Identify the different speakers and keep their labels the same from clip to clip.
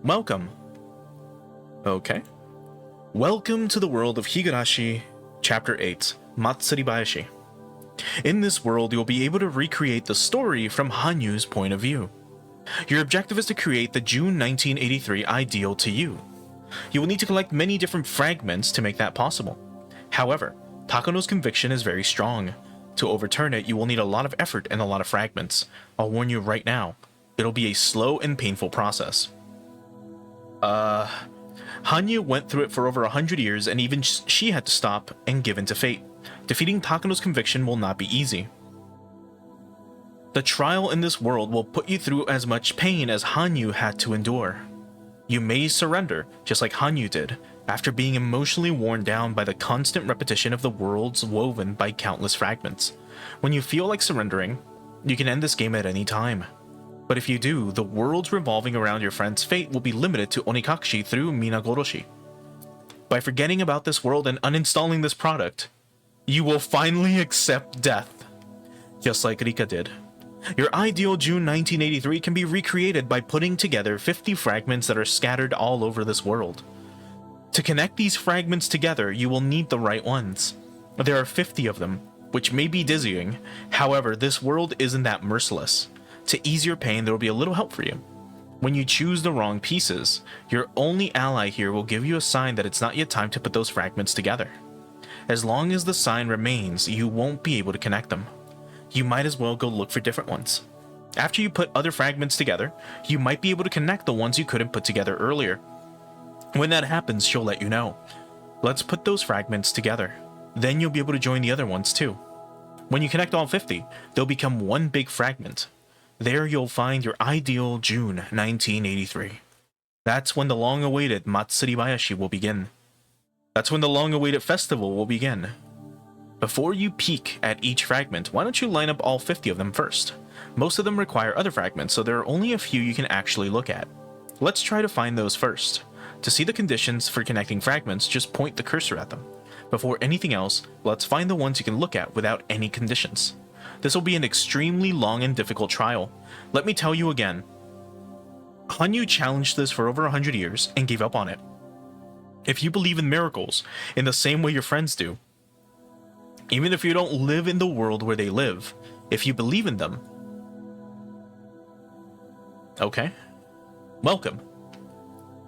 Speaker 1: Welcome. Okay. Welcome to the world of Higurashi, Chapter 8, Matsuribayashi. In this world, you'll be able to recreate the story from Hanyu's point of view. Your objective is to create the June 1983 ideal to you. You will need to collect many different fragments to make that possible. However, Takano's conviction is very strong. To overturn it, you will need a lot of effort and a lot of fragments. I'll warn you right now, it'll be a slow and painful process. Hanyu went through it for over 100 years, and even she had to stop and give in to fate. Defeating Takano's conviction will not be easy. The trial in this world will put you through as much pain as Hanyu had to endure. You may surrender, just like Hanyu did, after being emotionally worn down by the constant repetition of the worlds woven by countless fragments. When you feel like surrendering, you can end this game at any time. But if you do, the worlds revolving around your friend's fate will be limited to Onikakushi through Minagoroshi. By forgetting about this world and uninstalling this product, you will finally accept death, just like Rika did. Your ideal June 1983 can be recreated by putting together 50 fragments that are scattered all over this world. To connect these fragments together, you will need the right ones. There are 50 of them, which may be dizzying. However, this world isn't that merciless. To ease your pain, there will be a little help for you. When you choose the wrong pieces, your only ally here will give you a sign that it's not yet time to put those fragments together. As long as the sign remains, you won't be able to connect them. You might as well go look for different ones. After you put other fragments together, you might be able to connect the ones you couldn't put together earlier. When that happens, she'll let you know. Let's put those fragments together. Then you'll be able to join the other ones too. When you connect all 50, they'll become one big fragment. There you'll find your ideal June 1983. That's when the long-awaited Matsuribayashi will begin. That's when the long-awaited festival will begin. Before you peek at each fragment, why don't you line up all 50 of them first? Most of them require other fragments, so there are only a few you can actually look at. Let's try to find those first. To see the conditions for connecting fragments, just point the cursor at them. Before anything else, let's find the ones you can look at without any conditions. This will be an extremely long and difficult trial. Let me tell you again. Hanyu challenged this for over 100 years and gave up on it. If you believe in miracles in the same way your friends do, even if you don't live in the world where they live, if you believe in them, okay, welcome.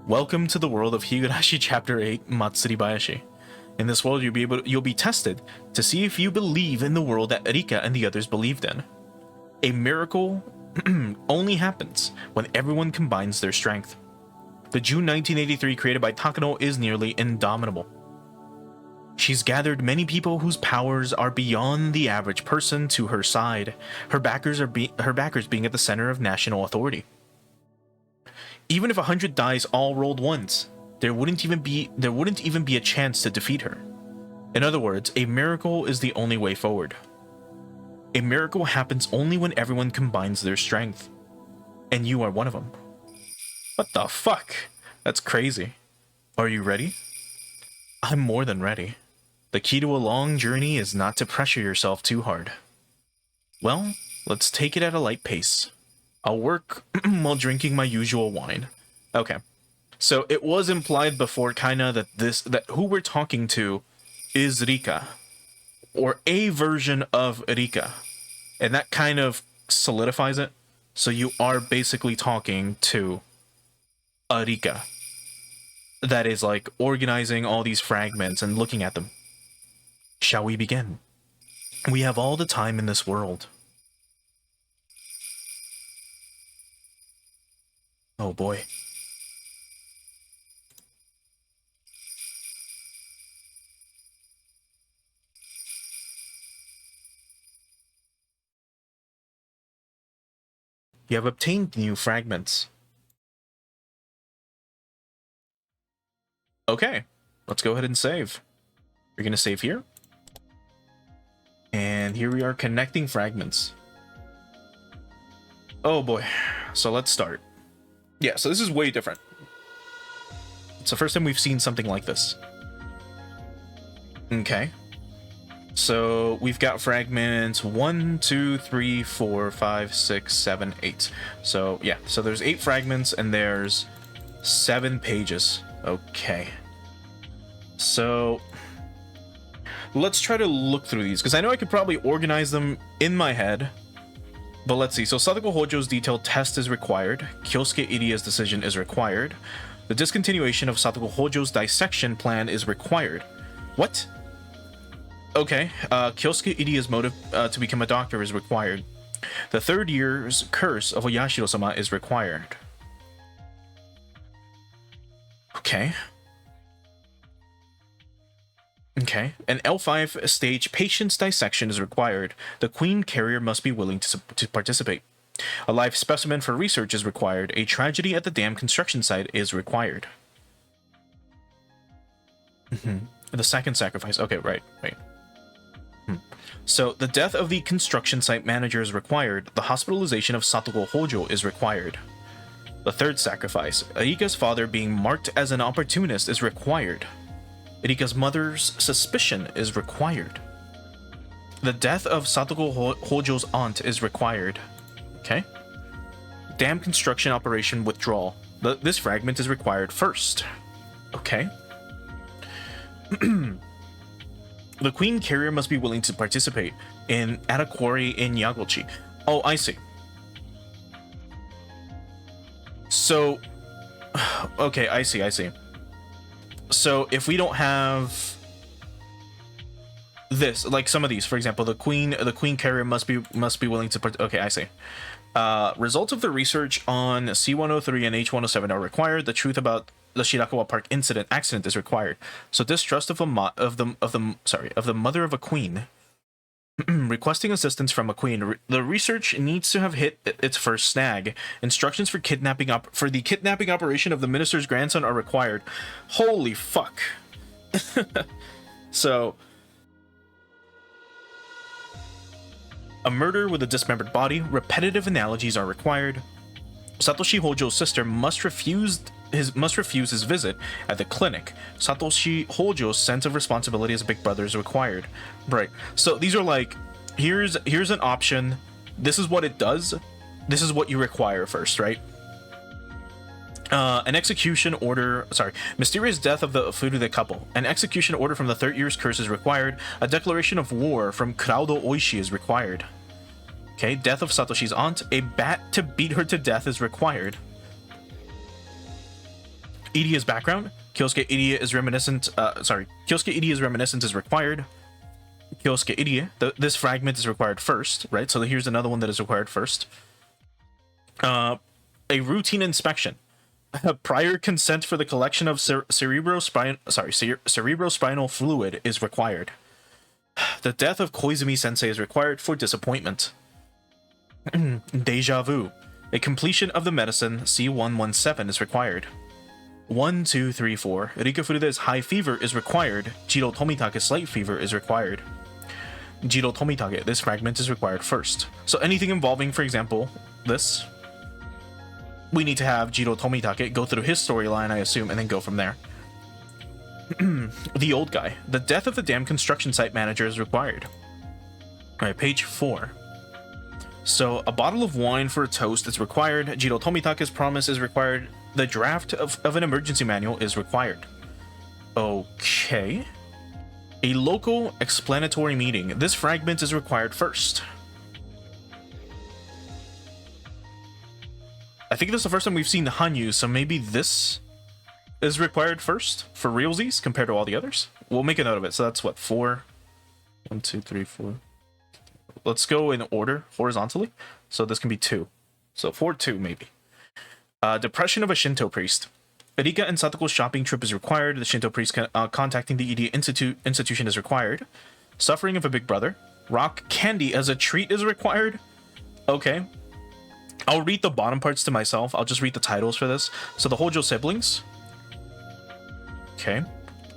Speaker 1: Welcome to the world of Higurashi Chapter 8, Matsuribayashi. In this world, you'll be tested to see if you believe in the world that Rika and the others believed in. A miracle only happens when everyone combines their strength. The June 1983 created by Takano is nearly indomitable. She's gathered many people whose powers are beyond the average person to her side, her backers being at the center of national authority. Even if 100 dice all rolled once, there wouldn't even be a chance to defeat her. In other words, a miracle is the only way forward. A miracle happens only when everyone combines their strength. And you are one of them. What the fuck? That's crazy. Are you ready? I'm more than ready. The key to a long journey is not to pressure yourself too hard. Well, let's take it at a light pace. I'll work while drinking my usual wine. Okay. So it was implied before kinda that who we're talking to is Rika. Or a version of Rika. And that kind of solidifies it. So you are basically talking to a Rika. That is like organizing all these fragments and looking at them. Shall we begin? We have all the time in this world. Oh boy. You have obtained new fragments. Okay, let's go ahead and save. We're gonna save here. And here we are connecting fragments. Oh boy, so let's start. Yeah, so this is way different. It's the first time we've seen something like this. Okay. So we've got fragments 1, 2, 3, 4, 5, 6, 7, 8. So yeah, so there's 8 fragments and there's 7 pages. Okay. So let's try to look through these, because I know I could probably organize them in my head. But let's see. So Sadako Hojo's detailed test is required. Kyosuke Iria's decision is required. The discontinuation of Sadako Hojo's dissection plan is required. What? Okay. Kyosuke Iria's motive to become a doctor is required. The 3rd year's curse of Oyashiro-sama is required. Okay. Okay. An L5 stage patient's dissection is required. The queen carrier must be willing to participate. A live specimen for research is required. A tragedy at the dam construction site is required. The 2nd sacrifice. Okay, right. So, the death of the construction site manager is required. The hospitalization of Satoko Hojo is required. The 3rd sacrifice. Erika's father being marked as an opportunist is required. Erika's mother's suspicion is required. The death of Satoko Hojo's aunt is required. Okay. Dam construction operation withdrawal. This fragment is required first. Okay. The queen carrier must be willing to participate at a quarry in Yagochi. Oh, I see. So, okay, I see. So if we don't have this, like some of these, for example, the queen carrier must be willing to okay, I see. Results of the research on C103 and H107 are required. The truth about the Shirakawa Park accident is required. So distrust of the mother of a queen requesting assistance from a queen. The research needs to have hit its first snag. Instructions for the kidnapping operation of the minister's grandson are required. Holy fuck. So a murder with a dismembered body. Repetitive analogies are required. Satoshi Hojo's sister must refuse his visit at the clinic. Satoshi Hojo's sense of responsibility as a big brother is required. Right. So these are like, here's an option. This is what it does. This is what you require first, right? An execution order. Mysterious death of the Furude couple. An execution order from the 3rd year's curse is required. A declaration of war from Crowdo Oishi is required. Okay. Death of Satoshi's aunt. A bat to beat her to death is required. Iria's background. Kyosuke Iria is reminiscent. Kyosuke Iria's reminiscence is required. Kyosuke Iria. This fragment is required first, right? So here's another one that is required first. A routine inspection. Prior consent for the collection of cerebrospinal fluid is required. The death of Koizumi Sensei is required for disappointment. Deja vu. A completion of the medicine C117 is required. 1, 2, 3, 4. Rika Furude's high fever is required. Jiro Tomitake's slight fever is required. Jiro Tomitake, this fragment is required first. So anything involving, for example, this, we need to have Jiro Tomitake go through his storyline, I assume, and then go from there. The old guy. The death of the dam construction site manager is required. Alright, page 4. So a bottle of wine for a toast is required. Jiro Tomitake's promise is required. The draft of an emergency manual is required. Okay. A local explanatory meeting. This fragment is required first. I think this is the first time we've seen the Hanyu, so maybe this is required first for realsies compared to all the others. We'll make a note of it. So that's what, 4? 1, 2, 3, 4. Let's go in order horizontally. So this can be 2. So 4, 2 maybe. Depression of a Shinto priest. Erika and Satoko's shopping trip is required. The Shinto priest contacting the ED institution is required. Suffering of a big brother. Rock candy as a treat is required. Okay. I'll read the bottom parts to myself. I'll just read the titles for this. So the Hojo siblings. Okay.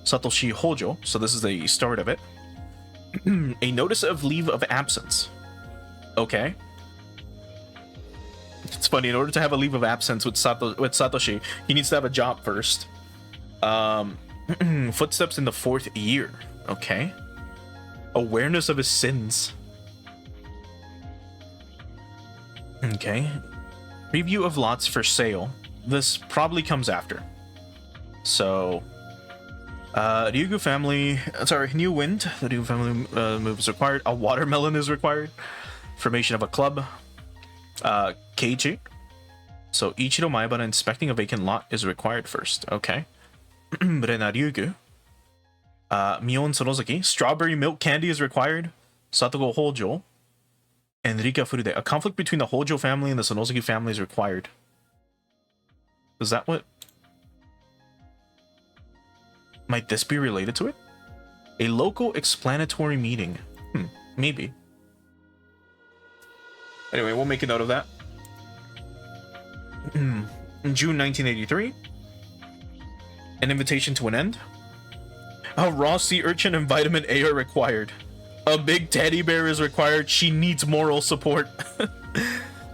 Speaker 1: Satoshi Hojo. So this is the start of it. A notice of leave of absence. Okay. It's funny, in order to have a leave of absence with Satoshi, he needs to have a job first. Footsteps in the 4th year. Okay. Awareness of his sins. Okay. Preview of lots for sale. this probably comes after. So, Ryugu family, sorry, New Wind, the Ryugu family move is required. A watermelon is required. Formation of a club. Keiji. So, Ichiro Maebara inspecting a vacant lot is required first. Okay. Brena Ryugu. Mion Sorozaki. Strawberry milk candy is required. Satogo Hojo. And Rika Furude. A conflict between the Hojo family and the Sonozaki family is required. Is that what? Might this be related to it? A local explanatory meeting. Maybe. Anyway, we'll make a note of that. In June 1983. An invitation to an end. A raw sea urchin and vitamin A are required. A big teddy bear is required. She needs moral support.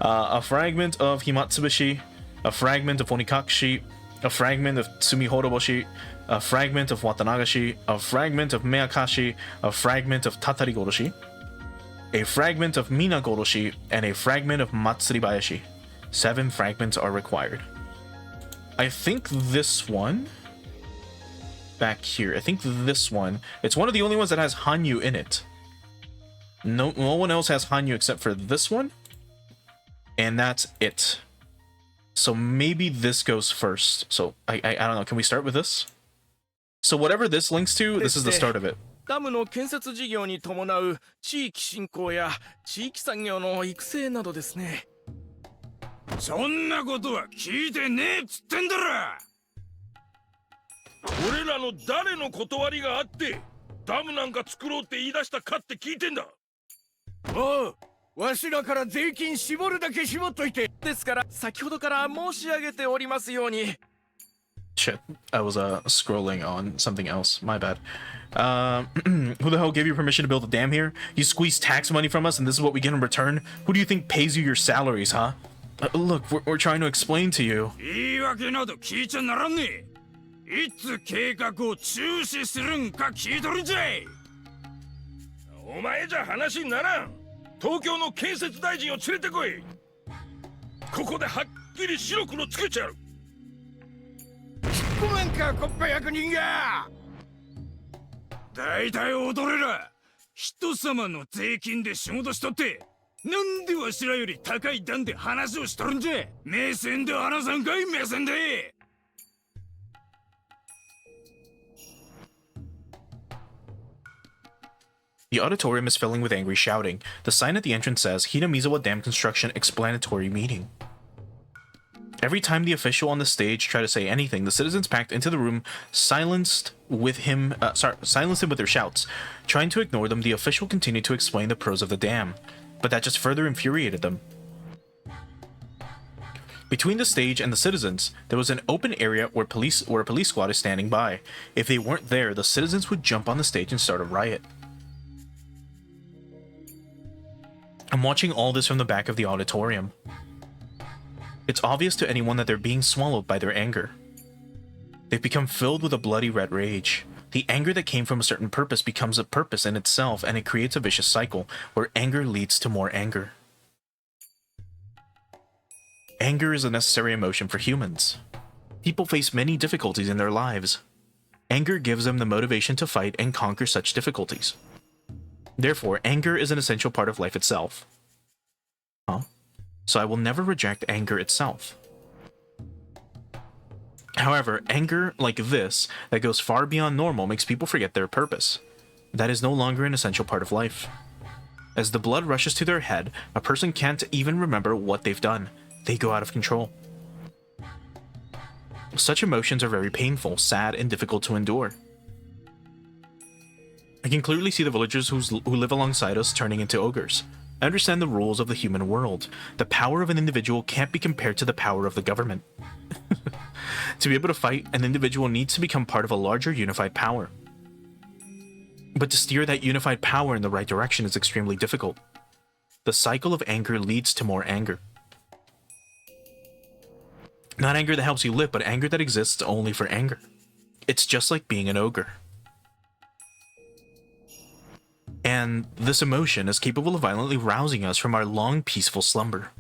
Speaker 1: A fragment of Himatsubashi. A fragment of Onikakushi. A fragment of Tsumihoroboshi. A fragment of Watanagashi. A fragment of Meakashi. A fragment of Tatarigoroshi. A fragment of Minagoroshi. And a fragment of Matsuribayashi. 7 fragments are required. I think this one... back here. I think this one... it's one of the only ones that has Hanyu in it. No one else has Hanyu except for this one. And that's it. So maybe this goes first. So I don't know. Can we start with this? So whatever this links to, this is the start of it.
Speaker 2: ダムの建設事業に伴う地域振興や地域産業の育成などですね。そんなことは聞いてねえっつってんだろ。俺らの誰の断りがあってダムなんか作ろうって言い出したかって聞いてんだ。おう、わしらから税金絞るだけ絞っといて。ですから先ほどから申し上げておりますように。
Speaker 1: Shit, I was scrolling on something else. My bad. Who the hell gave you permission to build a dam here? You squeeze tax money from us and this is what we get in return? Who do you think pays you your salaries, huh? Look, we're trying to explain to you. 言い訳など聞いちゃならんねえ。いつ計画を中止するんか聞いとるんじゃい。お前じゃ話にならん。東京の建設大臣を連れてこい。ここではっきり白黒つけちゃう。引っ込めんか、国家役人が。だいたい踊れら人様の税金で仕事しとってなんでわしらより高い段で話をしとるんじゃ。目線で話さんかい、目線で。The auditorium is filling with angry shouting. The sign at the entrance says Hinamizawa Dam Construction Explanatory Meeting. Every time the official on the stage tried to say anything, the citizens packed into the room, silenced him with their shouts. Trying to ignore them, the official continued to explain the pros of the dam, but that just further infuriated them. Between the stage and the citizens, there was an open area where a police squad is standing by. If they weren't there, the citizens would jump on the stage and start a riot. I'm watching all this from the back of the auditorium. It's obvious to anyone that they're being swallowed by their anger. They've become filled with a bloody red rage. The anger that came from a certain purpose becomes a purpose in itself, and it creates a vicious cycle, where anger leads to more anger. Anger is a necessary emotion for humans. People face many difficulties in their lives. Anger gives them the motivation to fight and conquer such difficulties. Therefore, anger is an essential part of life itself. So I will never reject anger itself. However, anger like this, that goes far beyond normal, makes people forget their purpose. That is no longer an essential part of life. As the blood rushes to their head, a person can't even remember what they've done. They go out of control. Such emotions are very painful, sad, and difficult to endure. I can clearly see the villagers who live alongside us turning into ogres. I understand the rules of the human world. The power of an individual can't be compared to the power of the government. To be able to fight, an individual needs to become part of a larger unified power. But to steer that unified power in the right direction is extremely difficult. The cycle of anger leads to more anger. Not anger that helps you live, but anger that exists only for anger. It's just like being an ogre. And this emotion is capable of violently rousing us from our long, peaceful slumber.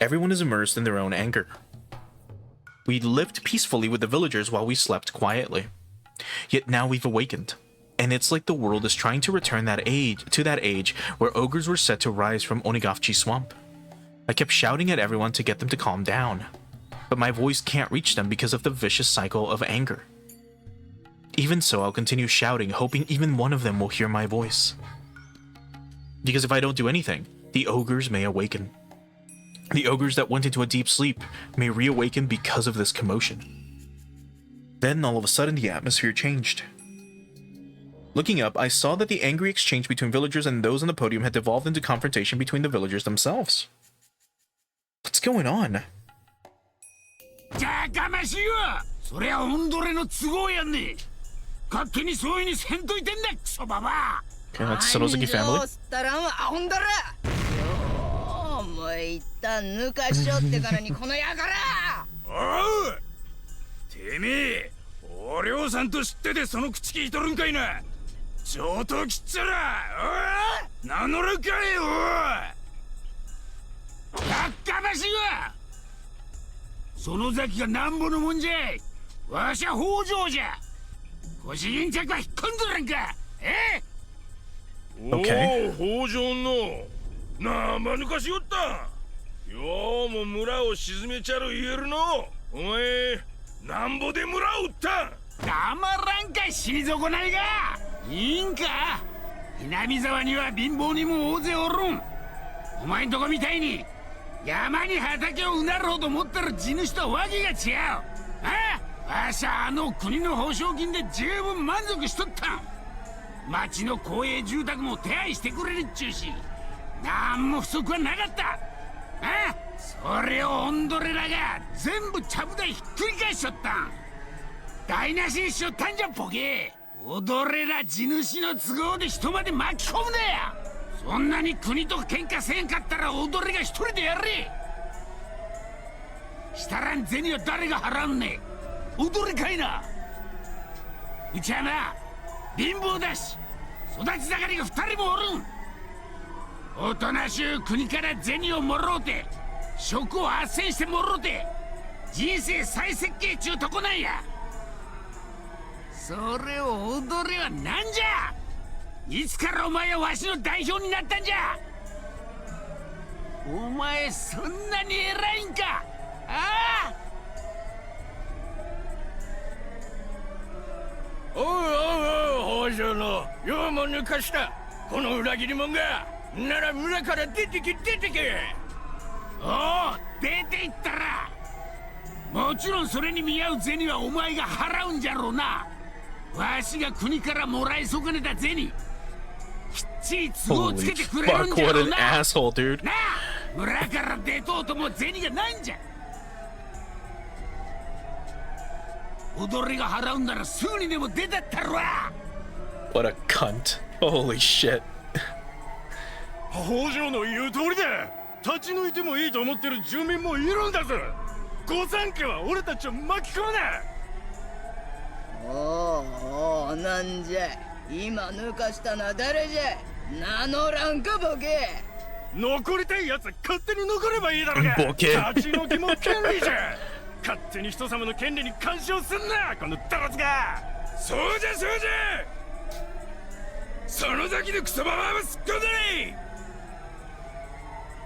Speaker 1: Everyone is immersed in their own anger. We lived peacefully with the villagers while we slept quietly. Yet now we've awakened, and it's like the world is trying to return that age where ogres were set to rise from Onigashchi Swamp. I kept shouting at everyone to get them to calm down, but my voice can't reach them because of the vicious cycle of anger. Even so, I'll continue shouting, hoping even one of them will hear my voice. Because if I don't do anything, the ogres may awaken. The ogres that went into a deep sleep may reawaken because of this commotion. Then all of a sudden the atmosphere changed. Looking up, I saw that the angry exchange between villagers and those on the podium had devolved into confrontation between the villagers themselves. What's going on? Okay, that's Sanosuke family.
Speaker 3: もう一旦抜かしょってからにこのやから
Speaker 2: おうてめえお涼さんと知っててその口聞いとるんかいな上等切っちゃらおい名乗るかいおいやっかましいわその崎がなんぼのもんじゃいわしゃ北条じゃ腰巾着は引っ込んどらんかえおお北条のなあまぬかしよったようも村を沈めちゃる言えるのお前なんぼで村を撃ったたまらんか死に損ないがいいんか南沢には貧乏にも大勢おるんお前んとこみたいに山に畑をうなるほど持ってる地主とわけが違うあわしゃ国の保証金で十分満足しとった町の公営住宅も手配してくれるっちゅうしなんも不足はなかったそれをオンドレラが全部ちゃぶ台ひっくり返しちゃったん台無しにしちゃったんじゃボケオドレラ地主の都合で人まで巻き込むなやそんなに国と喧嘩せんかったらオドレが一人でやれしたらん銭は誰が払うんねオドレかいなうちはな貧乏だし育ち盛りが二人もおるんおとなしゅう国から銭をもろうて職を斡旋してもろうて人生再設計ちゅうとこなんやそれを踊れはなんじゃいつからお前はわしの代表になったんじゃお前そんなに偉いんかおうおうおう北条のようも抜かしたこの裏切り者がなら村から出てけおお出ていったらもちろんそれに見合う銭はお前が払うんじゃろうなわしが国からもらい損ねた銭きっちり都合つけてくれるんじゃろうななあ村から出とうとも銭がないんじゃ踊りが払うんならすぐにでも出たったろわ
Speaker 1: What a cunt. Holy shit.
Speaker 2: 北条の言う通りだ立ち退いてもいいと思ってる住民もいるんだぞ御三家は俺たちを巻き込むな
Speaker 3: おおなんじゃ今抜かしたのは誰じゃ名乗らんかボケ
Speaker 2: 残りたいやつは勝手に残ればいいだろうが
Speaker 1: ボケ
Speaker 2: 立ち退きも権利じゃ勝手に人様の権利に干渉すんなこのダラズがそうじゃそうじゃその先のクソババアはすっこんだね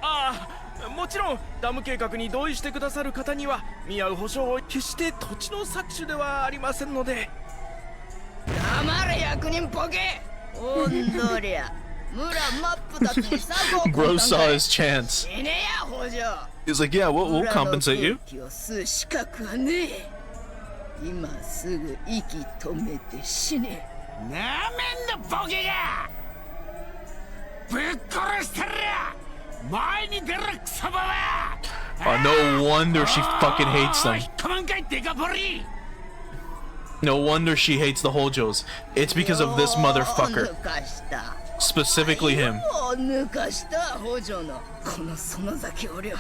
Speaker 4: ああもちろんダム計画に同意してくださる方には見合う保証を決して土地の搾取ではありませんので
Speaker 3: 黙れ役人ボケおんどりゃ村マップたちに策を
Speaker 1: Bro saw his chance.
Speaker 3: 死ねや北条
Speaker 1: He's like, yeah, we'll compensate you.
Speaker 3: 気を吸う資格はねえ今すぐ息止めて死ね
Speaker 2: なめんなボケがぶっ殺したら前に出るクソババ
Speaker 1: No wonder she fucking hates them.
Speaker 2: 引っ込まんかいデカボリ
Speaker 1: No wonder she hates the Hojos. It's because of this motherfucker.
Speaker 3: 抜かした
Speaker 1: Specifically him.
Speaker 3: 抜かした北条のこの園崎お涼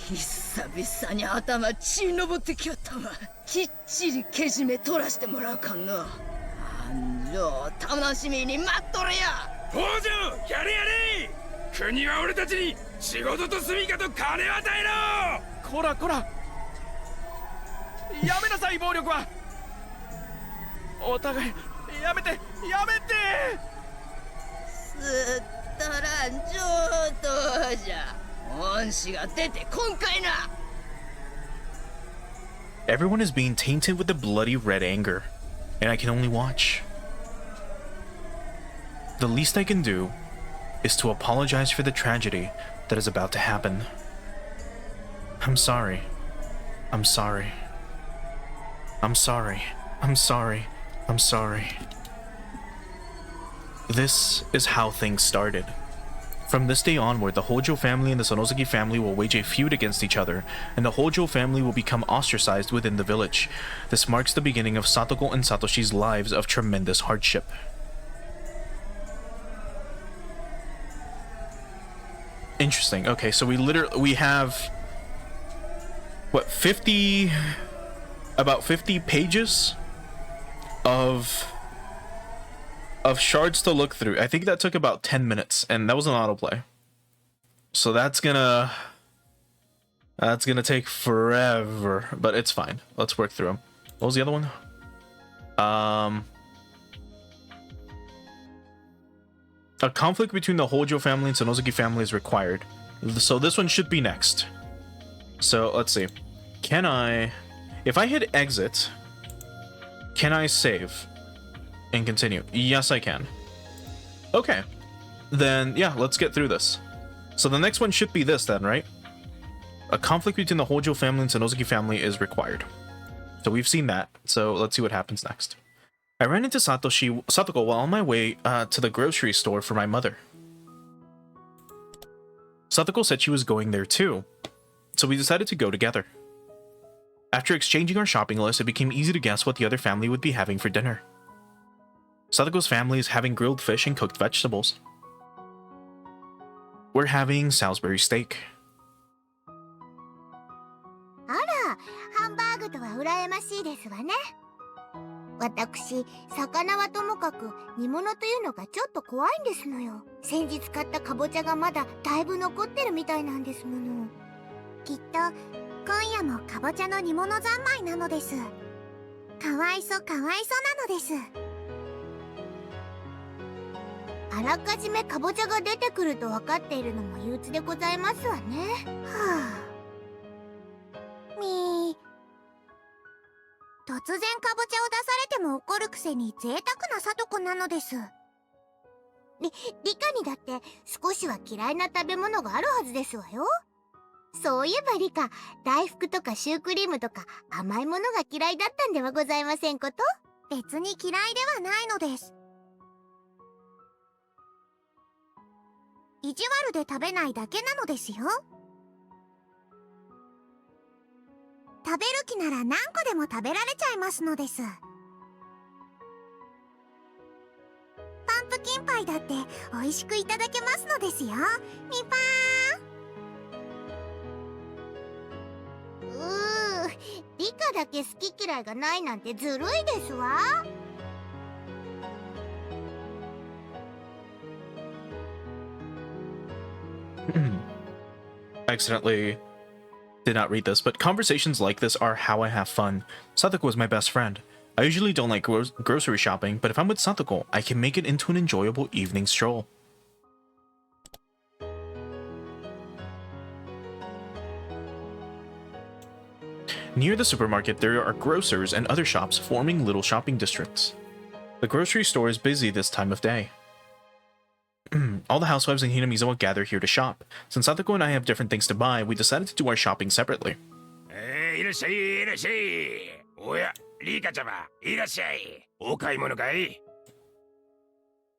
Speaker 3: 久々に頭血のぼってきよったわきっちりけじめ取らしてもらうかんな繁盛楽しみに待っとるや
Speaker 2: 北条やれやれ国は俺たちに仕事と住みかと金を与えろ。
Speaker 4: こらこら、やめなさい暴力は。お互いやめてやめて。
Speaker 3: すったらん上等じゃ。恩師が出て今回な。
Speaker 1: Everyone is being tainted with the bloody red anger, and I can only watch. The least I can do is to apologize for the tragedy that is about to happen. I'm sorry. I'm sorry. I'm sorry. I'm sorry. I'm sorry. This is how things started. From this day onward, the Hojo family and the Sonosuke family will wage a feud against each other, and the Hojo family will become ostracized within the village. This marks the beginning of Satoko and Satoshi's lives of tremendous hardship. Interesting. Okay, so we have what, 50, about 50 pages of shards to look through. I think that took about 10 minutes, and that was an autoplay. So that's gonna take forever, but it's fine. Let's work through them. What was the other one? A conflict between the Hojo family and Sonosuke family is required. So this one should be next. So let's see. Can I, if I hit exit, can I save and continue? Yes, I can. Okay. Then, yeah, let's get through this. So the next one should be this then, right? A conflict between the Hojo family and Sonosuke family is required. So we've seen that. So let's see what happens next. I ran into Satoko while on my way to the grocery store for my mother. Satoko said she was going there too, so we decided to go together. After exchanging our shopping list, it became easy to guess what the other family would be having for dinner. Satoko's family is having grilled fish and cooked vegetables. We're having Salisbury steak.
Speaker 5: あら、ハンバーグとは羨ましいですわね。私、魚はともかく煮物というのがちょっと怖いんですのよ。先日買ったかぼちゃがまだだいぶ残ってるみたいなんですもの。きっと今夜もかぼちゃの煮物三昧なのです。かわいそかわいそなのです。あらかじめかぼちゃが出てくると分かっているのも憂鬱でございますわね。はあ。みー。突然かぼちゃを出されても怒るくせに贅沢なさとこなのです。リカにだって少しは嫌いな食べ物があるはずですわよ。そういえばリカ、大福とかシュークリームとか甘いものが嫌いだったんではございませんこと？別に嫌いではないのです。意地悪で食べないだけなのですよ。食べる気なら何個でも食べられちゃいますのです。パンプキンパイだって美味しくいただけますのですよ。みぱー。リカだけ好き嫌いがないなんてずるいですわ。
Speaker 1: Accidentally did not read this, but conversations like this are how I have fun. Satoko is my best friend. I usually don't like grocery shopping, but if I'm with Satoko, I can make it into an enjoyable evening stroll. Near the supermarket, there are grocers and other shops forming little shopping districts. The grocery store is busy this time of day. All the housewives in Hinamizawa gather here to shop. Since Satoko and I have different things to buy, we decided to do our shopping separately.
Speaker 2: いらっしゃいいらっしゃい。おや、リカちゃま、いらっしゃい。お買い物かい？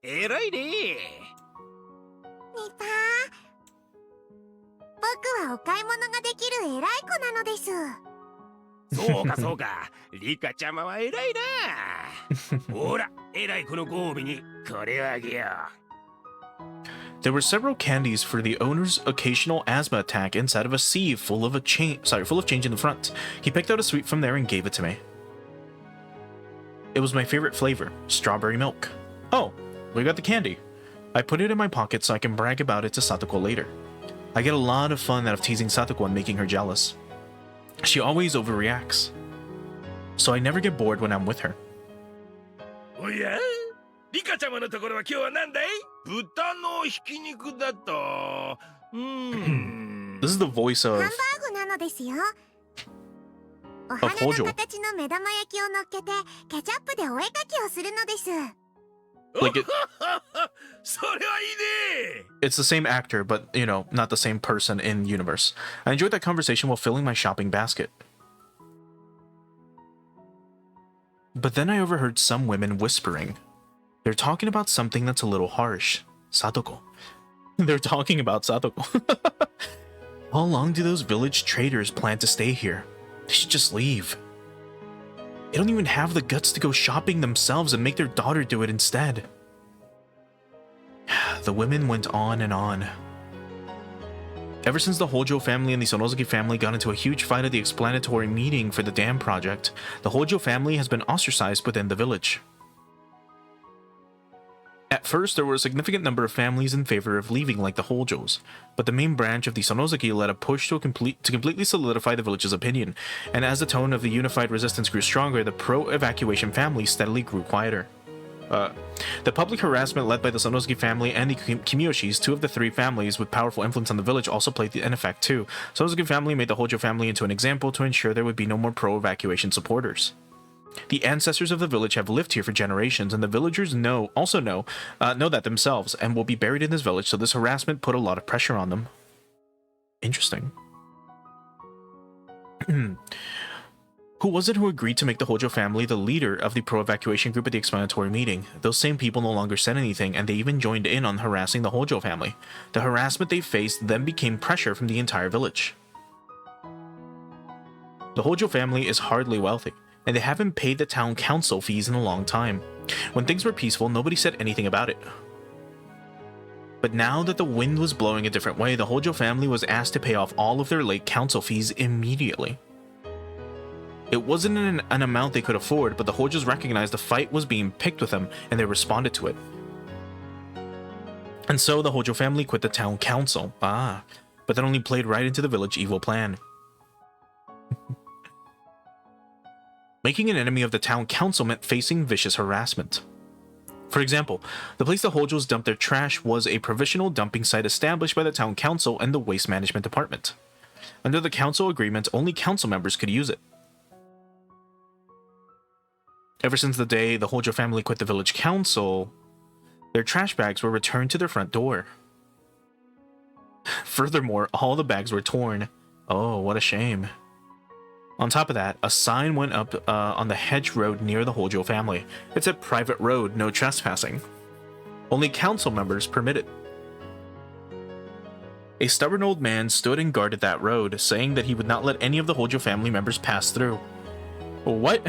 Speaker 2: えらいね。
Speaker 5: みぱー。僕はお買い物ができる偉い子なのです。
Speaker 2: そうかそうか。リカちゃまは偉いな。ほら、偉い子のご褒美にこれをあげよう。
Speaker 1: There were several candies for the owner's occasional asthma attack inside of a sieve full of change in the front. He picked out a sweet from there and gave it to me. It was my favorite flavor, strawberry milk. Oh, we got the candy. I put it in my pocket so I can brag about it to Satoko later. I get a lot of fun out of teasing Satoko and making her jealous. She always overreacts, so I never get bored when I'm with her.
Speaker 2: おやリカちゃまのところは今日は何だい豚のひき肉だと
Speaker 1: This is the voice
Speaker 5: ハ
Speaker 1: of
Speaker 5: ンバーグなのですよ。お花の形の目玉焼きを乗っけてケチャップでお絵かきをするのです。
Speaker 1: like it,
Speaker 2: それはいいね
Speaker 1: it's the same actor, but you know, not the same person in universe. I enjoyed that conversation while filling my shopping basket. But then I overheard some women whispering. They're talking about something that's a little harsh. Satoko. They're talking about Satoko. How long do those village traders plan to stay here? They should just leave. They don't even have the guts to go shopping themselves and make their daughter do it instead. The women went on and on. Ever since the Hojo family and the Sonosuke family got into a huge fight at the explanatory meeting for the dam project, the Hojo family has been ostracized within the village. At first, there were a significant number of families in favor of leaving like the Hojos, but the main branch of the Sonosuke led a push to completely solidify the village's opinion, and as the tone of the unified resistance grew stronger, the pro-evacuation family steadily grew quieter. The public harassment led by the Sonosuke family and the Kimiyoshis, two of the three families with powerful influence on the village, also played an effect too. Sonosuke family made the Hojo family into an example to ensure there would be no more pro-evacuation supporters. The ancestors of the village have lived here for generations, and the villagers know that themselves and will be buried in this village, so this harassment put a lot of pressure on them. Interesting. Who was it who agreed to make the Hojo family the leader of the pro-evacuation group at the explanatory meeting? Those same people no longer said anything, and they even joined in on harassing the Hojo family. The harassment they faced then became pressure from the entire village. The Hojo family is hardly wealthy, and they haven't paid the town council fees in a long time. When things were peaceful, nobody said anything about it. But now that the wind was blowing a different way, the Hojo family was asked to pay off all of their late council fees immediately. It wasn't an amount they could afford, but the Hojos recognized the fight was being picked with them, and they responded to it. And so the Hojo family quit the town council. But that only played right into the village evil plan. Making an enemy of the town council meant facing vicious harassment. For example, the place the Hojos dumped their trash was a provisional dumping site established by the town council and the waste management department. Under the council agreement, only council members could use it. Ever since the day the Hojo family quit the village council, their trash bags were returned to their front door. Furthermore, all the bags were torn. Oh, what a shame. On top of that, a sign went up on the hedge road near the Hojo family. It said private road, no trespassing. Only council members permitted. A stubborn old man stood and guarded that road, saying that he would not let any of the Hojo family members pass through. What?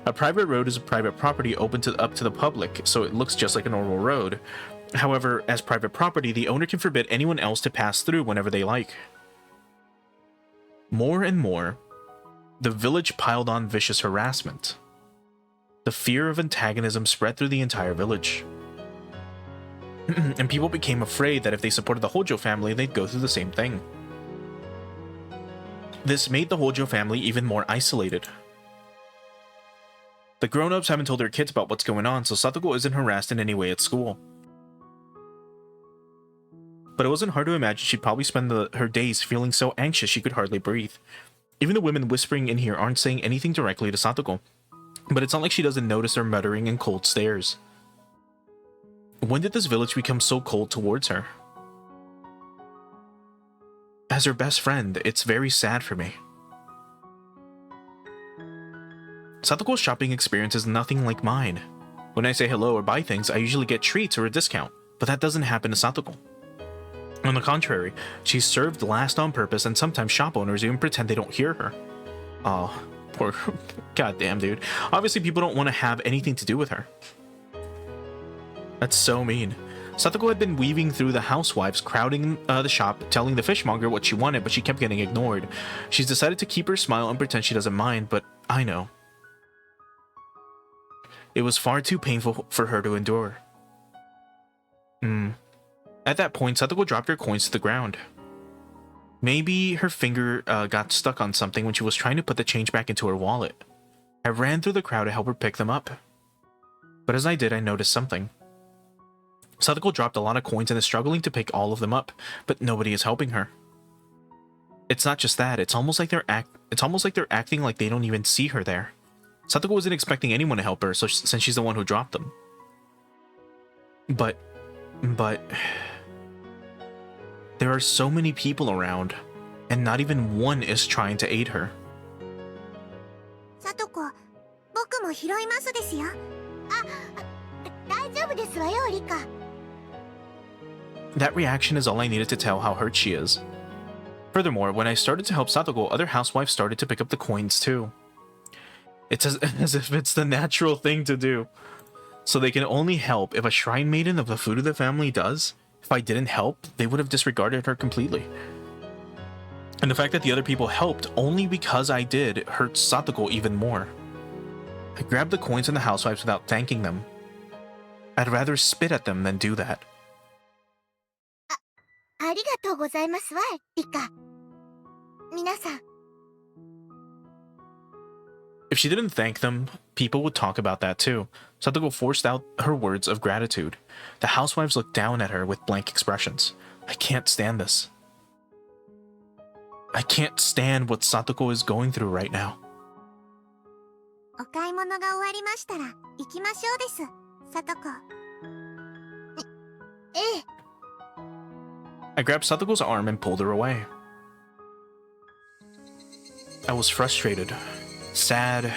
Speaker 1: A private road is a private property open up to the public, so it looks just like a normal road. However, as private property, the owner can forbid anyone else to pass through whenever they like. More and more, the village piled on vicious harassment. The fear of antagonism spread through the entire village. And people became afraid that if they supported the Hojo family, they'd go through the same thing. This made the Hojo family even more isolated. The grown-ups haven't told their kids about what's going on, so Satoko isn't harassed in any way at school. But it wasn't hard to imagine she'd probably spend her days feeling so anxious she could hardly breathe. Even the women whispering in here aren't saying anything directly to Satoko, but it's not like she doesn't notice their muttering and cold stares. When did this village become so cold towards her? As her best friend, it's very sad for me. Satoko's shopping experience is nothing like mine. When I say hello or buy things, I usually get treats or a discount, but that doesn't happen to Satoko. On the contrary, she's served last on purpose, and sometimes shop owners even pretend they don't hear her. Oh, poor goddamn dude. Obviously people don't want to have anything to do with her. That's so mean. Satoko had been weaving through the housewives, crowding the shop, telling the fishmonger what she wanted, but she kept getting ignored. She's decided to keep her smile and pretend she doesn't mind, but I know. It was far too painful for her to endure. At that point, Satoko dropped her coins to the ground. Maybe her finger got stuck on something when she was trying to put the change back into her wallet. I ran through the crowd to help her pick them up. But as I did, I noticed something. Sadako dropped a lot of coins and is struggling to pick all of them up, but nobody is helping her. It's not just that, it's almost like they're acting like they don't even see her there. Sadako wasn't expecting anyone to help her, since she's the one who dropped them. But there are so many people around, and not even one is trying to aid her.
Speaker 5: さとこ、僕も拾いますですよ。あ、大丈夫ですわよ、リカ。
Speaker 1: That reaction is all I needed to tell how hurt she is. Furthermore, when I started to help Satoko, other housewives started to pick up the coins too. It's as if it's the natural thing to do. So they can only help if a shrine maiden of the food of the family does. If I didn't help, they would have disregarded her completely. And the fact that the other people helped only because I did hurt Satoko even more. I grabbed the coins from the housewives without thanking them. I'd rather spit at them than do that.
Speaker 5: ありがとうございますわ、リカ。皆さん。
Speaker 1: If she didn't thank them, people would talk about that too. Satoko forced out her words of gratitude. The housewives looked down at her with blank expressions. I can't stand this. I can't stand what Satoko is going through right now.
Speaker 5: お買い物が終わりましたら行きましょうです、さとこ。ええ。
Speaker 1: I grabbed Satoko's arm and pulled her away. I was frustrated, sad,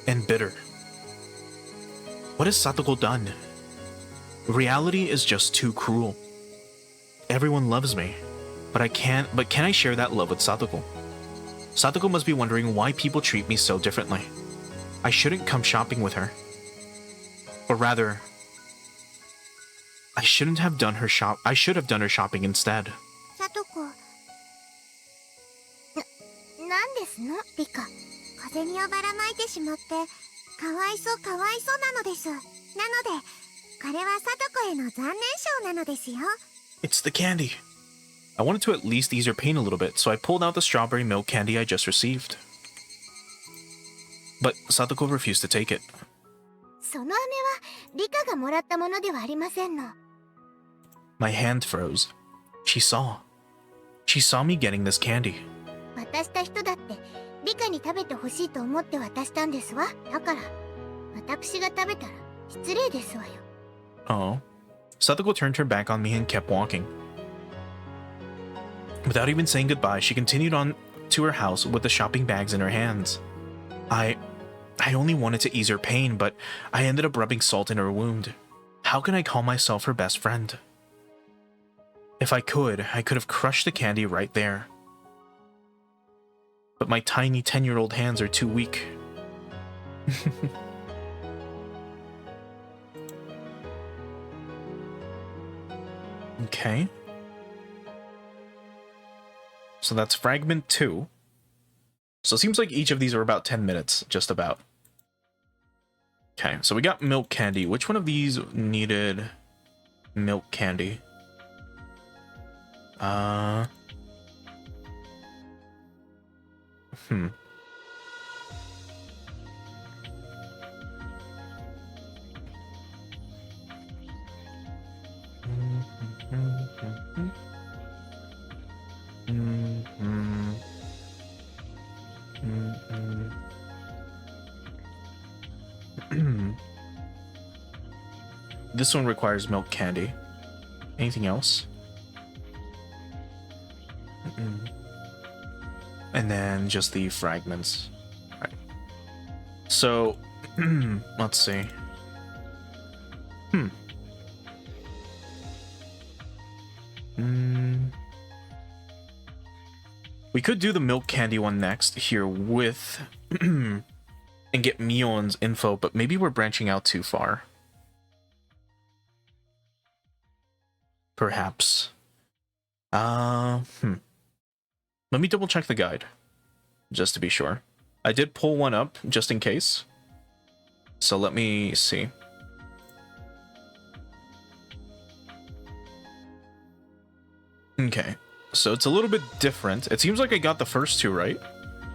Speaker 1: and bitter. What has Satoko done? Reality is just too cruel. Everyone loves me, but can I share that love with Satoko? Satoko must be wondering why people treat me so differently. I shouldn't come shopping with her. Or rather, I should have done her shopping instead.
Speaker 5: さとこ。なんですの、リカ。風にをばらまいてしまって、かわいそうなのです。なので、これはさとこへの残念賞なのですよ。
Speaker 1: It's the candy. I wanted to at least ease her pain a little bit, so I pulled out the strawberry milk candy I just received. But Satoko refused to take it.
Speaker 5: その飴はリカがもらったものではありませんの。
Speaker 1: My hand froze. She saw me getting this candy.
Speaker 5: 渡した人だってリカに食べてほしいと思って渡したんですわ。だから私が食べたら失礼ですわよ。
Speaker 1: Oh. Satoko turned her back on me and kept walking. Without even saying goodbye, she continued on to her house with the shopping bags in her hands. I only wanted to ease her pain, but I ended up rubbing salt in her wound. How can I call myself her best friend? If I could have crushed the candy right there. But my tiny 10-year-old hands are too weak. Okay. So that's fragment 2. So it seems like each of these are about 10 minutes, just about. Okay, so we got milk candy. Which one of these needed milk candy? This one requires milk candy. Anything else? And then just the fragments. Alright. So, let's see. We could do the milk candy one next here with and get Mion's info, but maybe we're branching out too far. Perhaps. Let me double check the guide, just to be sure. I did pull one up, just in case. So let me see. Okay. So it's a little bit different. It seems like I got the first two right.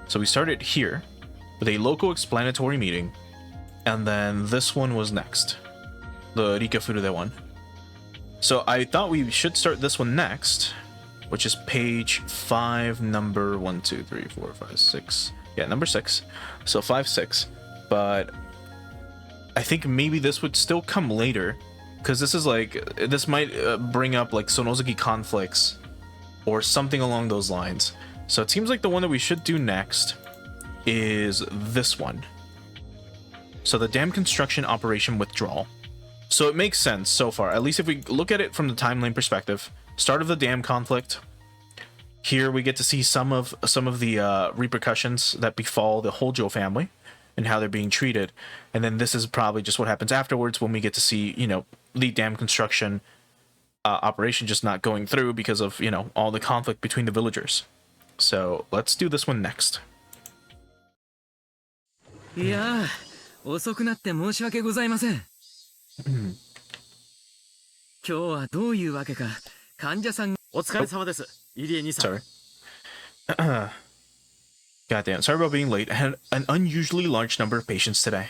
Speaker 1: So we started here with a local explanatory meeting, and then this one was next, the Rika Furude one. So I thought we should start this one next, which is page 5, number 1, 2, 3, 4, 5, 6. Yeah, number 6. So 5, 6. But I think maybe this would still come later, because this is like, this might bring up like Sonozuki conflicts or something along those lines. So it seems like the one that we should do next is this one. So the dam construction operation withdrawal. So it makes sense so far, at least if we look at it from the timeline perspective. Start of the dam conflict. Here we get to see some of the repercussions that befall the Hojo family and how they're being treated. And then this is probably just what happens afterwards when we get to see, you know, the dam construction operation just not going through because of, you know, all the conflict between the villagers. So let's do this one next.
Speaker 6: いやー、遅くなって申し訳ございません。今日はどういうわけか、患者さん。
Speaker 4: お疲れ様です、入江兄さん。
Speaker 1: Sorry. Goddamn, sorry about being late. I had an unusually large number of patients today.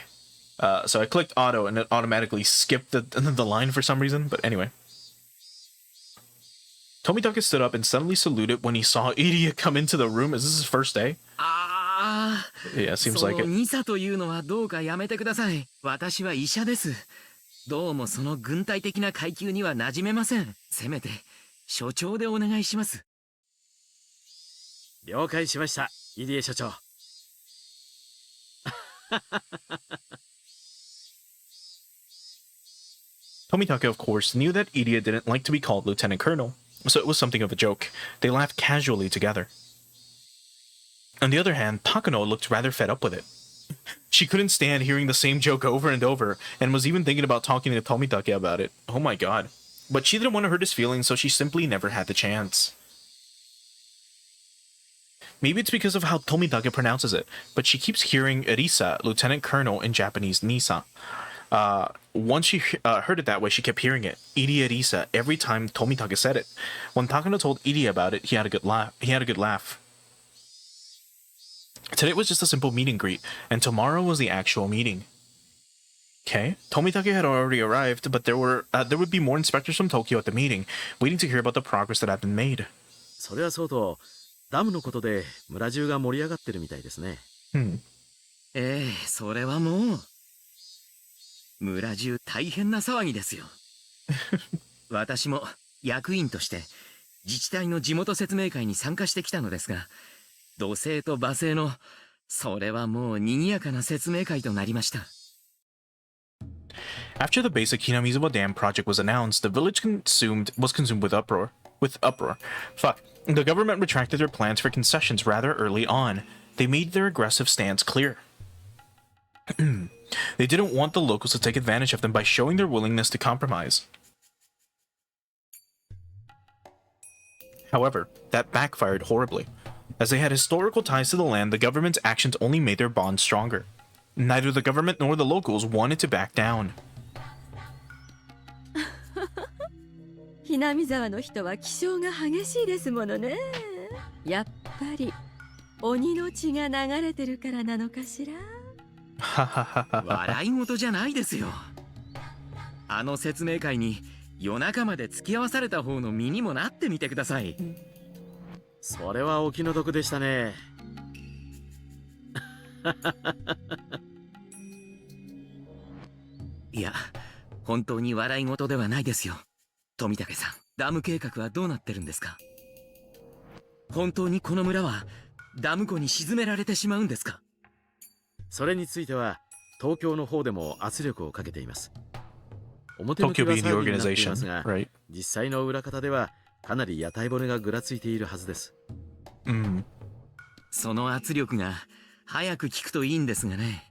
Speaker 1: So I clicked auto and it automatically skipped the line for some reason, but anyway. Tomitake stood up and suddenly saluted when he saw Iria come into the room. Is this his first day? Yeah, seems like it.
Speaker 6: ニサというのはどうかやめてください。私は医者です。どうもその軍隊的な階級には馴染めません。せめて所長でお願いします。
Speaker 4: 了解しました、入江所長。
Speaker 1: Tomitake, of course, knew that Iria didn't like to be called Lieutenant Colonel, so it was something of a joke. They laughed casually together. On the other hand, Takano looked rather fed up with it. She couldn't stand hearing the same joke over and over, and was even thinking about talking to Tomitake about it. Oh my god. But she didn't want to hurt his feelings, so she simply never had the chance. Maybe it's because of how Tomitake pronounces it, but she keeps hearing Risa, Lieutenant Colonel, in Japanese Nisa. Once she heard it that way, she kept hearing it, Iria Risa, every time Tomitake said it. When Takano told Iria about it, he had a good laugh. Today was just a simple meet and greet, and tomorrow was the actual meeting. Okay, Tomitake had already arrived, but there would be more inspectors from Tokyo at the meeting, waiting to hear about the progress that had been made.
Speaker 4: それはそうと、ダムのことで村中が盛り上がってるみたいですね。
Speaker 6: それはもう村中大変な騒ぎですよ。私も役員として自治体の地元説明会に参加してきたのですが、土星と馬星のそれはもう賑やかな説明会となりました。
Speaker 1: After the basic Hinamizawa Dam project was announced, the village was consumed with uproar. Fuck. The government retracted their plans for concessions rather early on. They made their aggressive stance clear. They didn't want the locals to take advantage of them by showing their willingness to compromise. However, that backfired horribly. As they had historical ties to the land, the government's actions only made their bond stronger. Neither the government nor the locals wanted to back down.
Speaker 7: ひなみ沢の人は気性が激しいですものね。やっぱり鬼の血が流れてるからなのかしら。
Speaker 6: 笑い事じゃないですよ。あの説明会に夜中まで付き合わされた方の身にもなってみてください。
Speaker 4: それはお気の毒でしたね。
Speaker 6: いや、本当に笑い事ではないですよ。富武さん、ダム計画はどうなってるんですか？本当にこの村はダム湖に沈められてしまうんですか？
Speaker 4: それについては東京の方でも圧力をかけています。表向きは騒ぎになっていますが、実際の裏方ではかなり屋台骨がぐらついているはずです。
Speaker 6: その圧力が早く効くといいんですがね。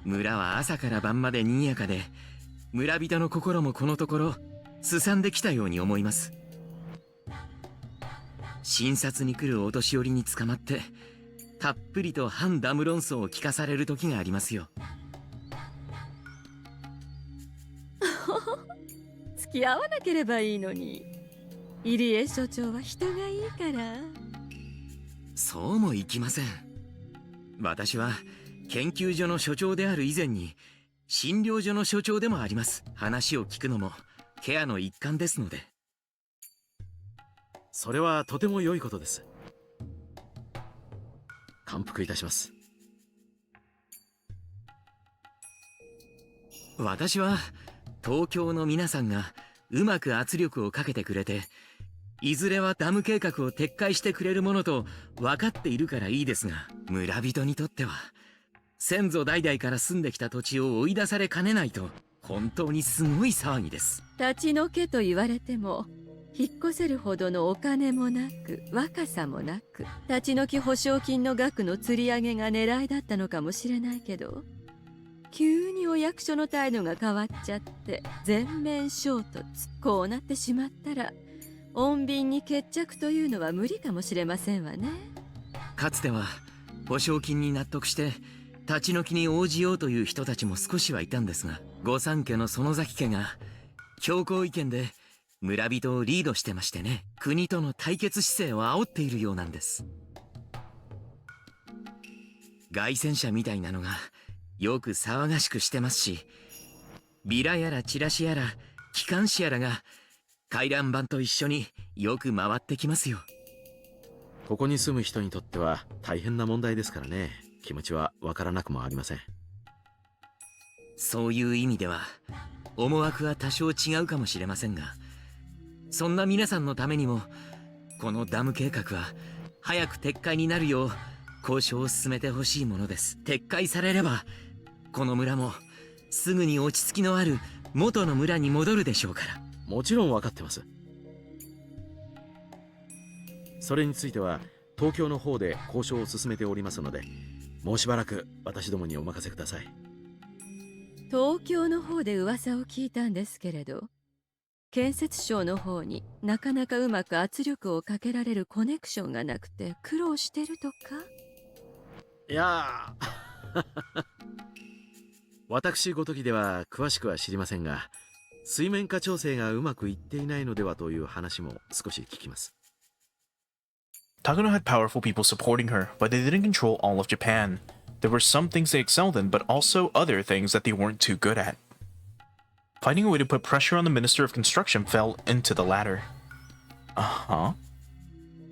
Speaker 6: 村は朝から晩まで賑やかで、村人の心もこのところすさんできたように思います。診察に来るお年寄りに捕まってたっぷりと反ダム論争を聞かされる時がありますよ。
Speaker 7: 付き合わなければいいのに。入江所長は人がいいから。
Speaker 6: そうもいきません。私は研究所の所長である以前に診療所の所長でもあります。話を聞くのもケアの一環ですので。
Speaker 4: それはとても良いことです。感服いたします。
Speaker 6: 私は東京の皆さんがうまく圧力をかけてくれて、いずれはダム計画を撤回してくれるものと分かっているからいいですが、村人にとっては先祖代々から住んできた土地を追い出されかねないと本当にすごい騒ぎです。
Speaker 7: 立ち退けと言われても引っ越せるほどのお金もなく若さもなく、立ち退き保証金の額の釣り上げが狙いだったのかもしれないけど、急にお役所の態度が変わっちゃって全面衝突。こうなってしまったら穏便に決着というのは無理かもしれませんわね。
Speaker 6: かつては保証金に納得して立ち退きに応じようという人たちも少しはいたんですが、御三家の園崎家が強硬意見で村人をリードしてましてね、国との対決姿勢を煽っているようなんです。凱旋者みたいなのがよく騒がしくしてますし、ビラやらチラシやら機関紙やらが回覧板と一緒によく回ってきますよ。
Speaker 4: ここに住む人にとっては大変な問題ですからね。気持ちはわからなくもありません。
Speaker 6: そういう意味では思惑は多少違うかもしれませんが、そんな皆さんのためにもこのダム計画は早く撤回になるよう交渉を進めてほしいものです。撤回されればこの村もすぐに落ち着きのある元の村に戻るでしょうから。
Speaker 4: もちろん分かってます。それについては東京の方で交渉を進めておりますので、もうしばらく私どもにお任せください。
Speaker 7: 東京の方で噂を聞いたんですけれど、建設省の方になかなかうまく圧力をかけられるコネクションがなくて苦労してるとか。
Speaker 4: いや私ごときでは詳しくは知りませんが、水面下調整がうまくいっていないのではという話も少し聞きます。
Speaker 1: Takano had powerful people supporting her, but they didn't control all of Japan. There were some things they excelled in, but also other things that they weren't too good at. Finding a way to put pressure on the Minister of Construction fell into the latter. Uh-huh.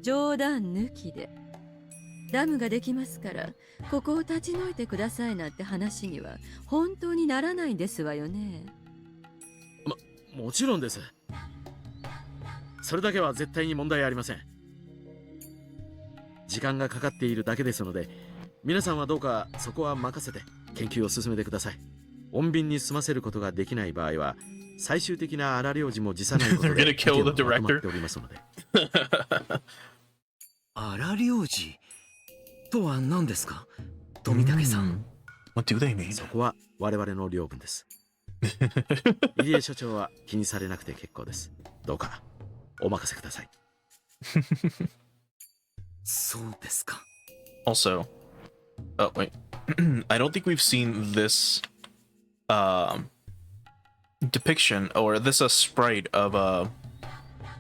Speaker 7: 冗談抜きでダムができますからここを立ち退いてくださいなんて話には本当にならないんですわよね。
Speaker 4: もちろんです。それだけは絶対に問題ありません。時間がかかっているだけですので、皆さんはどうかそこは任せて研究を進めてください。穏便に済ませることができない場合は最終的な荒領事も辞さないことで意見をまとまっておりますので。
Speaker 6: 荒領事とは何ですか、富武さん。
Speaker 1: What do they mean?
Speaker 4: そこは我々の領分です。入江所長は気にされなくて結構です。どうかお任せください。
Speaker 6: そうですか。
Speaker 1: Also, oh wait, I don't think we've seen this depiction or this sprite of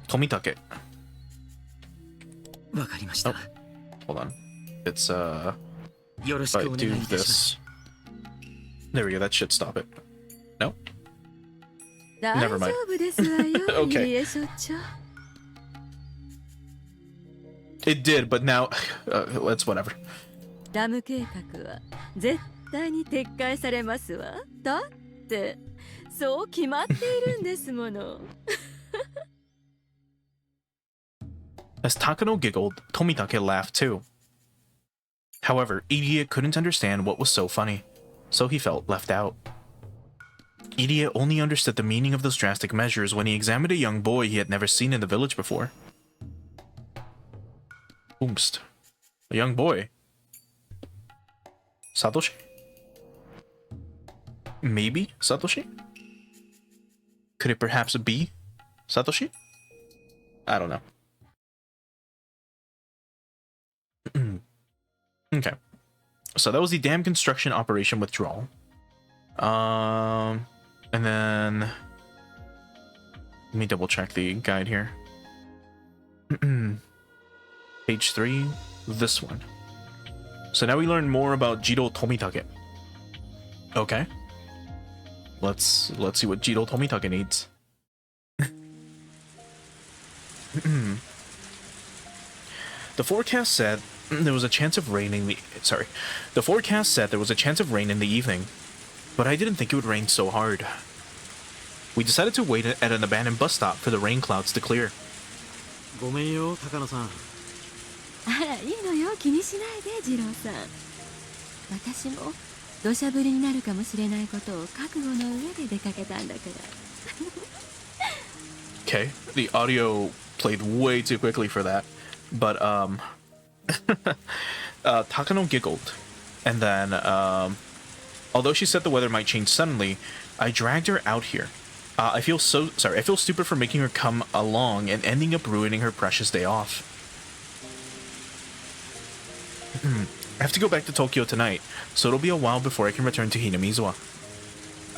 Speaker 1: Tomitake.
Speaker 6: わかりました。
Speaker 1: Hold on, it's
Speaker 6: よろしくお
Speaker 1: I
Speaker 6: 願い
Speaker 1: do
Speaker 6: いたします。
Speaker 1: this. There we go. That should stop it. No.
Speaker 7: 大丈
Speaker 1: Never mind.
Speaker 7: 夫ですわよ、
Speaker 1: Okay.
Speaker 7: 入江所長。
Speaker 1: It did, but now it's whatever.
Speaker 7: ダム計画は絶対に撤回されますわ。だってそう決まっているんですもの。
Speaker 1: As Takano giggled, Tomitake laughed too. However, Irie couldn't understand what was so funny, so he felt left out. Irie only understood the meaning of those drastic measures when he examined a young boy he had never seen in the village before. Oomst. A young boy. Satoshi? Maybe Satoshi? Could it perhaps be Satoshi? I don't know. Okay. So that was the dam construction operation withdrawal. And then let me double check the guide here. Page 3, this one. So now we learn more about Jiro Tomitake. Okay. Let's see what Jiro Tomitake needs. The forecast said there was a chance of rain in the evening, but I didn't think it would rain so hard. We decided to wait at an abandoned bus stop for the rain clouds to clear.
Speaker 4: ごめんよ、高野さん。
Speaker 7: あら、いいのよ、気にしないで、次郎さん。私も土砂降りになるかもしれないことを覚悟の上で出かけたんだから。
Speaker 1: Okay, the audio played way too quickly for that, but Takano giggled, and then although she said the weather might change suddenly, I dragged her out here. I feel stupid for making her come along and ending up ruining her precious day off. I have to go back to Tokyo tonight, so it'll be a while before I can return to Hinamizawa.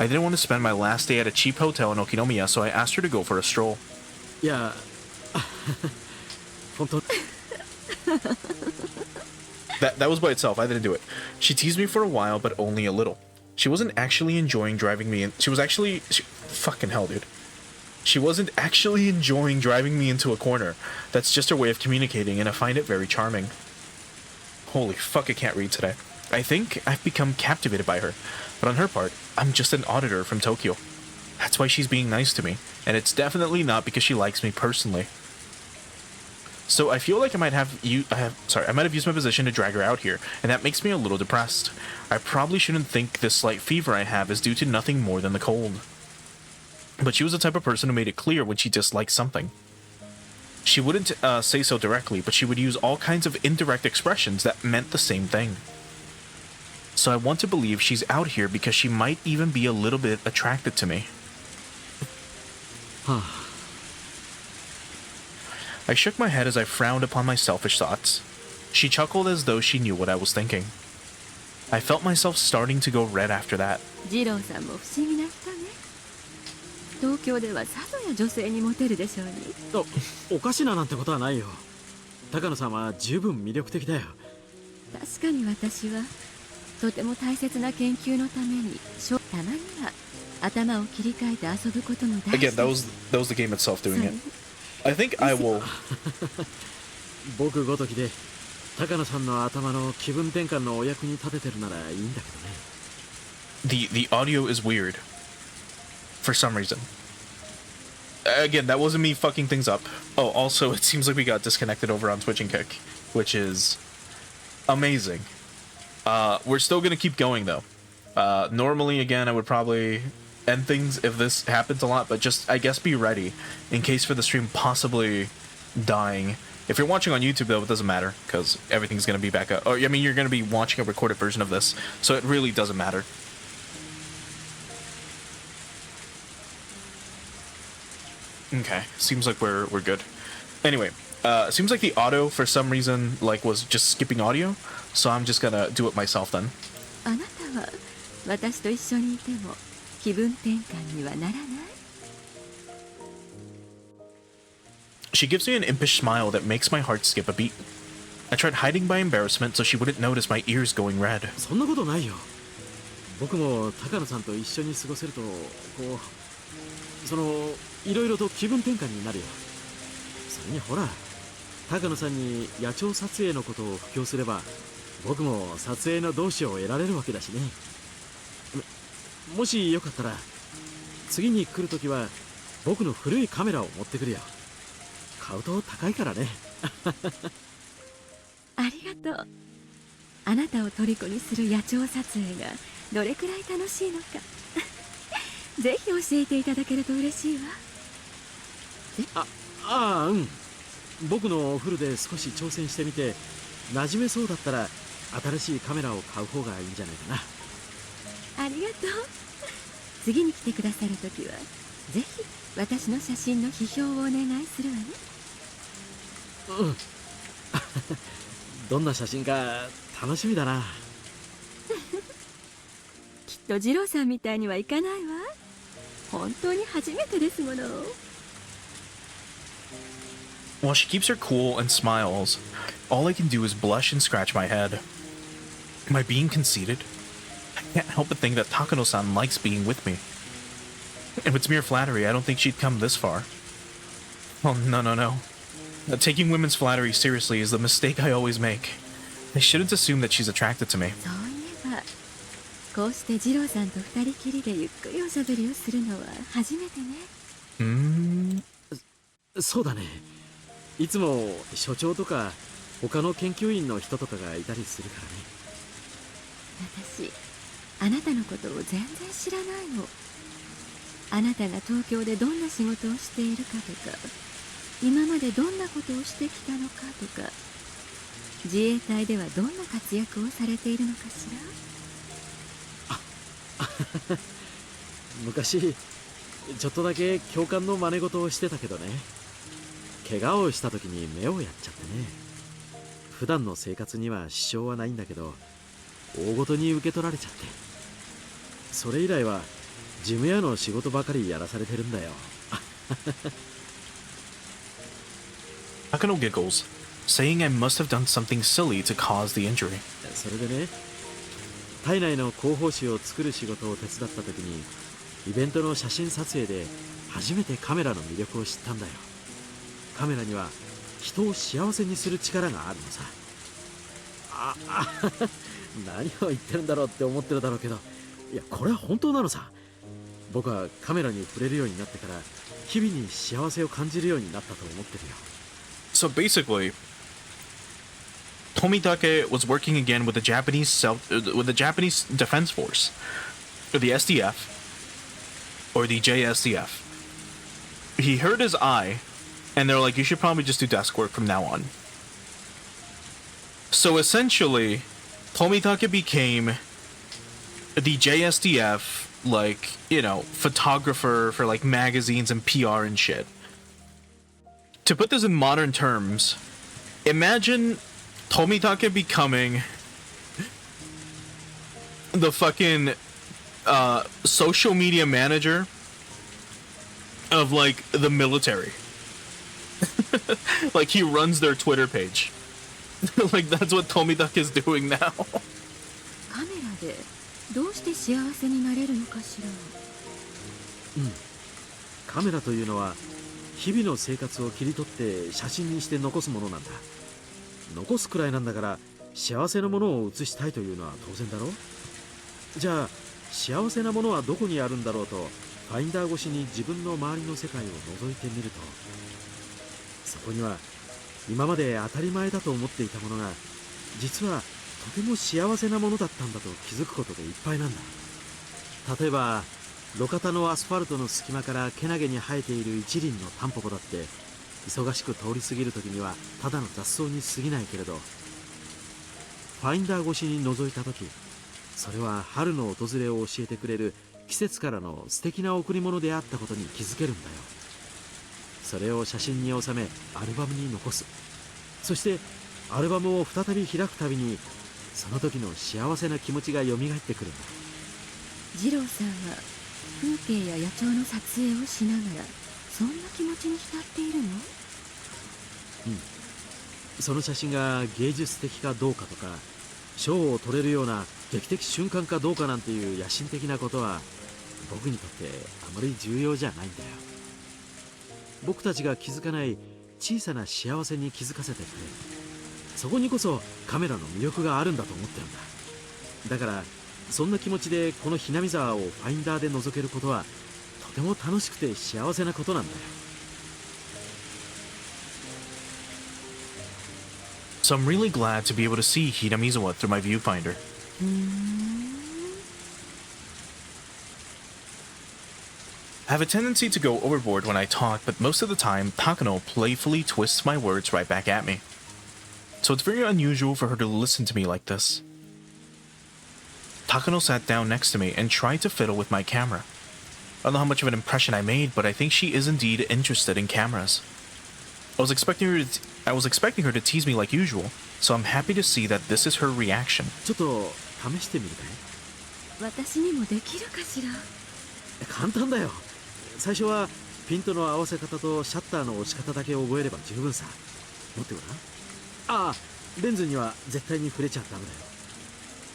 Speaker 1: I didn't want to spend my last day at a cheap hotel in Okinomiya, so I asked her to go for a stroll.
Speaker 4: Yeah.
Speaker 1: That was by itself. I didn't do it. She teased me for a while, but only a little. She wasn't actually enjoying driving me in. Fucking hell, dude. She wasn't actually enjoying driving me into a corner. That's just her way of communicating, and I find it very charming. Holy fuck, I can't read today. I think I've become captivated by her, but on her part, I'm just an auditor from Tokyo. That's why she's being nice to me, and it's definitely not because she likes me personally. So I feel like I might have used my position to drag her out here, and that makes me a little depressed. I probably shouldn't think this slight fever I have is due to nothing more than the cold. But she was the type of person who made it clear when she disliked something. She wouldn't say so directly, but she would use all kinds of indirect expressions that meant the same thing. So I want to believe she's out here because she might even be a little bit attracted to me. I shook my head as I frowned upon my selfish thoughts. She chuckled as though she knew what I was thinking. I felt myself starting to go red after that.
Speaker 7: 次郎さんも不思議な人ね。東京ではさぞや女性にモテるでしょうに。
Speaker 4: おかしななんてことはないよ。高野さんは十分魅力的だよ。
Speaker 7: 確かに私はとても大切な研究のためにたまには頭を切り替えて遊ぶことも大事。
Speaker 1: Again, that was the game itself doing it. I think I will.
Speaker 4: 僕ごときで高野さんの頭の気分転換のお役に立ててるならいいんだけどね。
Speaker 1: The audio is weird. For some reason. Again, that wasn't me fucking things up. Oh, also, it seems like we got disconnected over on Twitch and Kick, which is amazing. We're still gonna keep going, though. Normally, again, I would probably end things if this happens a lot, but just, I guess, be ready in case for the stream possibly dying. If you're watching on YouTube, though, it doesn't matter, because everything's gonna be back up. Or, I mean, you're gonna be watching a recorded version of this, so it really doesn't matter. Okay, seems like we're good. Anyway, seems like the auto for some reason was just skipping audio, so I'm just gonna do it myself then.
Speaker 7: あなたは私と一緒にいても気分転換にはならない？
Speaker 1: She gives me an impish smile that makes my heart skip a beat. I tried hiding my embarrassment so she wouldn't notice my ears going red.
Speaker 4: そんなことないよ。僕も高野さんと一緒に過ごせるといろいろと気分転換になるよ。それにほら、高野さんに野鳥撮影のことを布教すれば、僕も撮影の同志を得られるわけだしね。もしよかったら、次に来るときは僕の古いカメラを持ってくるよ。買うと高いからね。
Speaker 7: ありがとう。あなたを虜にする野鳥撮影がどれくらい楽しいのか。ぜひ教えていただけると嬉しいわ。
Speaker 4: うん。僕のフルで少し挑戦してみて、馴染めそうだったら新しいカメラを買う方がいいんじゃないかな。
Speaker 7: ありがとう。次に来てくださるときはぜひ私の写真の批評をお願いするわね。
Speaker 4: うん。どんな写真か楽しみだな。
Speaker 7: きっと二郎さんみたいにはいかないわ。本当に初めてですもの。
Speaker 1: While she keeps her cool and smiles, all I can do is blush and scratch my head. Am I being conceited? I can't help but think that Takano-san likes being with me. If it's mere flattery, I don't think she'd come this far. Oh, no. Taking women's flattery seriously is the mistake I always make. I shouldn't assume that she's attracted to me.
Speaker 7: そういえばこうして二郎さんと二人きりでゆっくりおしゃべりをするのは初めてね。
Speaker 4: そうだね。いつも所長とか他の研究員の人とかがいたりするからね。
Speaker 7: 私あなたのことを全然知らないの。あなたが東京でどんな仕事をしているかとか、今までどんなことをしてきたのかとか、自衛隊ではどんな活躍をされているのかしら。
Speaker 4: 昔ちょっとだけ教官の真似事をしてたけどね。怪我をした時に目をやっちゃってね。普段の生活には支障はないんだけど、大ごとに受け取られちゃって、それ以来は事務屋の仕事ばかりやらされてるんだよ。
Speaker 1: Takano giggles, saying I must have done something silly to cause the injury.
Speaker 4: それでね、体内の広報誌を作る仕事を手伝った時に、イベントの写真撮影で初めてカメラの魅力を知ったんだよ。カメラには人を幸せにする力があるのさ。何を言ってるんだろうって思ってるだろうけど、いやこれは本当なのさ。僕はカメラに触れるようになってから日々に幸せを感じるようになったと思ってるよ。
Speaker 1: So basically, Tomitake was working again with the Japanese Defense Force, or the SDF, or the JSDF. He hurt his eye, and they're like, you should probably just do desk work from now on. So essentially, Tomitake became the JSDF, like, you know, photographer for like magazines and PR and shit. To put this in modern terms, imagine Tomitake becoming the fucking social media manager of like the military. Like he runs their Twitter page. Like that's what Tomitake is doing now.
Speaker 7: カメラでどうして幸せになれるのかしら。
Speaker 4: カメラというのは日々の生活を切り取って写真にして残すものなんだ。残すくらいなんだから幸せなものを写したいというのは当然だろ。じゃあ幸せなものはどこにあるんだろうとファインダー越しに自分の周りの世界を覗いてみると、そこには今まで当たり前だと思っていたものが実はとても幸せなものだったんだと気づくことでいっぱいなんだ。例えば路肩のアスファルトの隙間からけなげに生えている一輪のタンポポだって忙しく通り過ぎる時にはただの雑草に過ぎないけれど、ファインダー越しに覗いた時、それは春の訪れを教えてくれる季節からの素敵な贈り物であったことに気づけるんだよ。それを写真に収めアルバムに残す。そしてアルバムを再び開くたびにその時の幸せな気持ちが蘇ってくるんだ。
Speaker 7: 二郎さんは風景や野鳥の撮影をしながらそんな気持ちに浸っているの？
Speaker 4: その写真が芸術的かどうかとか賞を取れるような劇的瞬間かどうかなんていう野心的なことは僕にとってあまり重要じゃないんだよ。僕たちが気づかない小さな幸せに気づかせてくれる。そこにこそカメラの魅力があるんだと思ってるんだ。だからそんな気持ちでこのひなみ沢をファインダーで覗けることはとても楽しくて幸せなことなんだよ。
Speaker 1: So I'm really glad to be able to see Hinamizawa through my viewfinder. I have a tendency to go overboard when I talk, but most of the time, Takano playfully twists my words right back at me. So it's very unusual for her to listen to me like this. Takano sat down next to me and tried to fiddle with my camera. I don't know how much of an impression I made, but I think she is indeed interested in cameras. I was expecting her to tease me like usual, so I'm happy to see that this is her reaction.
Speaker 4: ちょっと試してみるかい？
Speaker 7: 私にもできるかしら。
Speaker 4: 簡単だよ。最初はピントの合わせ方とシャッターの押し方だけ覚えれば十分さ。持ってごらん。ああ、レンズには絶対に触れちゃダメだよ。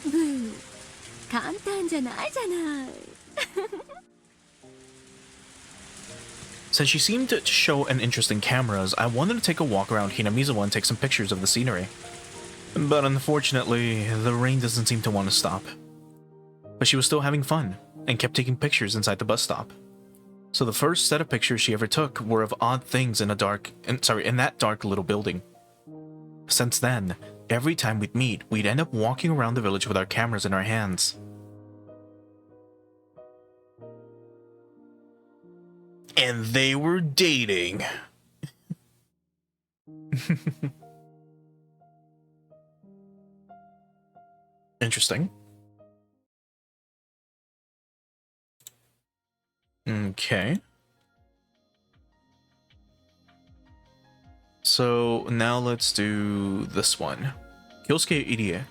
Speaker 7: ブー、簡単じゃないじゃない。
Speaker 1: Since she seemed to show an interest in cameras, I wanted to take a walk around Hinamizawa and take some pictures of the scenery. But unfortunately, the rain doesn't seem to want to stop. But she was still having fun, and kept taking pictures inside the bus stop. So the first set of pictures she ever took were of odd things in that dark little building. Since then, every time we'd meet, we'd end up walking around the village with our cameras in our hands. And they were dating. Interesting. Okay. So now let's do this one. Kyosuke Irie.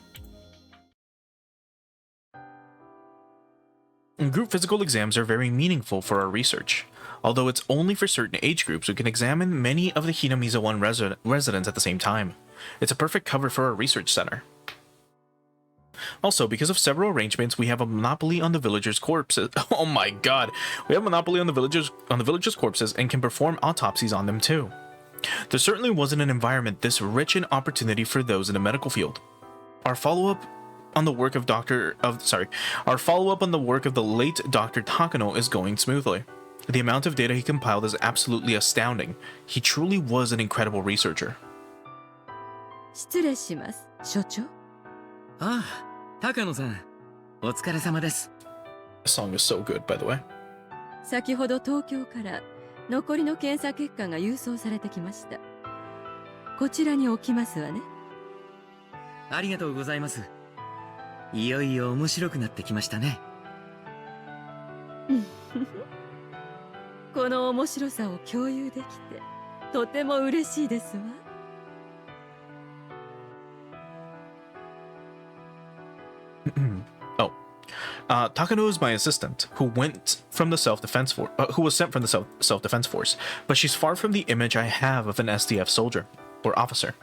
Speaker 1: Group physical exams are very meaningful for our research. Although it's only for certain age groups, we can examine many of the Hinamizawa residents at the same time. It's a perfect cover for our research center. Also, because of several arrangements, we have a monopoly on the villagers' corpses. Oh my god, we have a monopoly on the villagers' corpses and can perform autopsies on them too. There certainly wasn't an environment this rich in opportunity for those in the medical field. Our follow-up on the work of the late Dr. Takano is going smoothly. The amount of data he compiled is absolutely astounding. He truly was an incredible researcher.
Speaker 7: 失礼します、所長。
Speaker 6: ああ、高野さん、お疲れ様です。
Speaker 1: This song is so good, by the way.
Speaker 7: 先ほど東京から残りの検査結果が郵送されてきました。こちらに置きますわね。
Speaker 6: ありがとうございます。いよいよ面白くなってきましたね。
Speaker 7: この面白さを共有できてとても嬉しいですわ。
Speaker 1: Takano is my assistant, who was sent from the self-defense force, but she's far from the image I have of an SDF soldier or officer.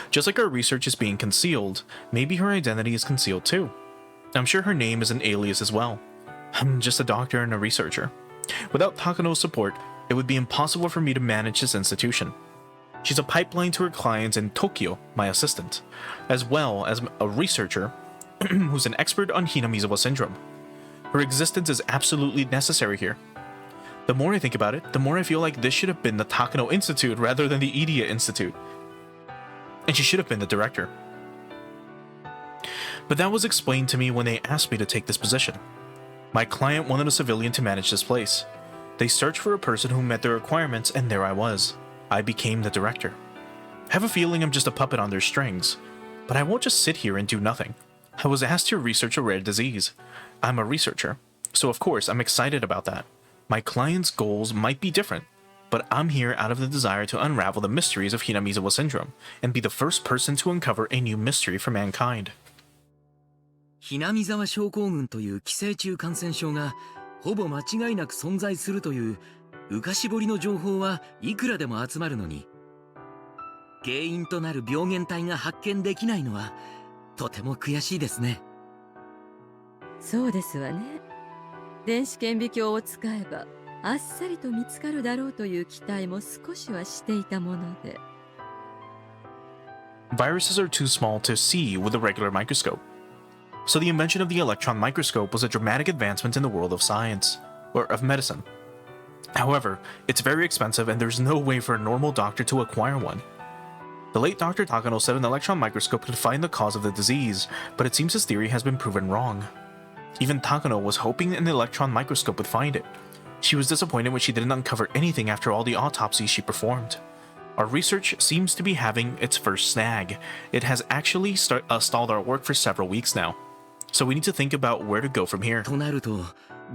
Speaker 1: Just like our research is being concealed, maybe her identity is concealed too. I'm sure her name is an alias as well. I'm just a doctor and a researcher. Without Takano's support, it would be impossible for me to manage this institution. She's a pipeline to her clients in Tokyo, my assistant, as well as a researcher who's an expert on Hinamizawa syndrome. Her existence is absolutely necessary here. The more I think about it, the more I feel like this should have been the Takano Institute rather than the Idia Institute. And she should have been the director. But that was explained to me when they asked me to take this position. My client wanted a civilian to manage this place. They searched for a person who met their requirements, and there I was. I became the director. I have a feeling I'm just a puppet on their strings, but I won't just sit here and do nothing. I was asked to research a rare disease. I'm a researcher, so of course I'm excited about that. My client's goals might be different, but I'm here out of the desire to unravel the mysteries of Hinamizawa syndrome and be the first person to uncover a new mystery for mankind.
Speaker 6: Hinamizawa 症候群という寄生虫感染症がほぼ間違いなく存在するという浮かし彫りの情報はいくらでも集まるのに、原因となる病原体が発見できないのはとても悔しいですね。
Speaker 7: そうですわね。電子顕微鏡を使えばあっさりと見つかるだろうという期待も少しはしていたもので。
Speaker 1: Viruses are too small to see with a regular microscope. So the invention of the electron microscope was a dramatic advancement in the world of science, or of medicine. However, it's very expensive and there's no way for a normal doctor to acquire one. The late Dr. Takano said an electron microscope could find the cause of the disease, but it seems his theory has been proven wrong. Even Takano was hoping an electron microscope would find it. She was disappointed when she didn't uncover anything after all the autopsies she performed. Our research seems to be having its first snag. It has actually stalled our work for several weeks now. So we need to think about where to go from here.
Speaker 6: となると、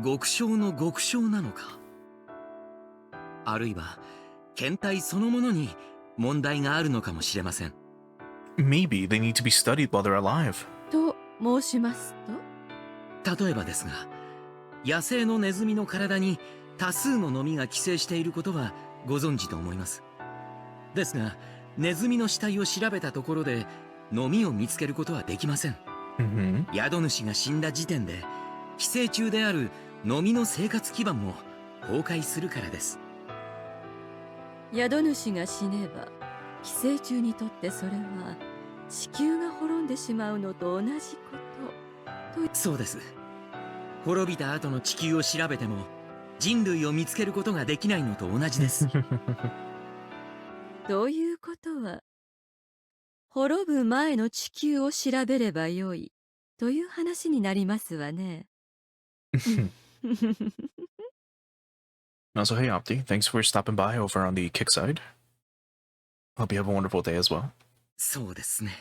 Speaker 6: 極小の極小なのか。あるいは、検体そのものに問題があるのかもしれません。
Speaker 1: Maybe they need to be studied while they're alive.
Speaker 7: と申しますと？
Speaker 6: 例えばですが、野生のネズミの体に多数のノミが寄生していることはご存知と思います。ですが、ネズミの死体を調べたところでノミを見つけることはできません。宿主が死んだ時点で寄生虫であるノミの生活基盤も崩壊するからです。
Speaker 7: 宿主が死ねば寄生虫にとってそれは地球が滅んでしまうのと同じことと。
Speaker 6: そうです。滅びた後の地球を調べても人類を見つけることができないのと同じです。
Speaker 7: ということは滅ぶ前の地球を調べればよいという話になりますわね。
Speaker 1: Also, hey Opti, thanks for stopping by over on the kick side. Hope you have a wonderful day as well.
Speaker 6: そうですね。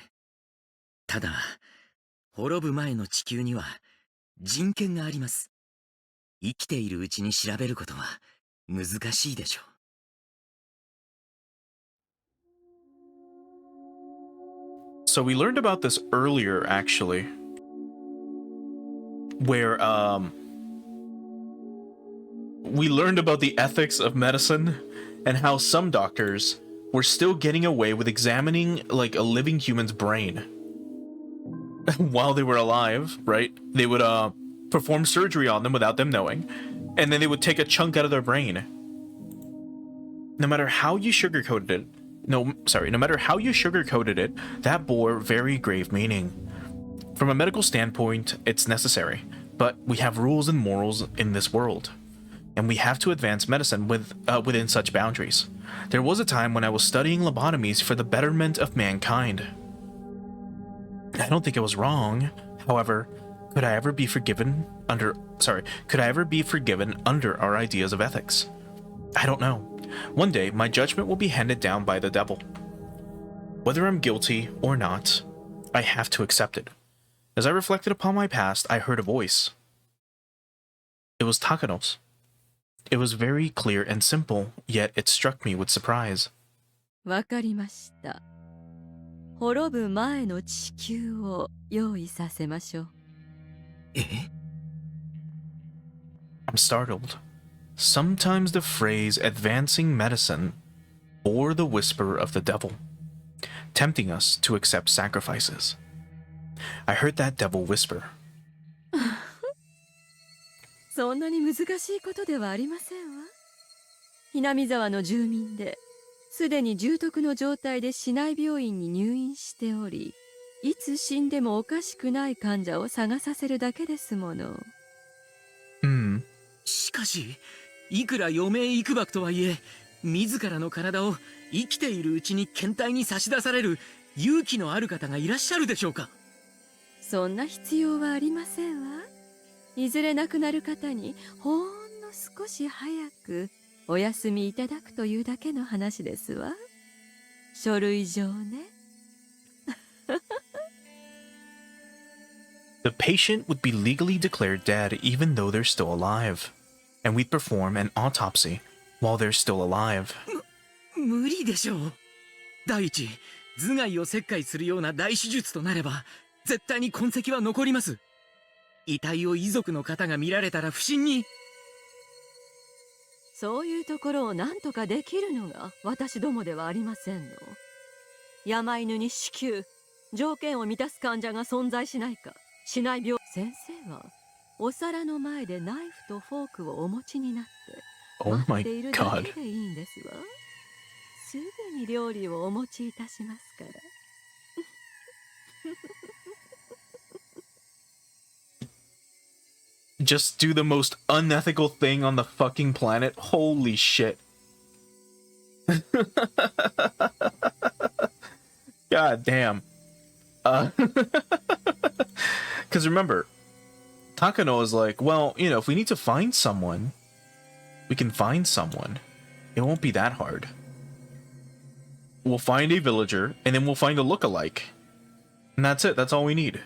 Speaker 6: ただ、滅ぶ前の地球には人権があります。生きているうちに調べることは難しいでしょう。
Speaker 1: So we learned about this earlier, actually, where we learned about the ethics of medicine and how some doctors were still getting away with examining like a living human's brain while they were alive, right? They would perform surgery on them without them knowing, and then they would take a chunk out of their brain. No matter how you sugarcoated it, no matter how you sugarcoated it, that bore very grave meaning. From a medical standpoint, it's necessary, but we have rules and morals in this world, and we have to advance medicine within such boundaries. There was a time when I was studying lobotomies for the betterment of mankind. I don't think it was wrong. However, could I ever be forgiven under our ideas of ethics? I don't know. One day, my judgment will be handed down by the devil. Whether I'm guilty or not, I have to accept it. As I reflected upon my past, I heard a voice. It was Takano's. It was very clear and simple, yet it struck me with surprise.
Speaker 7: わかりました。滅ぶ前の地球を用意させましょう。
Speaker 1: I'm startled. Sometimes the phrase advancing medicine bore the whisper of the devil, tempting us to accept sacrifices. I heard that devil whisper.
Speaker 7: そんなに難しいことではありませんわ。南沢の住民ですでに重篤の状態で市内病院に入院しており、いつ死んでもおかしくない患者を探させるだけですもの。
Speaker 6: しかし、いくら余命いくばくとはいえ、自らの体を生きているうちに検体に差し出される勇気のある方がいらっしゃるでしょうか。
Speaker 7: そんな必要はありませんわ。いずれ亡くなる方にほんの少し早くお休みいただくというだけの話ですわ。書類上ね。
Speaker 1: The patient would be legally declared dead even though they're still alive, and we'd perform an autopsy while they're still alive.
Speaker 6: 無理でしょう。第一、頭蓋を切開するような大手術となれば、絶対に痕跡は残ります。遺体を遺族の方が見られたら不審に。
Speaker 7: そういうところを何とかできるのが私どもではありませんの。山犬に子宮、条件を満たす患者が存在しないか、しない病。先生はお皿の前でナイフとフォークをお持ちになって待っているだけでいいんですわ。すぐに料理をお持ちいたしますから。
Speaker 1: Just do the most unethical thing on the fucking planet. Holy shit. God damn. Because remember, Takano is like, well, you know, if we need to find someone, we can find someone. It won't be that hard. We'll find a villager, and then we'll find a look-alike. And that's it. That's all we need.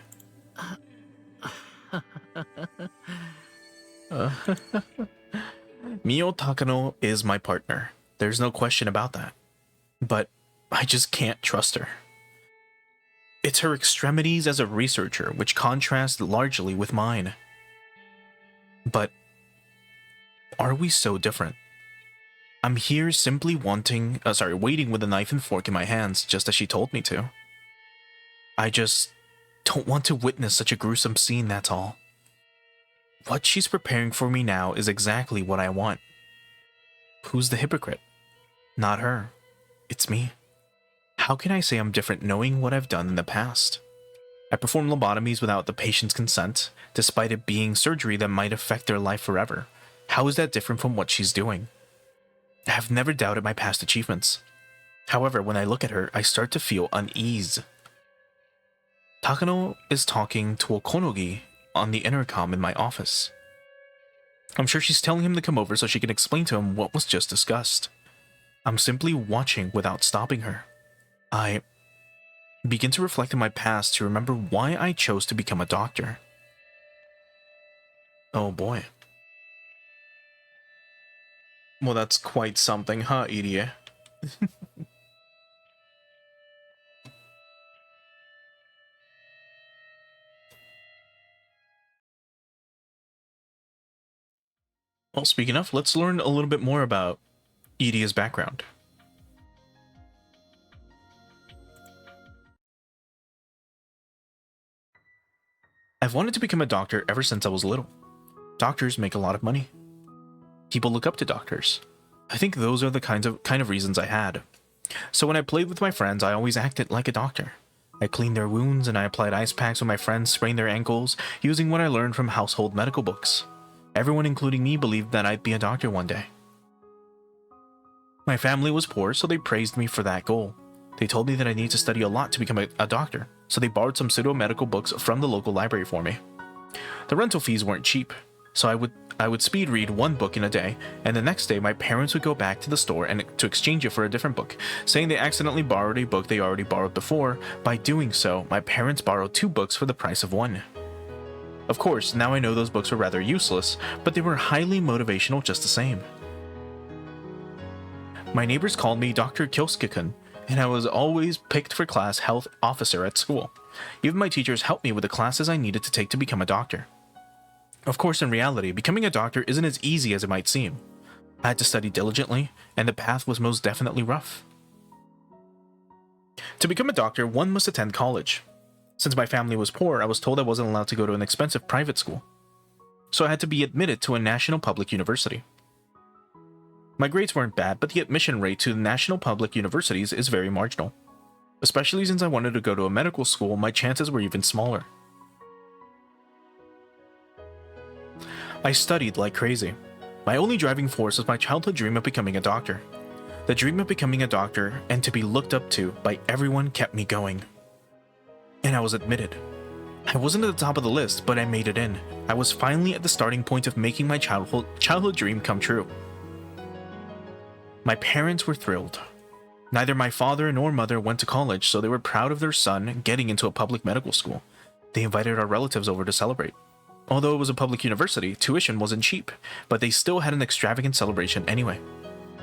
Speaker 1: Mio Takano is my partner. There's no question about that. But I just can't trust her. It's her extremities as a researcher which contrast largely with mine. But Are we so different? I'm here simply waiting with a knife and fork in my hands, just as she told me to. I just don't want to witness such a gruesome scene, that's all. What she's preparing for me now is exactly what I want. Who's the hypocrite? Not her. It's me. How can I say I'm different knowing what I've done in the past? I perform lobotomies without the patient's consent, despite it being surgery that might affect their life forever. How is that different from what she's doing? I have never doubted my past achievements. However, when I look at her, I start to feel unease. Takano is talking to Okonogi on the intercom in my office. I'm sure she's telling him to come over so she can explain to him what was just discussed. I'm simply watching without stopping her. I begin to reflect on my past to remember why I chose to become a doctor. Oh boy. Well, that's quite something, huh, Irie? Well, speaking of, let's learn a little bit more about Irie's background. I've wanted to become a doctor ever since I was little. Doctors make a lot of money. People look up to doctors. I think those are the kind of reasons I had. So when I played with my friends, I always acted like a doctor. I cleaned their wounds and I applied ice packs when my friends sprained their ankles, using what I learned from household medical books. Everyone, including me, believed that I'd be a doctor one day. My family was poor, so they praised me for that goal. They told me that I need to study a lot to become a doctor, so they borrowed some pseudo-medical books from the local library for me. The rental fees weren't cheap, so I would speed read one book in a day, and the next day my parents would go back to the store and to exchange it for a different book, saying they accidentally borrowed a book they already borrowed before. By doing so, my parents borrowed 2 books for the price of 1. Of course, now I know those books were rather useless, but they were highly motivational just the same. My neighbors called me Dr. Kyosuke-kun, and I was always picked for class health officer at school. Even my teachers helped me with the classes I needed to take to become a doctor. Of course, in reality, becoming a doctor isn't as easy as it might seem. I had to study diligently, and the path was most definitely rough. To become a doctor, one must attend college. Since my family was poor, I was told I wasn't allowed to go to an expensive private school. So I had to be admitted to a national public university. My grades weren't bad, but the admission rate to the national public universities is very marginal. Especially since I wanted to go to a medical school, my chances were even smaller. I studied like crazy. My only driving force was my childhood dream of becoming a doctor. The dream of becoming a doctor and to be looked up to by everyone kept me going. And I was admitted. I wasn't at the top of the list, but I made it in. I was finally at the starting point of making my childhood dream come true. My parents were thrilled. Neither my father nor mother went to college, so they were proud of their son getting into a public medical school. They invited our relatives over to celebrate. Although it was a public university, tuition wasn't cheap, but they still had an extravagant celebration anyway.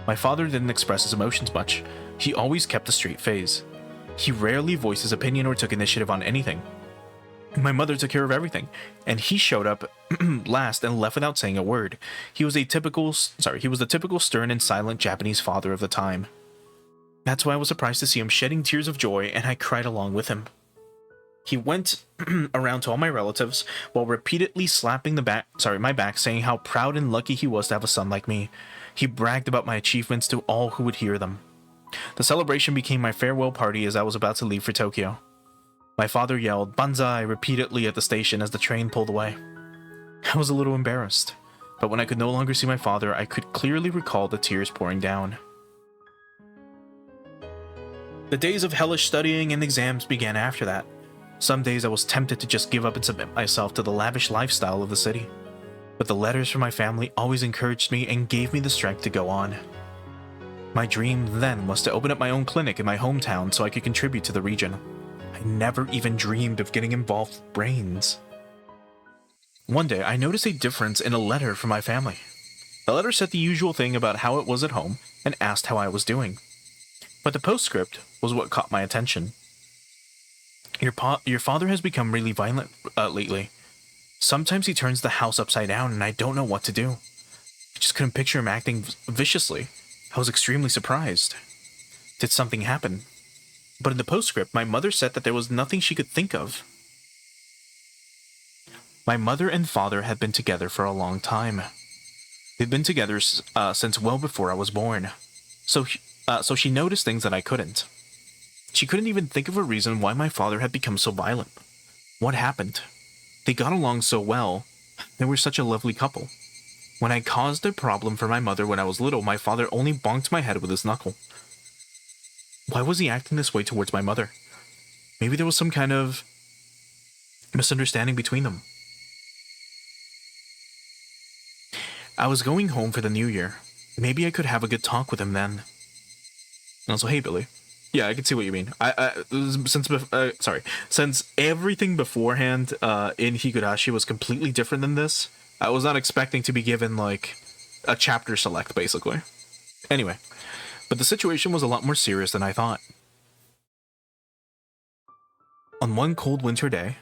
Speaker 1: My father didn't express his emotions much. He always kept a straight face. He rarely voiced his opinion or took initiative on anything. My mother took care of everything, and he showed up last and left without saying a word. He was the typical stern and silent Japanese father of the time. That's why I was surprised to see him shedding tears of joy, and I cried along with him. He went around to all my relatives while repeatedly slapping my back, saying how proud and lucky he was to have a son like me. He bragged about my achievements to all who would hear them. The celebration became my farewell party as I was about to leave for Tokyo. My father yelled "Banzai" repeatedly at the station as the train pulled away. I was a little embarrassed, but when I could no longer see my father, I could clearly recall the tears pouring down. The days of hellish studying and exams began after that. Some days I was tempted to just give up and submit myself to the lavish lifestyle of the city. But the letters from my family always encouraged me and gave me the strength to go on. My dream then was to open up my own clinic in my hometown so I could contribute to the region. I never even dreamed of getting involved with brains. One day, I noticed a difference in a letter from my family. The letter said the usual thing about how it was at home and asked how I was doing. But the postscript was what caught my attention. Your father has become really violent lately. Sometimes he turns the house upside down and I don't know what to do. I just couldn't picture him acting viciously. I was extremely surprised. Did something happen? But in the postscript, my mother said that there was nothing she could think of. My mother and father had been together for a long time. They'd been together since well before I was born. So she noticed things that I couldn't. She couldn't even think of a reason why my father had become so violent. What happened? They got along so well. They were such a lovely couple. When I caused a problem for my mother when I was little, my father only bonked my head with his knuckle. Why was he acting this way towards my mother? Maybe there was some kind of misunderstanding between them. I was going home for the new year. Maybe I could have a good talk with him then. And also, hey, Billy. Yeah, I can see what you mean. Since everything beforehand in Higurashi was completely different than this, I was not expecting to be given, like, a chapter select, basically. Anyway, but the situation was a lot more serious than I thought. On one cold winter day,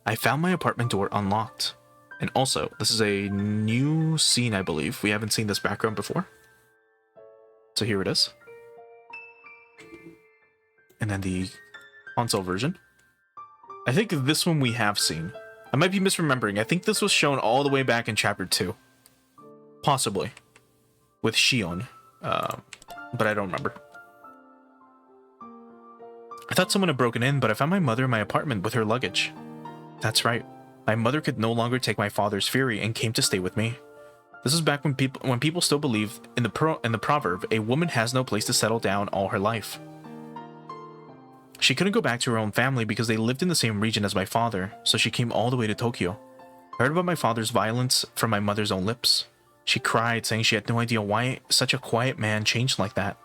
Speaker 1: I found my apartment door unlocked. And also, this is a new scene, I believe. We haven't seen this background before. So here it is. And then the console version. I think this one we have seen. I might be misremembering. I think this was shown all the way back in chapter 2. Possibly. With Shion. But I don't remember. I thought someone had broken in, but I found my mother in my apartment with her luggage. That's right. My mother could no longer take my father's fury and came to stay with me. This is back when people still believed in the proverb, a woman has no place to settle down all her life. She couldn't go back to her own family because they lived in the same region as my father, so she came all the way to Tokyo. I heard about my father's violence from my mother's own lips. She cried, saying she had no idea why such a quiet man changed like that.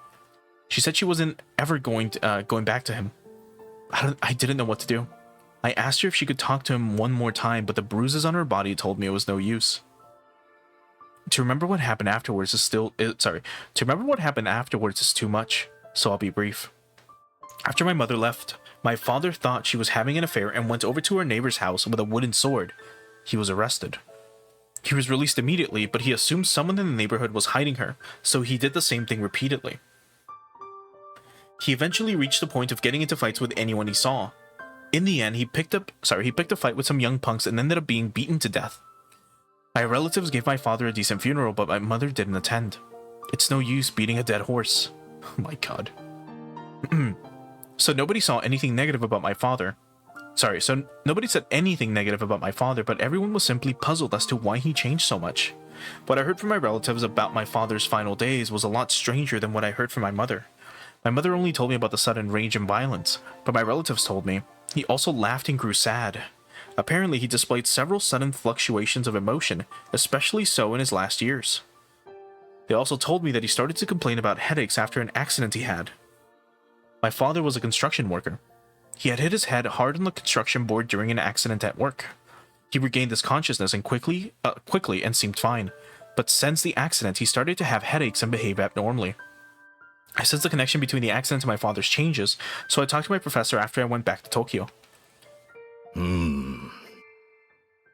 Speaker 1: She said she wasn't ever going back to him. I didn't know what to do. I asked her if she could talk to him one more time, but the bruises on her body told me it was no use. To remember what happened afterwards is too much, so I'll be brief. After my mother left, my father thought she was having an affair and went over to her neighbor's house with a wooden sword. He was arrested. He was released immediately, but he assumed someone in the neighborhood was hiding her, so he did the same thing repeatedly. He eventually reached the point of getting into fights with anyone he saw. In the end, he picked a fight with some young punks and ended up being beaten to death. My relatives gave my father a decent funeral, but my mother didn't attend. It's no use beating a dead horse. Oh my god. So nobody saw anything negative about my father. So nobody said anything negative about my father, but everyone was simply puzzled as to why he changed so much. What I heard from my relatives about my father's final days was a lot stranger than what I heard from my mother. My mother only told me about the sudden rage and violence, but my relatives told me he also laughed and grew sad. Apparently, he displayed several sudden fluctuations of emotion, especially so in his last years. They also told me that he started to complain about headaches after an accident he had. My father was a construction worker. He had hit his head hard on the construction board during an accident at work. He regained his consciousness and quickly and seemed fine, but since the accident, he started to have headaches and behave abnormally. I sensed the connection between the accident and my father's changes, so I talked to my professor after I went back to Tokyo.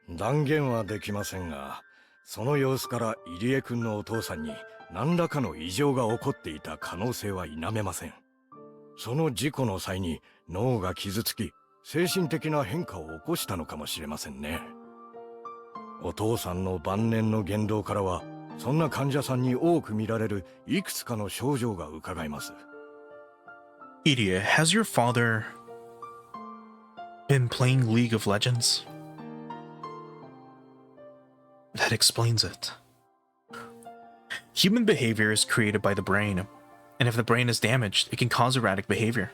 Speaker 2: 断言はできませんが、その様子から入江君のお父さんに何らかの異常が起こっていた可能性は否めません。その事故の際に脳が傷つき、精神的な変化を起こしたのかもしれませんね。お父さんの晩年の言動からは、そんな患者さんに多く見られるいくつかの症状が伺えます。
Speaker 1: Iria, has your father been playing League of Legends? That explains it. Human behavior is created by the brain, and if the brain is damaged, it can cause erratic behavior.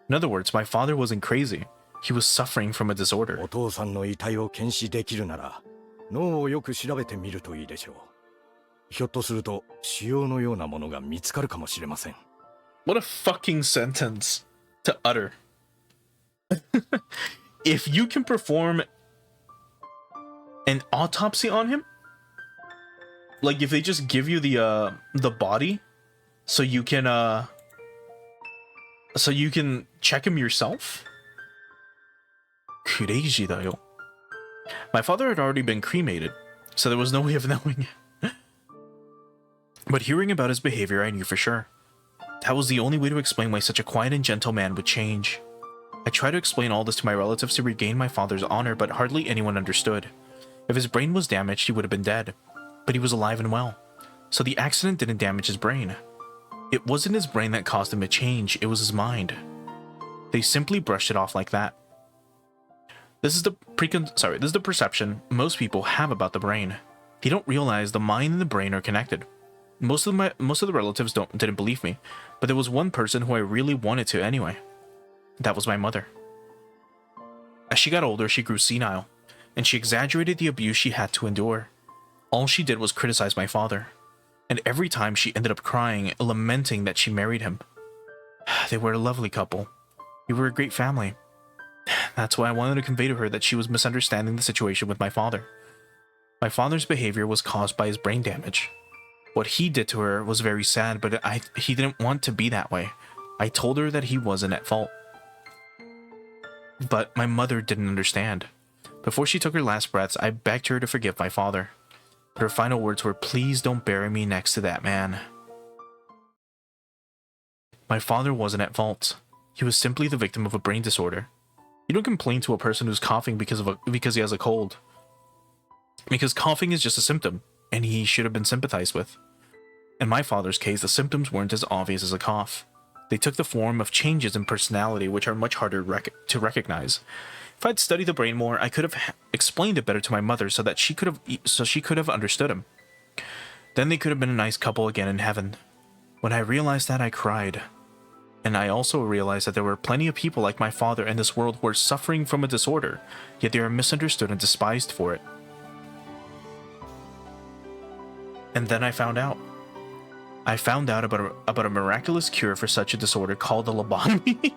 Speaker 1: In other words, my father wasn't crazy. He was suffering from a disorder.
Speaker 2: お父さんの遺体を検視できるなら、脳をよく調べてみるといいでしょう。ひょっとすると、腫瘍のようなものが見つかるかもしれません。
Speaker 1: What a fucking sentence to utter. If you can perform an autopsy on him, like if they just give you the body so you can check him yourself? Crazy da yo. My father had already been cremated, so there was no way of knowing. But hearing about his behavior, I knew for sure. That was the only way to explain why such a quiet and gentle man would change. I tried to explain all this to my relatives to regain my father's honor, but hardly anyone understood. If his brain was damaged, he would have been dead. But he was alive and well. So the accident didn't damage his brain. It wasn't his brain that caused him to change, it was his mind. They simply brushed it off like that. This is the perception most people have about the brain. They don't realize the mind and the brain are connected. Most of the relatives didn't believe me, but there was one person who I really wanted to anyway. That was my mother. As she got older, she grew senile, and she exaggerated the abuse she had to endure. All she did was criticize my father, and every time she ended up crying, lamenting that she married him. They were a lovely couple. We were a great family. That's why I wanted to convey to her that she was misunderstanding the situation with my father. My father's behavior was caused by his brain damage. What he did to her was very sad, but he didn't want to be that way. I told her that he wasn't at fault. But my mother didn't understand. Before she took her last breaths, I begged her to forgive my father. But her final words were, "Please don't bury me next to that man." My father wasn't at fault. He was simply the victim of a brain disorder. You don't complain to a person who's coughing because he has a cold. Because coughing is just a symptom, and he should have been sympathized with. In my father's case, the symptoms weren't as obvious as a cough. They took the form of changes in personality, which are much harder to recognize. If I'd studied the brain more, I could have explained it better to my mother so she could have understood him. Then they could have been a nice couple again in heaven. When I realized that, I cried. And I also realized that there were plenty of people like my father in this world who are suffering from a disorder, yet they are misunderstood and despised for it. And then I found out. I found out about a miraculous cure for such a disorder called a lobotomy.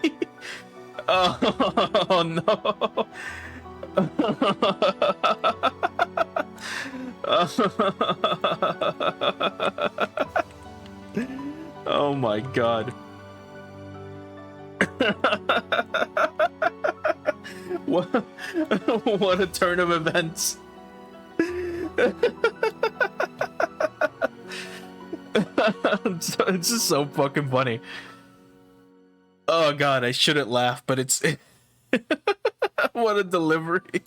Speaker 1: Oh no. Oh my god. What a turn of events. It's just so fucking funny. Oh god, I shouldn't laugh, but it's what a delivery.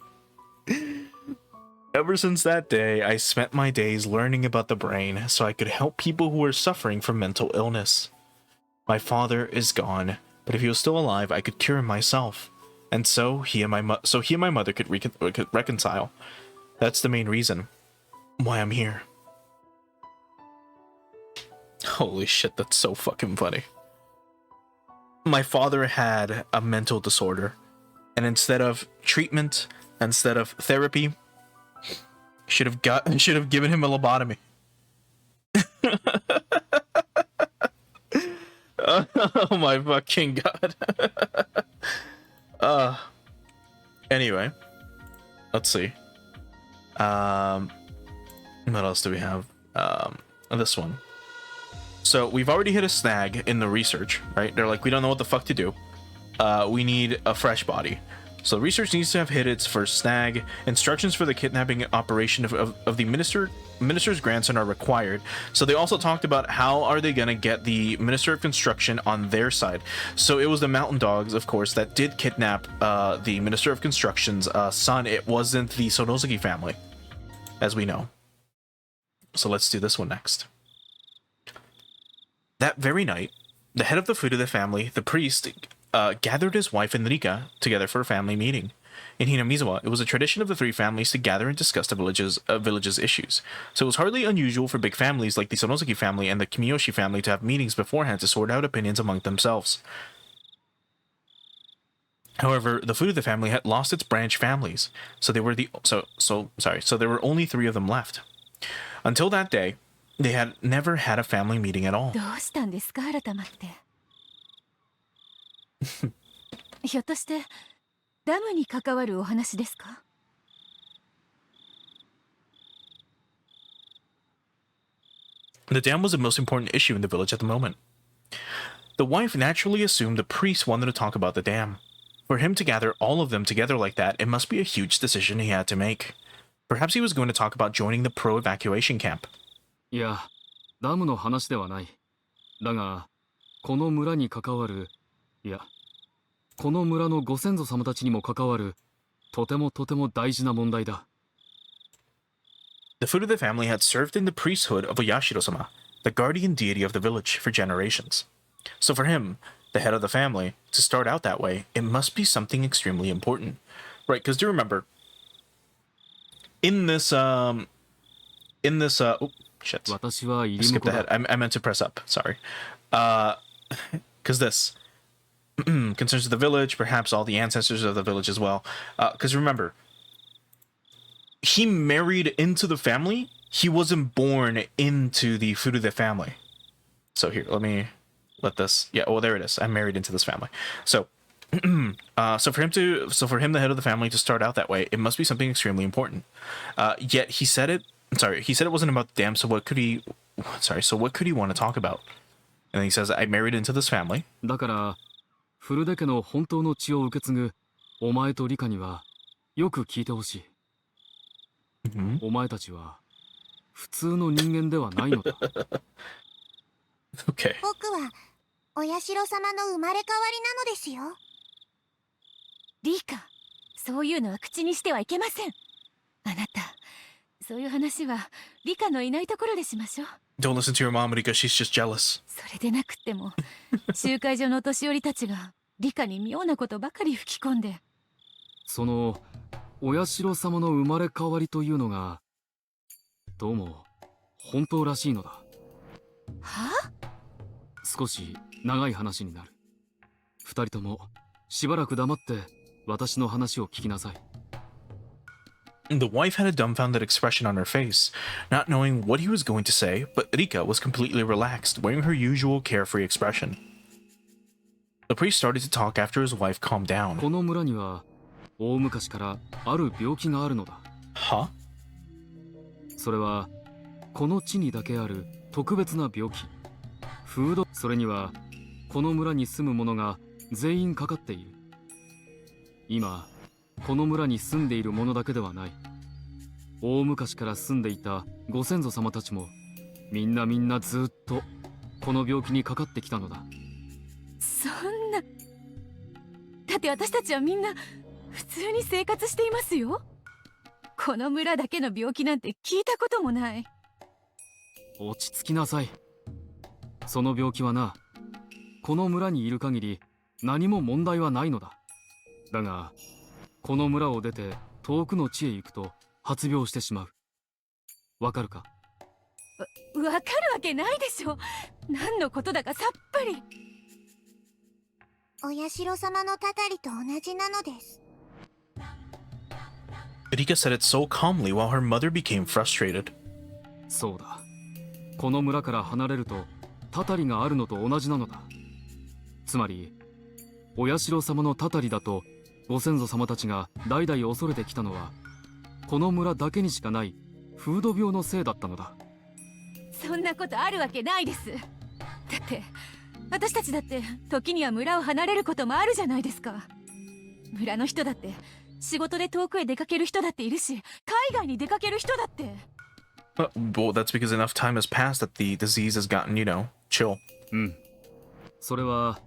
Speaker 1: Ever since that day, I spent my days learning about the brain so I could help people who are suffering from mental illness. My father is gone, but if he was still alive, I could cure him myself. And so he and my mother could reconcile. That's the main reason why I'm here. Holy shit, that's so fucking funny. My father had a mental disorder, and instead of treatment, instead of therapy, should have given him a lobotomy. Oh my fucking god. Anyway, let's see. What else do we have? This one. So we've already hit a snag in the research, right? They're like, we don't know what the fuck to do. We need a fresh body. So research needs to have hit its first snag. Instructions for the kidnapping operation of the minister's grandson are required. So they also talked about how are they going to get the Minister of Construction on their side. So it was the Mountain Dogs, of course, that did kidnap the Minister of Construction's son. It wasn't the Sonosuke family, as we know. So let's do this one next. That very night, the head of the Furuta family, the priest, gathered his wife and Rika together for a family meeting. In Hinamizawa, it was a tradition of the three families to gather and discuss the village's issues. So it was hardly unusual for big families like the Sonosuke family and the Kimiyoshi family to have meetings beforehand to sort out opinions among themselves. However, the Furuta family had lost its branch families, so there were only 3 of them left. Until that day, they had never had a family meeting at all.
Speaker 7: どうしたんですか、改まって。ひょっとしてダムに関わるお話ですか？
Speaker 1: The dam was the most important issue in the village at the moment. The wife naturally assumed the priest wanted to talk about the dam. For him to gather all of them together like that, it must be a huge decision he had to make. Perhaps he was going to talk about joining the pro-evacuation camp.
Speaker 8: いや、ダムの話ではない。だが、この村に関わる、いや、この村のご先祖様たちにも関わる、とてもとても大事な問題だ。
Speaker 1: The Furude family had served in the priesthood of Oyashiro-sama, the guardian deity of the village, for generations. So for him, the head of the family, to start out that way, it must be something extremely important. Right, because do remember, in this, oh, shit. I skipped ahead. I meant to press up, sorry. Because this concerns the village, perhaps all the ancestors of the village as well. Because remember, he married into the family. He wasn't born into the Furude family. So here, let this. Yeah, oh, there it is. I'm married into this family. So, so for him, the head of the family, to start out that way, it must be something extremely important. Yet he said it. Sorry, he said it wasn't about them. So what could he? Sorry. So what could he want to talk about? And then he says, "I married into this family."
Speaker 8: だから、フルデ家の本当の血を受け継ぐお前とリカにはよく聞いてほしい。お前たちは普通の人間ではないのだ。
Speaker 1: Okay.
Speaker 5: 僕はお社様の生まれ変わりなのですよ。
Speaker 9: リカ、そういうのは口にしてはいけません。あなた、そういう話はリカのいないところでしましょう。
Speaker 1: Don't listen to your mom, Rika. She's just jealous.
Speaker 9: それでなくっても、集会所のお年寄りたちがリカに妙なことばかり吹き込んで。
Speaker 8: そのお社様の生まれ変わりというのがどうも本当らしいのだ。
Speaker 9: は？
Speaker 8: 少し長い話になる。二人ともしばらく黙って私の話を聞きなさい。
Speaker 1: The wife had a dumbfounded expression on her face, not knowing what he was going to say, but Rika was completely relaxed, wearing her usual carefree expression. The priest started to talk after his wife calmed down.
Speaker 8: この村には大昔からある病気があるのだ。
Speaker 1: は？
Speaker 8: それはこの地にだけある特別な病気。フード、それにはこの村に住む者が全員かかっている。今この村に住んでいる者だけではない。大昔から住んでいたご先祖様たちもみんなずっとこの病気にかかってきたのだ。
Speaker 9: そんな。だって私たちはみんな普通に生活していますよ。この村だけの病気なんて聞いたこともない。
Speaker 8: 落ち着きなさい。その病気はな、この村にいる限り何も問題はないのだ。だがこの村を出て遠くの地へ行くと発病してしまう。わかるか？
Speaker 9: わかるわけないでしょ。何のことだかさっぱり。
Speaker 5: お社様のたたりと同じなのです。
Speaker 1: Rika said it so calmly while her mother became frustrated.
Speaker 8: そうだ。この村から離れるとたたりがあるのと同じなのだ。つまりお社様のたたりだとご先祖様たちが代々恐れてきたのはこの村だけにしかない風土病のせいだったのだ。
Speaker 9: そんなことあるわけないです。だって私たちだって時には村を離れることもあるじゃないですか。村の人だって仕事で遠くへ出かける人だっているし、海外に出かける人だって。
Speaker 1: Well, that's because enough time has passed that the disease has gotten, chill.
Speaker 8: うん。それは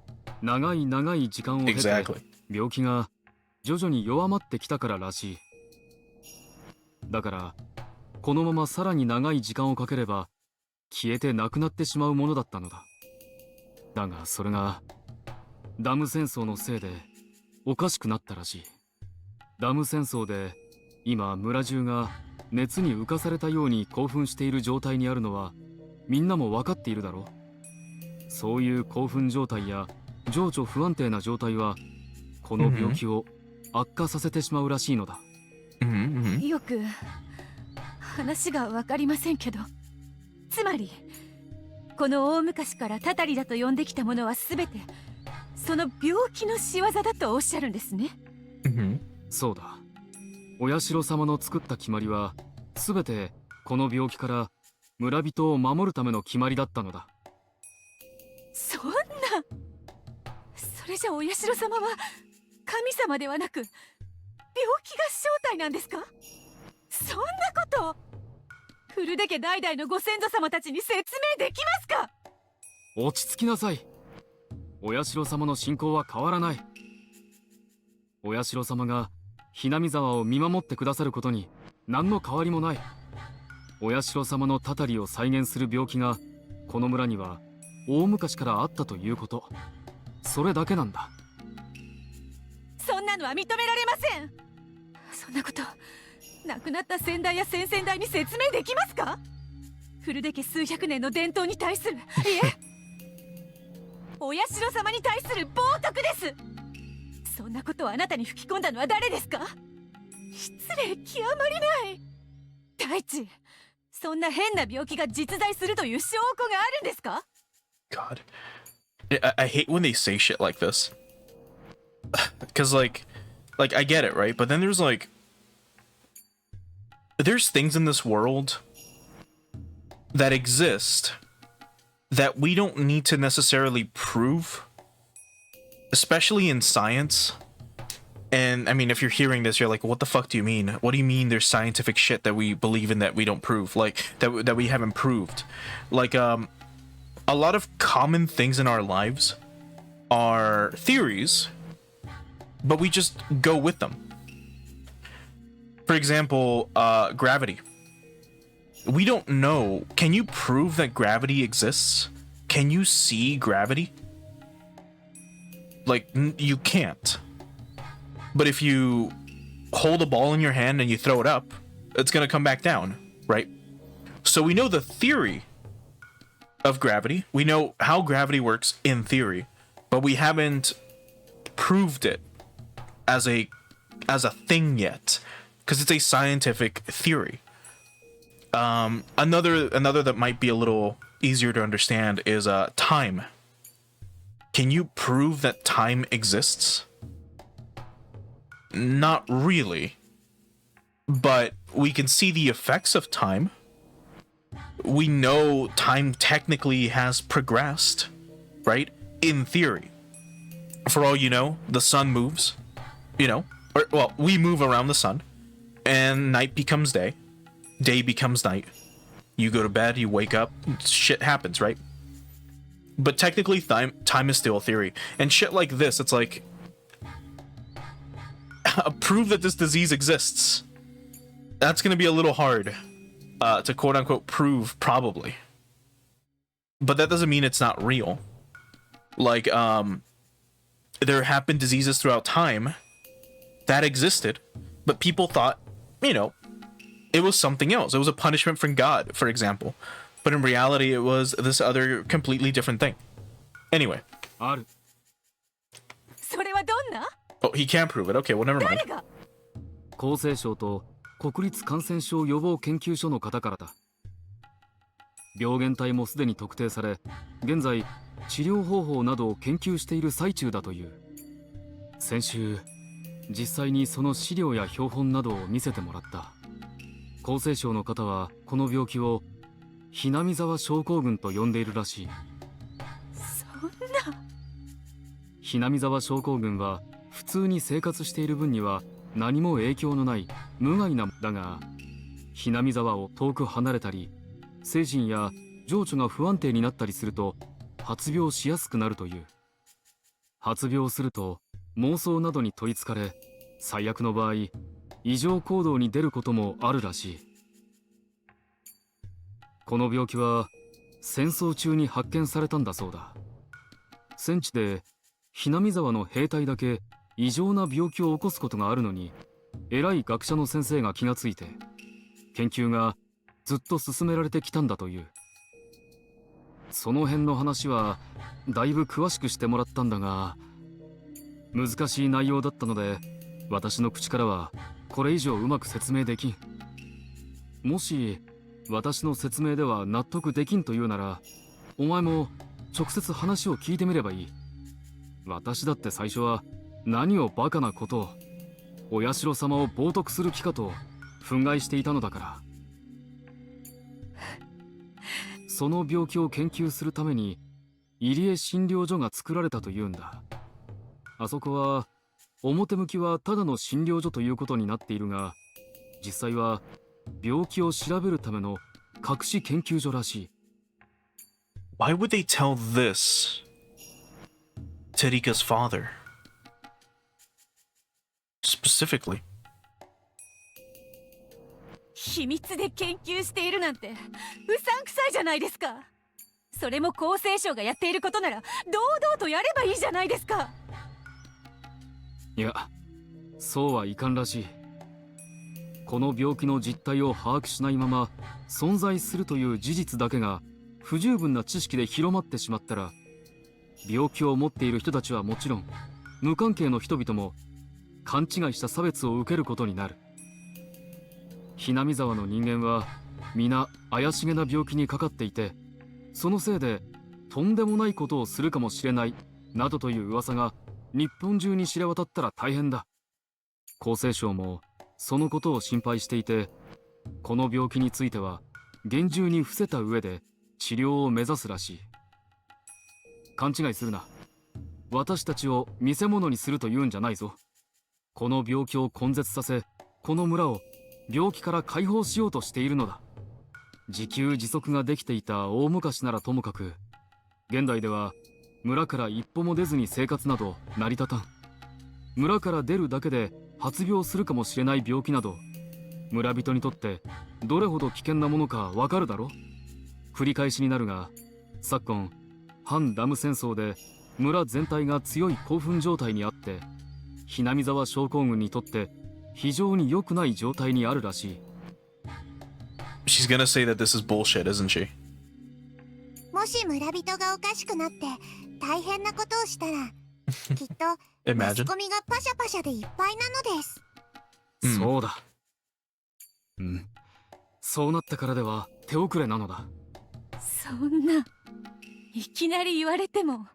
Speaker 8: 長い時間を経て病気が徐々に弱まってきたかららしい。だからこのままさらに長い時間をかければ消えてなくなってしまうものだったのだ。だがそれがダム戦争のせいでおかしくなったらしい。ダム戦争で今村中が熱に浮かされたように興奮している状態にあるのはみんなも分かっているだろう。そういう興奮状態や情緒不安定な状態はこの病気を悪化させてしまうらしいのだ。
Speaker 9: よく話が分かりませんけど、つまりこの大昔からたたりだと呼んできたものは全てその病気の仕業だとおっしゃるんですね。
Speaker 8: そうだ。お社様の作った決まりは全てこの病気から村人を守るための決まりだったのだ。
Speaker 9: そんな。それじゃお社様は神様ではなく病気が正体なんですか？そんなこと。古出家代々のご先祖様たちに説明できますか。
Speaker 8: 落ち着きなさい。お社様の信仰は変わらない。お社様がひなみ沢を見守ってくださることに何の変わりもない。お社様のたたりを再現する病気がこの村には大昔からあったということ、それだけなんだ。
Speaker 9: そんなのは認められません。そんなこと亡くなった先代や先々代に説明できますか。古出家数百年の伝統に対する、いえお社様に対する冒涜です。そんなことをあなたに吹き込んだのは誰ですか。失礼極まりない。大地、そんな変な病気が実在するという証拠があるんですか。
Speaker 1: God. I hate when they say shit like this. Because like I get it, right? But then there's things in this world that exist that we don't need to necessarily prove, especially in science. And I mean, if you're hearing this, you're like, what the fuck do you mean? What do you mean there's scientific shit that we believe in that we don't prove? Like, that we haven't proved? Like, a lot of common things in our lives are theories, but we just go with them. For example, gravity. We don't know. Can you prove that gravity exists? Can you see gravity? Like, you can't. But if you hold a ball in your hand and you throw it up, it's gonna come back down, right? So we know the theory of gravity. We know how gravity works in theory, but we haven't proved it as a thing yet, because it's a scientific theory. Another that might be a little easier to understand is time. Can you prove that time exists? Not really, but we can see the effects of time. We know time technically has progressed, right? In theory. For all you know, the sun moves, we move around the sun, and night becomes day, day becomes night. You go to bed, you wake up, shit happens, right? But technically, time is still a theory. And shit like this, it's like, prove that this disease exists. That's gonna be a little hard to quote unquote prove, probably. But that doesn't mean it's not real. Like, there have been diseases throughout time that existed, but people thought, it was something else. It was a punishment from God, for example. But in reality, it was this other completely different thing. Anyway.
Speaker 9: それはどんな?
Speaker 1: Oh, he can't prove it. Okay, well, never mind.
Speaker 8: 厚生省と国立感染症予防研究所の方からだ。病原体もすでに特定され、現在治療方法などを研究している最中だという。先週実際にその資料や標本などを見せてもらった。厚生省の方はこの病気をひなみ沢症候群と呼んでいるらしい。
Speaker 9: そんな。
Speaker 8: ひなみ沢症候群は普通に生活している分には何も影響のない無害なだが、ひなみ沢を遠く離れたり、精神や情緒が不安定になったりすると発病しやすくなるという。発病すると妄想などに取りつかれ、最悪の場合異常行動に出ることもあるらしい。この病気は戦争中に発見されたんだそうだ。戦地でひなみ沢の兵隊だけ異常な病気を起こすことがあるのに、偉い学者の先生が気がついて研究がずっと進められてきたんだという。その辺の話はだいぶ詳しくしてもらったんだが、難しい内容だったので私の口からはこれ以上うまく説明できん。もし私の説明では納得できんというなら、お前も直接話を聞いてみればいい。私だって最初は何をバカなことを、お社様を冒涜する気かと憤慨していたのだから。その病気を研究するために入江診療所が作られたというんだ。あそこは表向きはただの診療所ということになっているが、実際は病気を調べるための隠し研究所らしい。
Speaker 1: Why would they tell this to Rika's father? Specifically.
Speaker 9: 秘密で研究しているなんてうさんくさいじゃないですか。それも厚生省がやっていることなら堂々とやればいいじゃないですか。
Speaker 8: いや、そうはいかんらしい。この病気の実態を把握しないまま存在するという事実だけが不十分な知識で広まってしまったら、病気を持っている人たちはもちろん無関係の人々も勘違いした差別を受けることになる。ひなみ沢の人間は皆怪しげな病気にかかっていて、そのせいでとんでもないことをするかもしれないなどという噂が日本中に知れ渡ったら大変だ。厚生省もそのことを心配していて、この病気については厳重に伏せた上で治療を目指すらしい。勘違いするな。私たちを見せ物にするというんじゃないぞ。この病気を根絶させ、この村を病気から解放しようとしているのだ。自給自足ができていた大昔ならともかく、現代では村から一歩も出ずに生活など成り立たん。村から出るだけで発病するかもしれない病気など、村人にとってどれほど危険なものかわかるだろ。繰り返しになるが、昨今反ダム戦争で村全体が強い興奮状態にあって、ひなみ沢症候群にとって非常に良くない状態にあるらしい。
Speaker 1: She's gonna say that this is bullshit, isn't she?
Speaker 5: もし村人がおかしくなって大変なことをしたらきっとマスコミがパシャパシャでいっぱいなのです。
Speaker 8: そうだ。そうなったからでは手遅れなのだ。
Speaker 9: そんないきなり言われても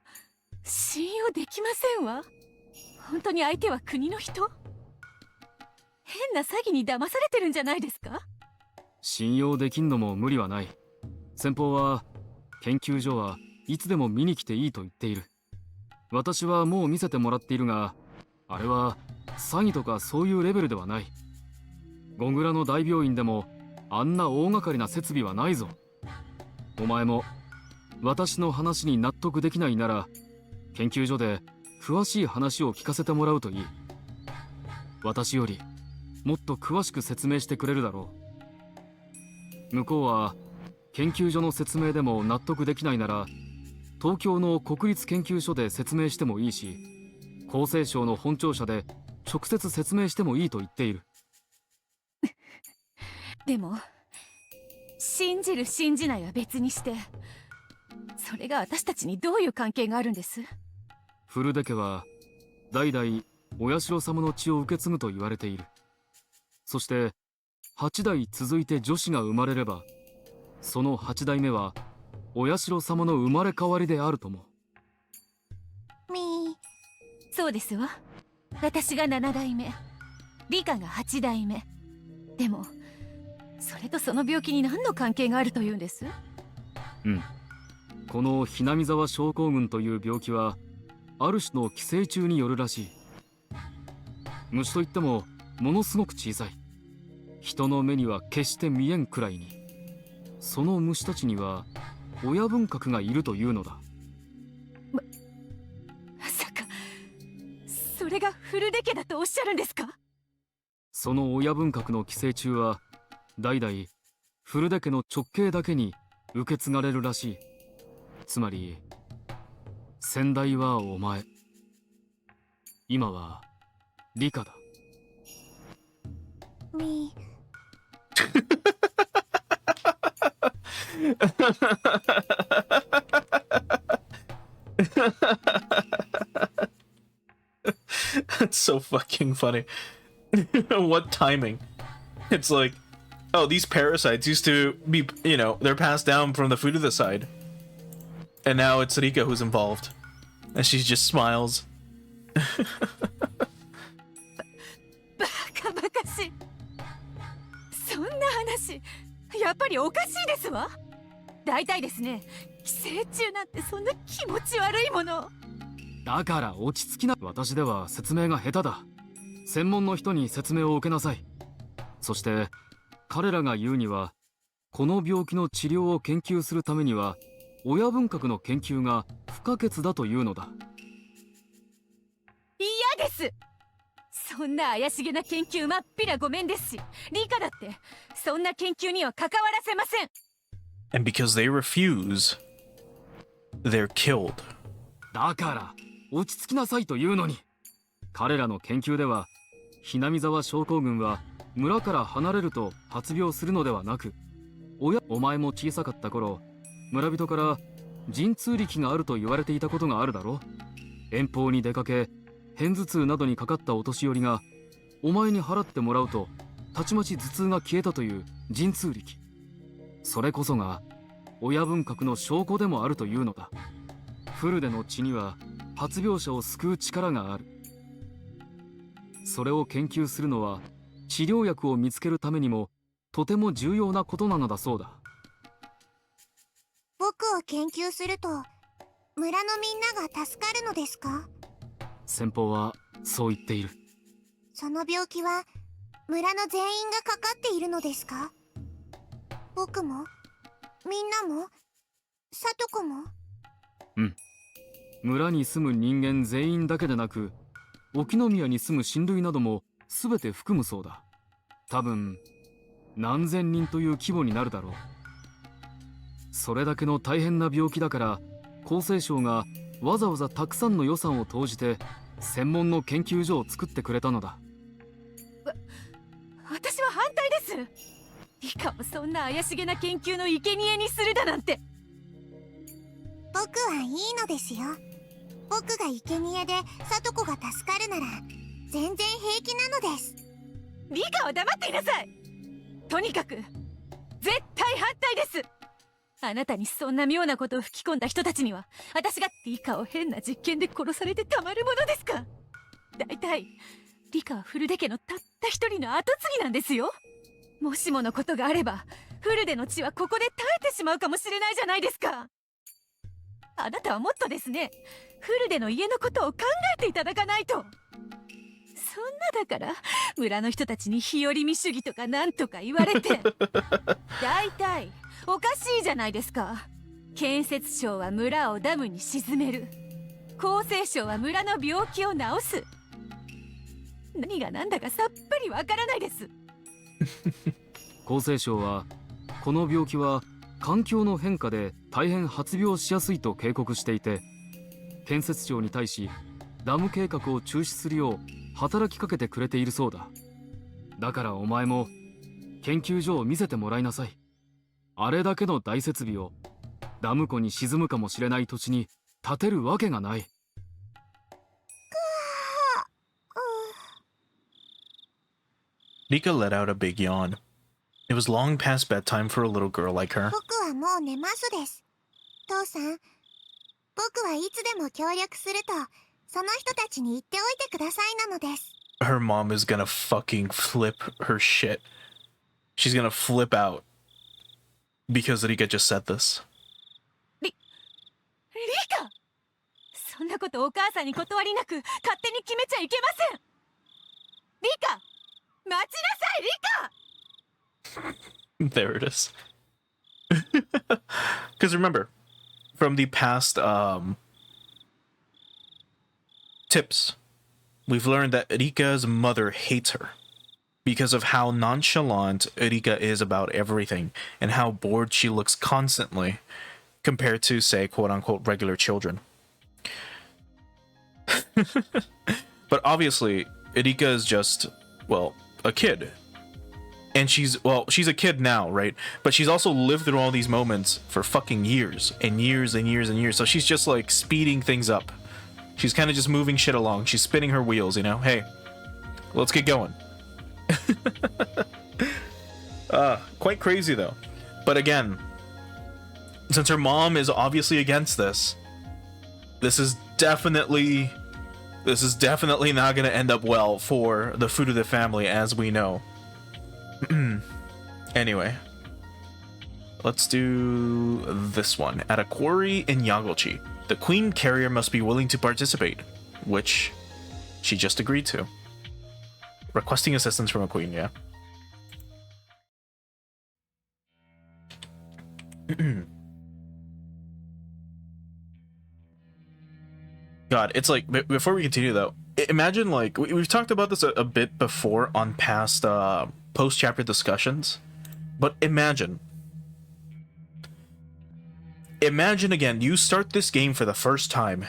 Speaker 9: 信用できませんわ。本当に相手は国の人？変な詐欺に騙されてるんじゃないですか？
Speaker 8: 信用できんのも無理はない。先方は研究所はいつでも見に来ていいと言っている。私はもう見せてもらっているが、あれは詐欺とかそういうレベルではない。ゴグラの大病院でもあんな大掛かりな設備はないぞ。お前も私の話に納得できないなら、研究所で詳しい話を聞かせてもらうといい。私よりもっと詳しく説明してくれるだろう。向こうは研究所の説明でも納得できないなら、東京の国立研究所で説明してもいいし、厚生省の本庁舎で直接説明してもいいと言っている。
Speaker 9: でも信じる信じないは別にして、それが私たちにどういう関係があるんです？
Speaker 8: 古出家は代々お社様の血を受け継ぐと言われている。そして8代続いて女子が生まれれば、その8代目はお社様の生まれ変わりであるとも。
Speaker 9: そうですわ。私が7代目、理香が8代目。でもそれとその病気に何の関係があるというんです？
Speaker 8: このひなみ沢症候群という病気はある種の寄生虫によるらしい。虫といってもものすごく小さい。人の目には決して見えんくらいに、その虫たちには親分格がいるというのだ。
Speaker 9: まさかそれがフルデ家だとおっしゃるんですか？
Speaker 8: その親分格の寄生虫は代々古出家の直系だけに受け継がれるらしい。つまり先代はお前、今は理香だ。
Speaker 1: That's so fucking funny. What timing? It's like, oh, these parasites used to be, they're passed down from the food of the side. And now it's Rika who's involved. And she just smiles.
Speaker 9: バカバカしい。そんな話やっぱりおかしいですわ。大体ですね、寄生虫なんてそんな気持ち悪いもの。
Speaker 8: だから落ち着きな。私では説明が下手だ。専門の人に説明を受けなさい。そして彼らが言うにはこの病気の治療を研究するためには親分格の研究が不可欠だというのだ。
Speaker 9: 嫌です。そんな怪しげな研究まっぴらごめんですし、理科だってそんな研究には関わらせません。
Speaker 1: And because they refuse, they're killed.
Speaker 8: だから落ち着きなさいというのに。彼らの研究ではひなみ沢症候群は村から離れると発病するのではなく、お前も小さかった頃村人から陣痛力があると言われていたことがあるだろ。遠方に出かけ片頭痛などにかかったお年寄りがお前に払ってもらうとたちまち頭痛が消えたという陣痛力、それこそが親分格の証拠でもあるというのだ。フルデの血には発病者を救う力がある。それを研究するのは治療薬を見つけるためにもとても重要なことなのだそうだ。
Speaker 5: 僕を研究すると村のみんなが助かるのですか？
Speaker 8: 先方はそう言っている。
Speaker 5: その病気は村の全員がかかっているのですか？僕もみんなもさとこも？
Speaker 8: うん。村に住む人間全員だけでなく沖宮に住む親類なども全て含むそうだ。多分何千人という規模になるだろう。それだけの大変な病気だから厚生省がわざわざたくさんの予算を投じて専門の研究所を作ってくれたのだ。
Speaker 9: 私は反対です。理科をそんな怪しげな研究の生贄にするだなんて。
Speaker 5: 僕はいいのですよ。僕が生贄でさとこが助かるなら全然平気なのです。
Speaker 9: 理科は黙っていなさい。とにかく絶対反対です。あなたにそんな妙なことを吹き込んだ人たちには私が理科を変な実験で殺されてたまるものですか。だいたい理科はフルデ家のたった一人の跡継ぎなんですよ。もしものことがあればフルデの血はここで絶えてしまうかもしれないじゃないですか。あなたはもっとですね、フルデの家のことを考えていただかないと。そんなだから村の人たちに日和見主義とかなんとか言われてだいたいおかしいじゃないですか。建設省は村をダムに沈める、厚生省は村の病気を治す。何が何だかさっぱりわからないです。
Speaker 8: 厚生省はこの病気は環境の変化で大変発病しやすいと警告していて、建設庁に対しダム計画を中止するよう働きかけてくれているそうだ。だからお前も研究所を見せてもらいなさい。あれだけの大設備をダム湖に沈むかもしれない土地に建てるわけがない。
Speaker 1: Rika let out a big yawn. It was long past bedtime for a little girl like her.
Speaker 5: 僕はもう寝ますです。父さん、僕はいつでも協力するとその人たちに言っておいてくださいなのです。
Speaker 1: Her mom is gonna fucking flip her shit. She's gonna flip out because Rika just said this.
Speaker 9: リカ、そんなことお母さんに断りなく勝手に決めちゃいけません。リカ、待ちなさい、リカ。
Speaker 1: There it is. Because remember, from the past tips, we've learned that Rika's mother hates her because of how nonchalant Rika is about everything and how bored she looks constantly compared to, say, quote-unquote regular children. But obviously, Rika is just, well, a kid. And she's a kid now, right? But she's also lived through all these moments for fucking years and years and years and years. So she's just like speeding things up. She's kind of just moving shit along. She's spinning her wheels, you know? Hey, let's get going. Quite crazy though. But again, since her mom is obviously against this, this is definitely not going to end up well for the Furude family, as we know. Anyway, let's do this one. At a quarry in Yagochi, the queen carrier must be willing to participate, which she just agreed to. Requesting assistance from a queen, yeah. God, it's like, before we continue though, imagine like, we've talked about this a bit before on past post-chapter discussions, but imagine again, you start this game for the first time,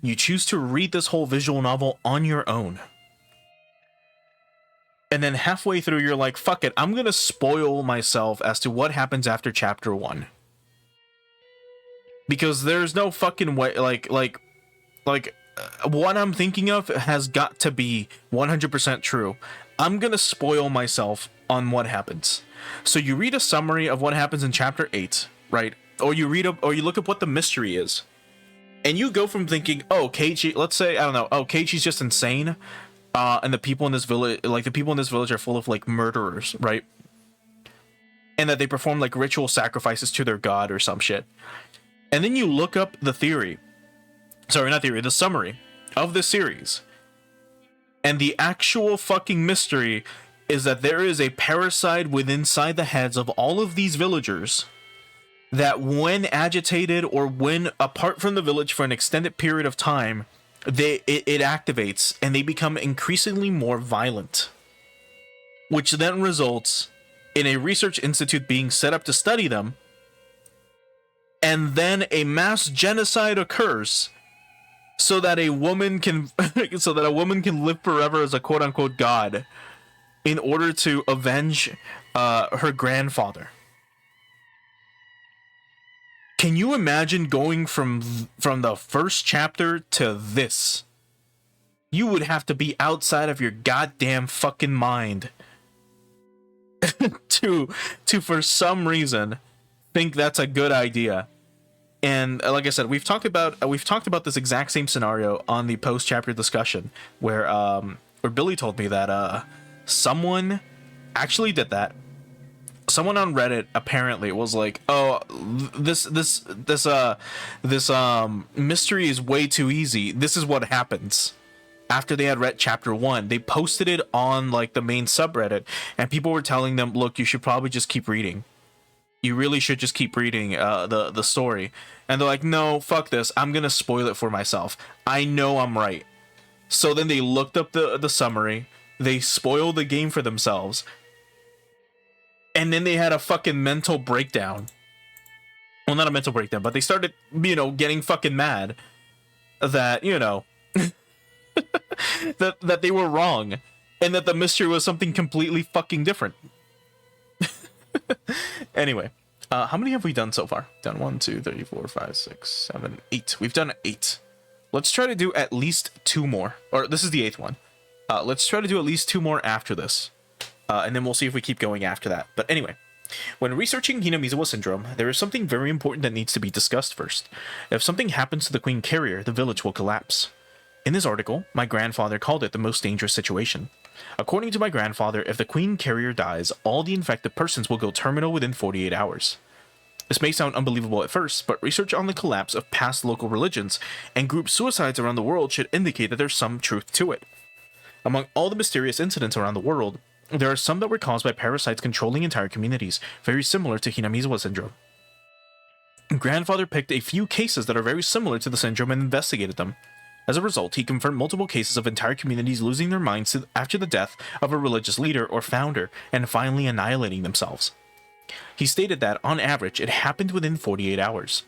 Speaker 1: you choose to read this whole visual novel on your own, and then halfway through you're like, fuck it, I'm gonna spoil myself as to what happens after chapter 1. Because there's no fucking way, like what I'm thinking of has got to be 100% true. I'm gonna spoil myself on what happens. So you read a summary of what happens in chapter 8, right? Or you look up what the mystery is, and you go from thinking, oh, Keiichi, let's say, I don't know, oh, Keiichi's just insane, and the people in this village, are full of like murderers, right? And that they perform like ritual sacrifices to their god or some shit. And then you look up the summary of the series. And the actual fucking mystery is that there is a parasite inside the heads of all of these villagers that when agitated or when apart from the village for an extended period of time, it activates and they become increasingly more violent. Which then results in a research institute being set up to study them. And then a mass genocide occurs so that a woman can live forever as a quote-unquote god in order to avenge her grandfather. Can you imagine going from the first chapter to this? You would have to be outside of your goddamn fucking mind to for some reason think that's a good idea. And like I said, we've talked about this exact same scenario on the post-chapter discussion, where Billy told me that someone actually did that. Someone on Reddit apparently was like, "Oh, this mystery is way too easy. This is what happens." After they had read chapter 1, they posted it on like the main subreddit, and people were telling them, "Look, you should probably just keep reading. You really should just keep reading the story." And they're like, no, fuck this. I'm going to spoil it for myself. I know I'm right. So then they looked up the summary. They spoiled the game for themselves. And then they had a fucking mental breakdown. Well, not a mental breakdown, but they started, getting fucking mad that, that they were wrong. And that the mystery was something completely fucking different. Anyway. How many have we done so far? Done 1, 2, 3, 4, 5, 6, 7, 8. We've done 8. Let's try to do at least 2 more. Or this is the 8th one. Let's try to do at least 2 more after this. And then we'll see if we keep going after that. But anyway, when researching Hinamizawa syndrome, there is something very important that needs to be discussed first. If something happens to the Queen Carrier, the village will collapse. In this article, my grandfather called it the most dangerous situation. According to my grandfather, if the Queen Carrier dies, all the infected persons will go terminal within 48 hours. This may sound unbelievable at first, but research on the collapse of past local religions and group suicides around the world should indicate that there's some truth to it. Among all the mysterious incidents around the world, there are some that were caused by parasites controlling entire communities, very similar to Hinamizawa syndrome. Grandfather picked a few cases that are very similar to the syndrome and investigated them. As a result, he confirmed multiple cases of entire communities losing their minds after the death of a religious leader or founder and finally annihilating themselves. He stated that, on average, it happened within 48 hours.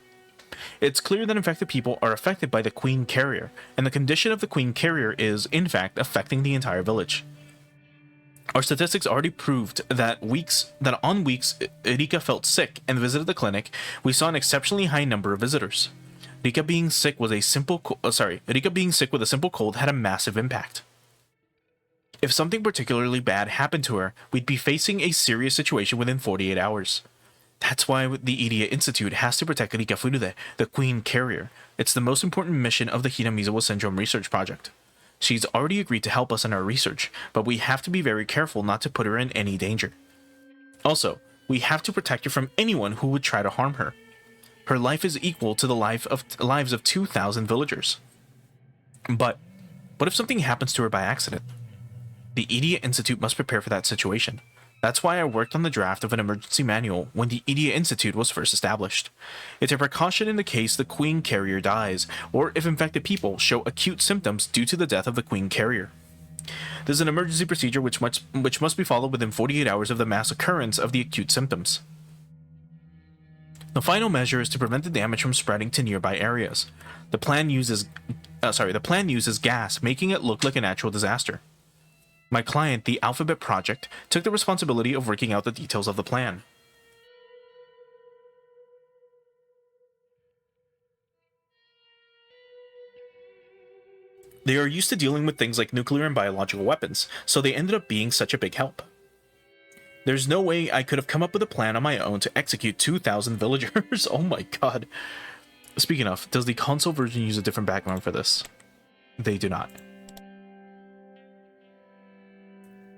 Speaker 1: It's clear that infected people are affected by the Queen Carrier, and the condition of the Queen Carrier is, in fact, affecting the entire village. Our statistics already proved that on weeks Rika felt sick and visited the clinic, we saw an exceptionally high number of visitors. Rika being sick with a simple cold had a massive impact. If something particularly bad happened to her, we'd be facing a serious situation within 48 hours. That's why the Iria Institute has to protect Rika Furude, the Queen Carrier. It's the most important mission of the Hinamizawa Syndrome Research Project. She's already agreed to help us in our research, but we have to be very careful not to put her in any danger. Also, we have to protect her from anyone who would try to harm her. Her life is equal to the lives of 2,000 villagers. But what if something happens to her by accident? The Idia Institute must prepare for that situation. That's why I worked on the draft of an emergency manual when the Idia Institute was first established. It's a precaution in the case the queen carrier dies, or if infected people show acute symptoms due to the death of the queen carrier. This is an emergency procedure which must be followed within 48 hours of the mass occurrence of the acute symptoms. The final measure is to prevent the damage from spreading to nearby areas. The plan uses gas, making it look like a natural disaster. My client, the Alphabet Project, took the responsibility of working out the details of the plan. They are used to dealing with things like nuclear and biological weapons, so they ended up being such a big help. There's no way I could have come up with a plan on my own to execute 2,000 villagers. Oh my god. Speaking of, does the console version use a different background for this? They do not.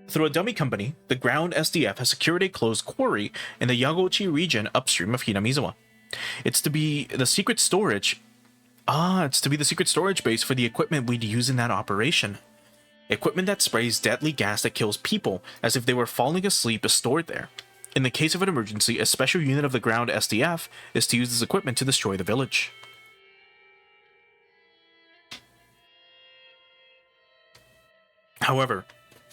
Speaker 1: Through a dummy company, the ground SDF has secured a closed quarry in the Yagochi region upstream of Hinamizawa. It's to be the secret storage base for the equipment we'd use in that operation. Equipment that sprays deadly gas that kills people as if they were falling asleep is stored there. In the case of an emergency, a special unit of the ground SDF is to use this equipment to destroy the village. However,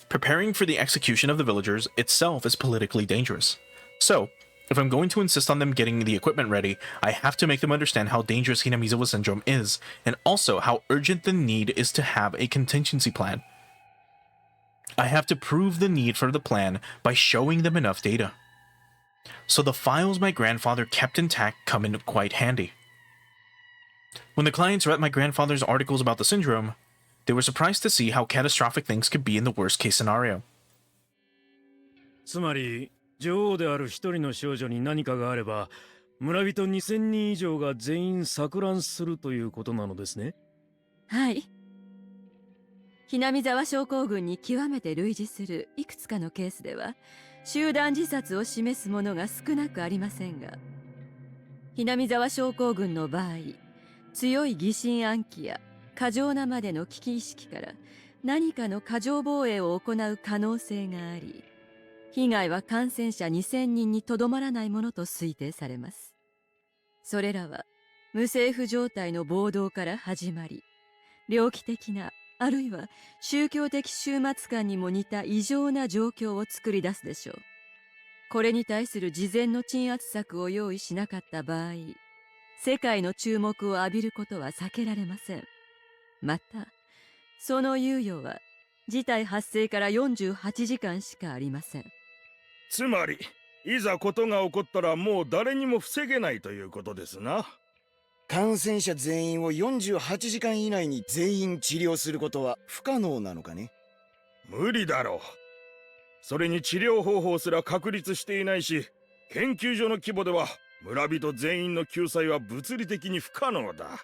Speaker 1: preparing for the execution of the villagers itself is politically dangerous. So, if I'm going to insist on them getting the equipment ready, I have to make them understand how dangerous Hinamizawa Syndrome is, and also how urgent the need is to have a contingency plan. I have to prove the need for the plan by showing them enough data. So the files my grandfather kept intact come in quite handy. When the clients read my grandfather's articles about the syndrome, they were surprised to see how catastrophic things could be in the worst case scenario.
Speaker 2: つまり女王である一人の少女に何かがあれば村人2000人以上が全員錯乱するということなのですね。
Speaker 7: はい。南沢症候群に極めて類似するいくつかのケースでは集団自殺を示すものが少なくありませんが、南沢症候群の場合、強い疑心暗鬼や過剰なまでの危機意識から何かの過剰防衛を行う可能性があり、被害は感染者2000人にとどまらないものと推定されます。それらは無政府状態の暴動から始まり、猟奇的なあるいは宗教的終末感にも似た異常な状況を作り出すでしょう。これに対する事前の鎮圧策を用意しなかった場合、世界の注目を浴びることは避けられません。また、その猶予は事態発生から48時間しかありません。
Speaker 2: つまり、いざことが起こったらもう誰にも防げないということですな。
Speaker 10: 感染者全員を48時間以内に全員治療することは不可能なのかね？
Speaker 2: 無理だろう。それに治療方法すら確立していないし、研究所の規模では村人全員の救済は物理的に不可能だ。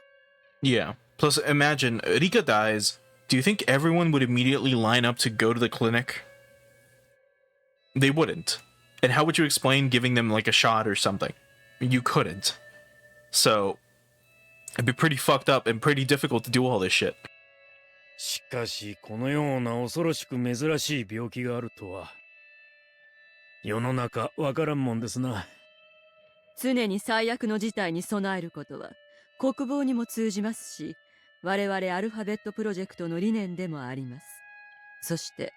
Speaker 1: Yeah. Plus, imagine, Rika dies. Do you think everyone would immediately line up to go to the clinic? They wouldn't. And how would you explain giving them like a shot or something? You couldn't. So, it'd be pretty fucked up and pretty difficult to do all this shit.
Speaker 2: しかし、このような恐ろしく珍しい病気があるとは、世の中わからんもんですな。
Speaker 7: 常に最悪の事態に備えることは国防にも通じますし、我々アルファベットプロジェクトの理念でもあります。そして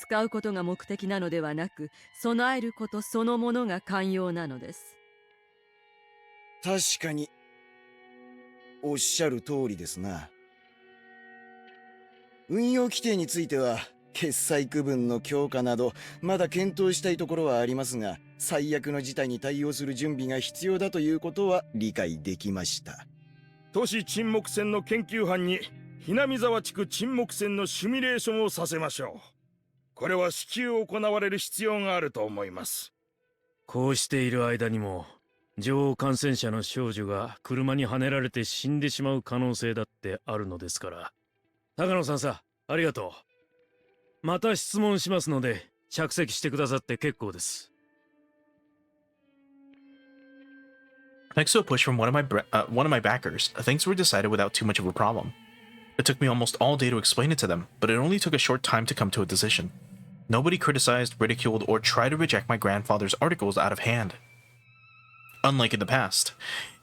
Speaker 7: 使うことが目的なのではなく、備えることそのものが肝要なのです。
Speaker 10: 確かにおっしゃる通りですな。運用規定については決済区分の強化などまだ検討したいところはありますが、最悪の事態に対応する準備が必要だということは理解できました。
Speaker 2: 都市沈黙船の研究班に南沢地区沈黙船のシミュレーションをさせましょう。これは至急行われる必要があると思います。こうしている間にも女王感染者の少女が車にはねられて死んでしまう可能性だってあるのですから。高野さんさ、ありがとう。また質問しますので着席してくださって結構です。
Speaker 1: Thanks to a push from one of my backers, things were decided without too much of a problem. It took me almost all day to explain it to them, but it only took a short time to come to a decision. Nobody criticized, ridiculed, or tried to reject my grandfather's articles out of hand. Unlike in the past,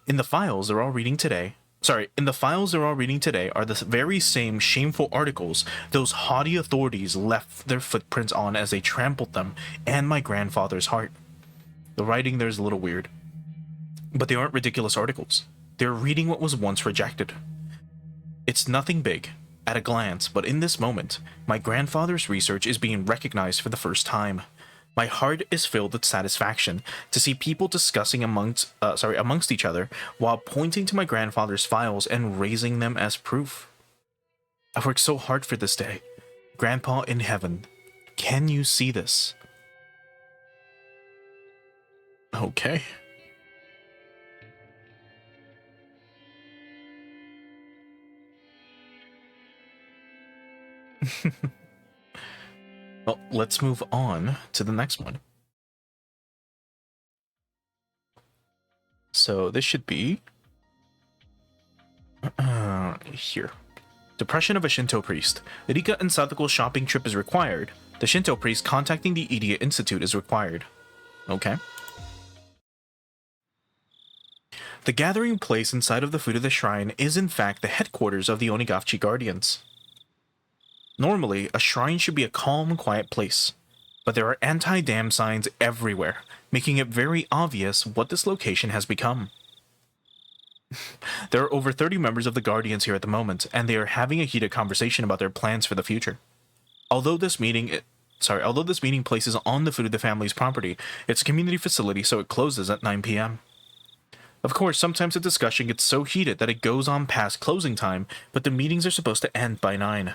Speaker 1: in the files they're all reading today are the very same shameful articles those haughty authorities left their footprints on as they trampled them and my grandfather's heart. The writing there is a little weird, but they aren't ridiculous articles. They're reading what was once rejected. It's nothing big at a glance, but in this moment, my grandfather's research is being recognized for the first time. My heart is filled with satisfaction to see people discussing amongst each other while pointing to my grandfather's files and raising them as proof. I've worked so hard for this day. Grandpa in heaven, can you see this? Okay. Well, let's move on to the next one. So this should be here. Depression of a Shinto priest. Rika and Sadako's shopping trip is required. The Shinto priest contacting the Idiot Institute is required. Okay. The gathering place inside of the foot of the shrine is in fact the headquarters of the Onigashiki Guardians. Normally, a shrine should be a calm and quiet place, but there are anti-dam signs everywhere, making it very obvious what this location has become. There are over 30 members of the Guardians here at the moment, and they are having a heated conversation about their plans for the future. Although this meeting place is on the foot of the family's property, it's a community facility, so it closes at 9 p.m. Of course, sometimes the discussion gets so heated that it goes on past closing time, but the meetings are supposed to end by 9.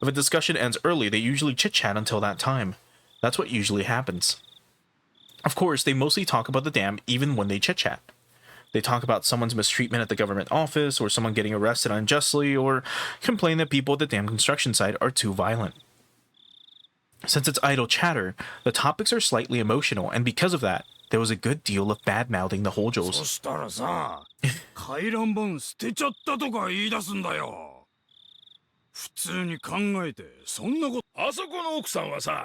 Speaker 1: If a discussion ends early, they usually chit-chat until that time. That's what usually happens. Of course, they mostly talk about the dam even when they chit-chat. They talk about someone's mistreatment at the government office, or someone getting arrested unjustly, or complain that people at the dam construction site are too violent. Since it's idle chatter, the topics are slightly emotional, and because of that, there was a good deal of bad-mouthing the Hojos.
Speaker 2: そしたらさ、回覧板捨てちゃったとか言い出すんだよ。普通に考えてそんなこと。あそこの奥さんはさ、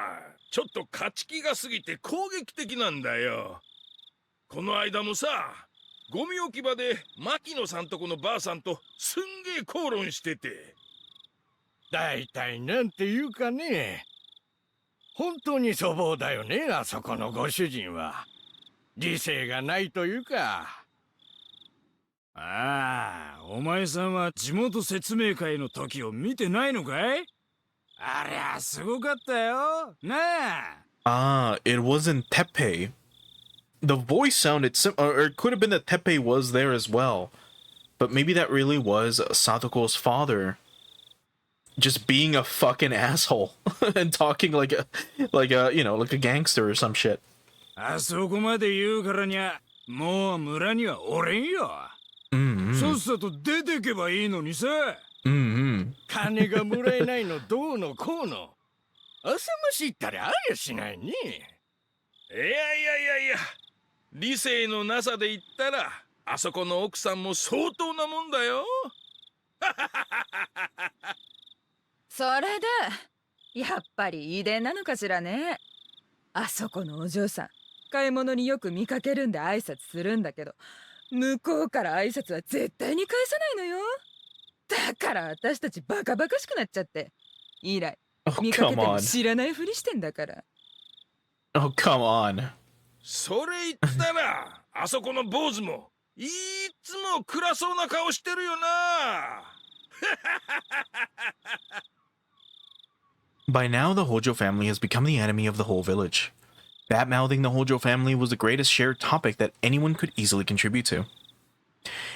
Speaker 2: ちょっと勝ち気が過ぎて攻撃的なんだよ。この間もさ、ゴミ置き場で牧野さんとこのばあさんとすんげえ口論してて。だいたいなんていうかね、本当に粗暴だよね、あそこのご主人は。理性がないというか。ああ、お前さんは地元説明会の時を見てないのかい？ありゃすごかったよ。なあ。
Speaker 1: It wasn't Teppei. The voice sounded or it could have been that Teppei was there as well. But maybe that really was Satoko's father just being a fucking asshole and talking like a gangster or some shit.
Speaker 2: あそこまで言うからにゃ、もう村にはおれんよ。さっさと出てけばいいのにさ。金がもらえないのどうのこうの。浅ましいったらありゃしないね。いや、理性のなさで言ったら、あそこの奥さんも相当なもんだよ。
Speaker 11: それで、やっぱり遺伝なのかしらね。あそこのお嬢さん、買い物によく見かけるんで挨拶するんだけど、向こうから挨拶は絶対に返さないのよ。だから私たちバカバカしくなっちゃって、以来見かけても知らないふりしてんだから。
Speaker 1: Oh, come on.
Speaker 2: それ言ったら、あそこの坊主もいつも暗そうな顔してるよな。
Speaker 1: By now, the Hojo family has become the enemy of the whole village. Bad-mouthing the Hojo family was the greatest shared topic that anyone could easily contribute to.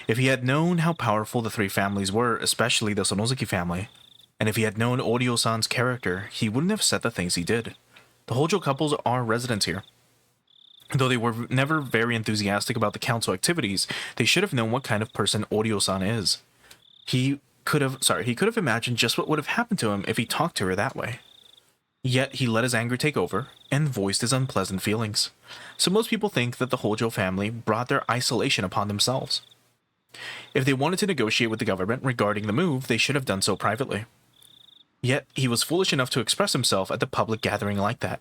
Speaker 1: If he had known how powerful the three families were, especially the Sonozuki family, and if he had known Oryo-san's character, he wouldn't have said the things he did. The Hojo couples are residents here. Though they were never very enthusiastic about the council activities, they should have known what kind of person Oryo-san is. He could have imagined just what would have happened to him if he talked to her that way. Yet he let his anger take over and voiced his unpleasant feelings. So most people think that the Hojo family brought their isolation upon themselves. If they wanted to negotiate with the government regarding the move, they should have done so privately. Yet he was foolish enough to express himself at the public gathering like that.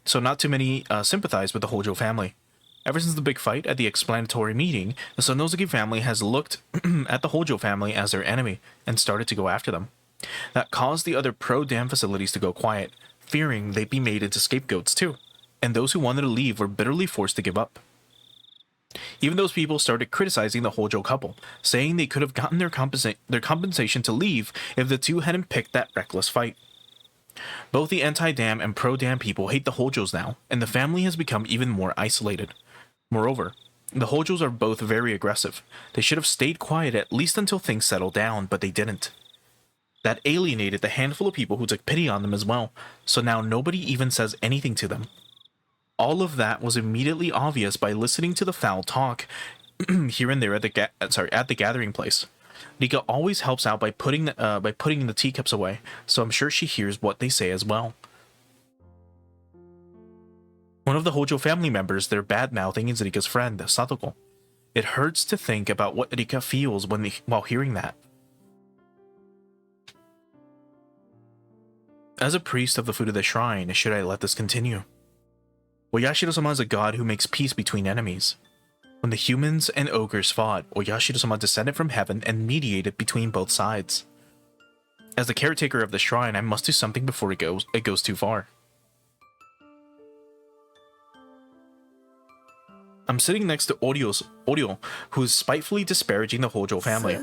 Speaker 1: So not too many sympathized with the Hojo family. Ever since the big fight at the explanatory meeting, the Sonosuke family has looked at the Hojo family as their enemy and started to go after them. That caused the other pro-dam facilities to go quiet, fearing they'd be made into scapegoats too, and those who wanted to leave were bitterly forced to give up. Even those people started criticizing the Hojo couple, saying they could have gotten their compensation to leave if the two hadn't picked that reckless fight. Both the anti-dam and pro-dam people hate the Hojos now, and the family has become even more isolated. Moreover, the Hojos are both very aggressive. They should have stayed quiet at least until things settled down, but they didn't. That alienated the handful of people who took pity on them as well, so now nobody even says anything to them. All of that was immediately obvious by listening to the foul talk here and there at the gathering place. Rika always helps out by putting the teacups away, so I'm sure she hears what they say as well. One of the Hojo family members, they're bad-mouthing is Rika's friend, Satoko. It hurts to think about what Rika feels while hearing that. As a priest of the Furude Shrine, should I let this continue? Oyashiro-sama is a god who makes peace between enemies. When the humans and ogres fought, Oyashiro-sama descended from heaven and mediated between both sides. As the caretaker of the shrine, I must do something before it goes too far. I'm sitting next to Oryo, who is spitefully disparaging the Hojo family.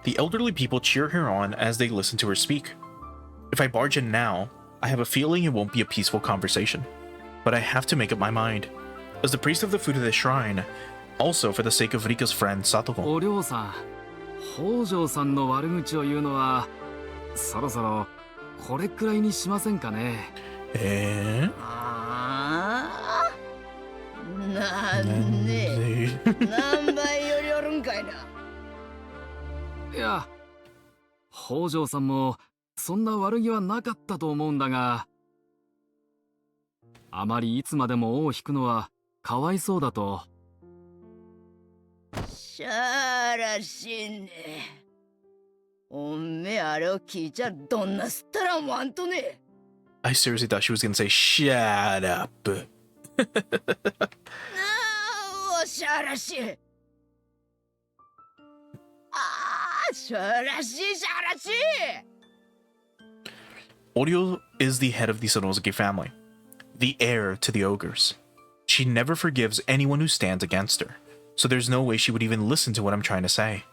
Speaker 1: The elderly people cheer her on as they listen to her speak. If I barge in now, I have a feeling it won't be a peaceful conversation, but I have to make up my mind. As the priest of the Furude Shrine, also for the sake of Rika's friend Satoko.
Speaker 8: お嬢さん、北条さんの悪口を言うのはそろそろこれくらいにしませんかね。
Speaker 3: なんで何倍よりおるんかいな。
Speaker 8: いや、北条さんもそんな悪気はなかったと思うんだが、あまりいつまでも尾を引くのはかわいそうだと。
Speaker 3: しゃーらしいね。おめあれを聞いちゃどんなすったらもあんとね。
Speaker 1: I seriously thought she was gonna say, shut up.
Speaker 3: おしゃーらしい。しゃーらしい、しゃーらしい。
Speaker 1: Oryo is the head of the Sonosuke family, the heir to the ogres. She never forgives anyone who stands against her, so there's no way she would even listen to what I'm trying to say.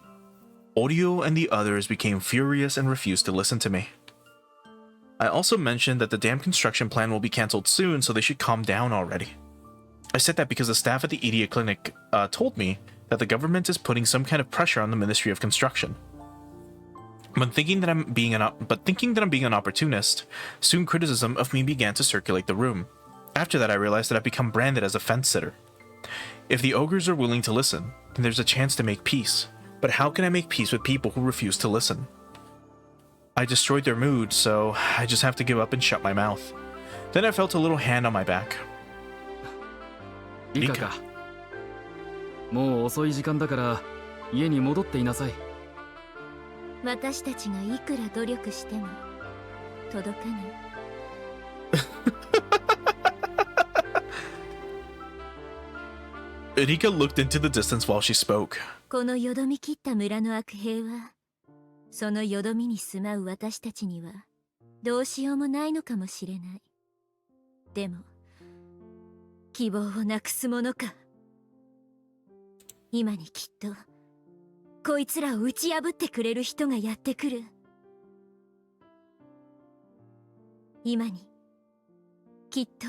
Speaker 1: Oryo and the others became furious and refused to listen to me. I also mentioned that the dam construction plan will be cancelled soon, so they should calm down already. I said that because the staff at the Idiot Clinic told me that the government is putting some kind of pressure on the Ministry of Construction. But thinking that I'm being an opportunist, soon criticism of me began to circulate the room. After that, I realized that I've become branded as a fence-sitter. If the ogres are willing to listen, then there's a chance to make peace. But how can I make peace with people who refuse to listen? I destroyed their mood, so I just have to give up and shut my mouth. Then I felt a little hand on my back.
Speaker 8: リカか。もう遅い時間だから家に戻っていなさい。
Speaker 5: 私たちがいくら努力しても届かない。
Speaker 1: Rika looked into the distance while she spoke.
Speaker 5: このよどみ切った村の悪兵は、そのよどみに住まう私たちにはどうしようもないのかもしれない。でも、希望をなくすものか。今にきっと、こいつらを打ち破ってくれる人がやってくる。今に、きっと。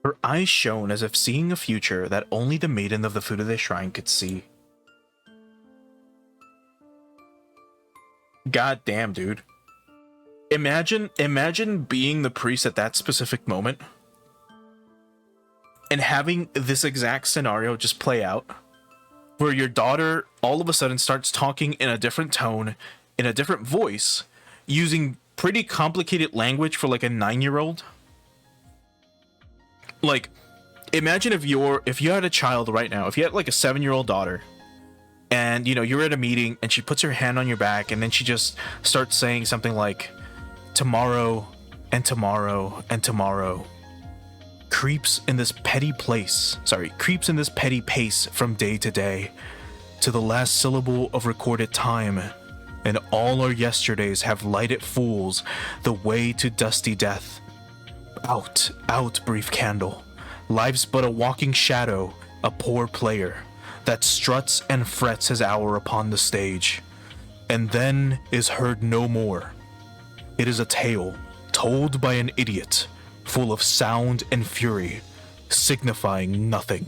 Speaker 1: Her eyes shone as if seeing a future that only the maiden of the Furude Shrine could see. God damn, dude. Imagine being the priest at that specific moment and having this exact scenario just play out, where your daughter all of a sudden starts talking in a different tone, in a different voice, using pretty complicated language for like a 9-year-old. Like, imagine if you had a child right now, if you had like a 7-year-old daughter, and you know you're at a meeting and she puts her hand on your back and then she just starts saying something like, tomorrow and tomorrow and tomorrow creeps in this petty pace from day to day, to the last syllable of recorded time, and all our yesterdays have lighted fools the way to dusty death. Out, out, brief candle, life's but a walking shadow, a poor player that struts and frets his hour upon the stage, and then is heard no more. It is a tale told by an idiot, full of sound and fury, signifying nothing.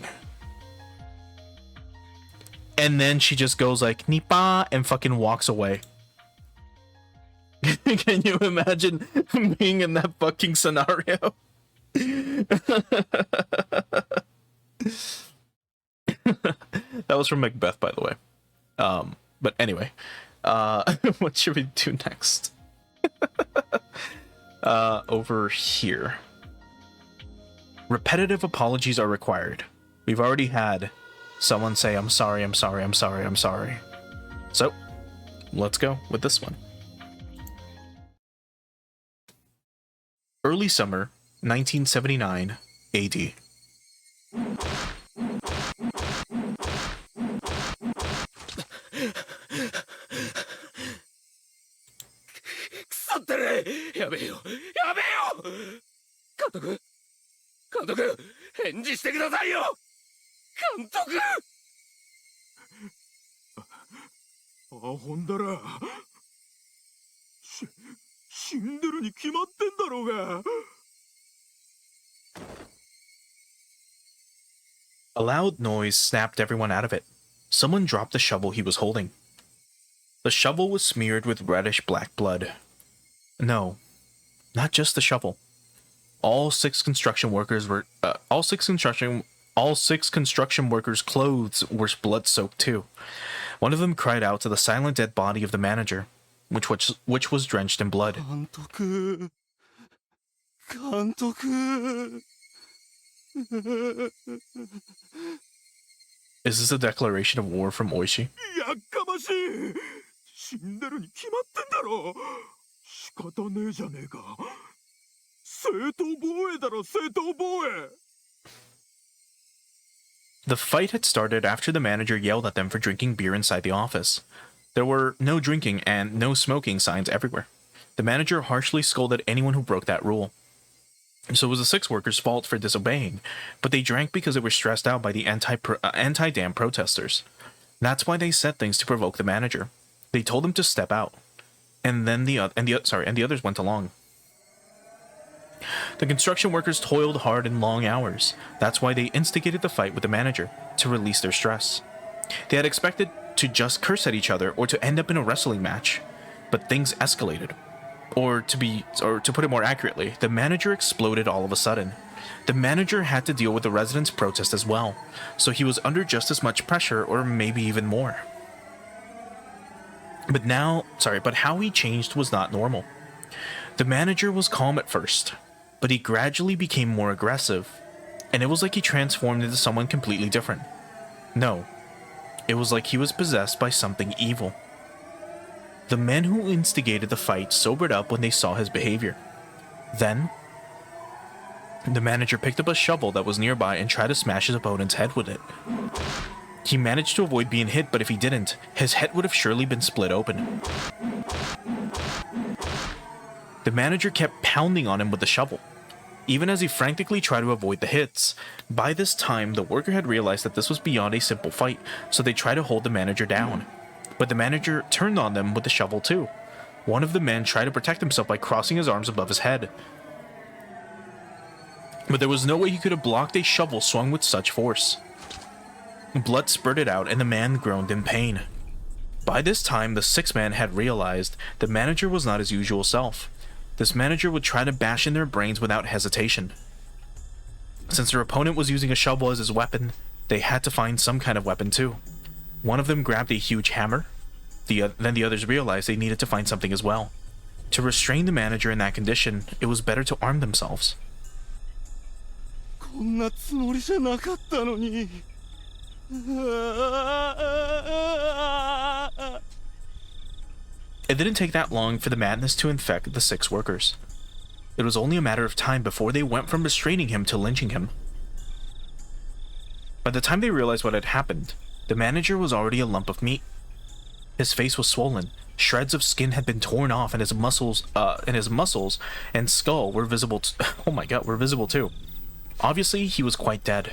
Speaker 1: And then she just goes like, Nipa, and fucking walks away. Can you imagine being in that fucking scenario? That was from Macbeth, by the way. But anyway, what should we do next? Over here. Repetitive apologies are required. We've already had someone say, I'm sorry, I'm sorry, I'm sorry, I'm sorry. So, let's go with this one. Early summer, 1979 AD.
Speaker 2: 腐ってる。やべえよ、やべえよ。監督、監督、返事してくださいよ。監督。あ、ほんだら。死んでるに決まってんだろうが。
Speaker 1: A loud noise snapped everyone out of it. Someone dropped the shovel he was holding. The shovel was smeared with reddish-black blood. No, not just the shovel. All six construction workers' clothes were blood-soaked too. One of them cried out to the silent dead body of the manager, which was drenched in blood.
Speaker 2: 監督。
Speaker 1: Is this a declaration of war from Oishi?
Speaker 2: やっかましい。死んでるに決まってんだろ。仕方ねえじゃねえか。正当防衛だろ、正当防衛。
Speaker 1: The fight had started after the manager yelled at them for drinking beer inside the office. There were no drinking and no smoking signs everywhere. The manager harshly scolded anyone who broke that rule. So it was the six workers' fault for disobeying, but they drank because they were stressed out by the anti-dam protesters. That's why they said things to provoke the manager. They told him to step out, and then the others went along. The construction workers toiled hard in long hours. That's why they instigated the fight with the manager, to release their stress. They had expected to just curse at each other or to end up in a wrestling match, but things escalated. Or to put it more accurately, the manager exploded all of a sudden. The manager had to deal with the residents' protest as well, so he was under just as much pressure, or maybe even more. But how he changed was not normal. The manager was calm at first, but he gradually became more aggressive, and it was like he transformed into someone completely different. No, it was like he was possessed by something evil. The men who instigated the fight sobered up when they saw his behavior. Then, the manager picked up a shovel that was nearby and tried to smash his opponent's head with it. He managed to avoid being hit, but if he didn't, his head would have surely been split open. The manager kept pounding on him with the shovel, even as he frantically tried to avoid the hits. By this time, the worker had realized that this was beyond a simple fight, so they tried to hold the manager down. But the manager turned on them with the shovel too. One of the men tried to protect himself by crossing his arms above his head. But there was no way he could have blocked a shovel swung with such force. Blood spurted out and the man groaned in pain. By this time, the sixth man had realized the manager was not his usual self. This manager would try to bash in their brains without hesitation. Since their opponent was using a shovel as his weapon, they had to find some kind of weapon too. One of them grabbed a huge hammer. Then the others realized they needed to find something as well. To restrain the manager in that condition, it was better to arm themselves. It didn't take that long for the madness to infect the 6 workers. It was only a matter of time before they went from restraining him to lynching him. By the time they realized what had happened, the manager was already a lump of meat. His face was swollen, shreds of skin had been torn off, and his muscles and skull were visible. Oh my god, were visible too. Obviously, he was quite dead.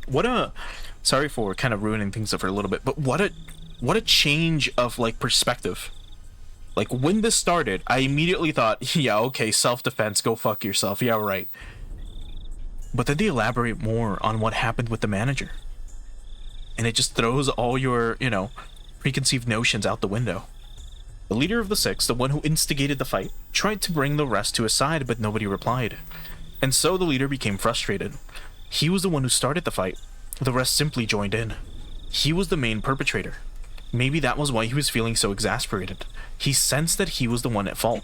Speaker 1: What a, sorry for kind of ruining things for a little bit, but what a change of like perspective. Like when this started, I immediately thought, yeah, okay, self-defense, go fuck yourself, yeah, right. But then they elaborate more on what happened with the manager. And it just throws all your, preconceived notions out the window. The leader of the 6, the one who instigated the fight, tried to bring the rest to his side, but nobody replied. And so the leader became frustrated. He was the one who started the fight. The rest simply joined in. He was the main perpetrator. Maybe that was why he was feeling so exasperated. He sensed that he was the one at fault.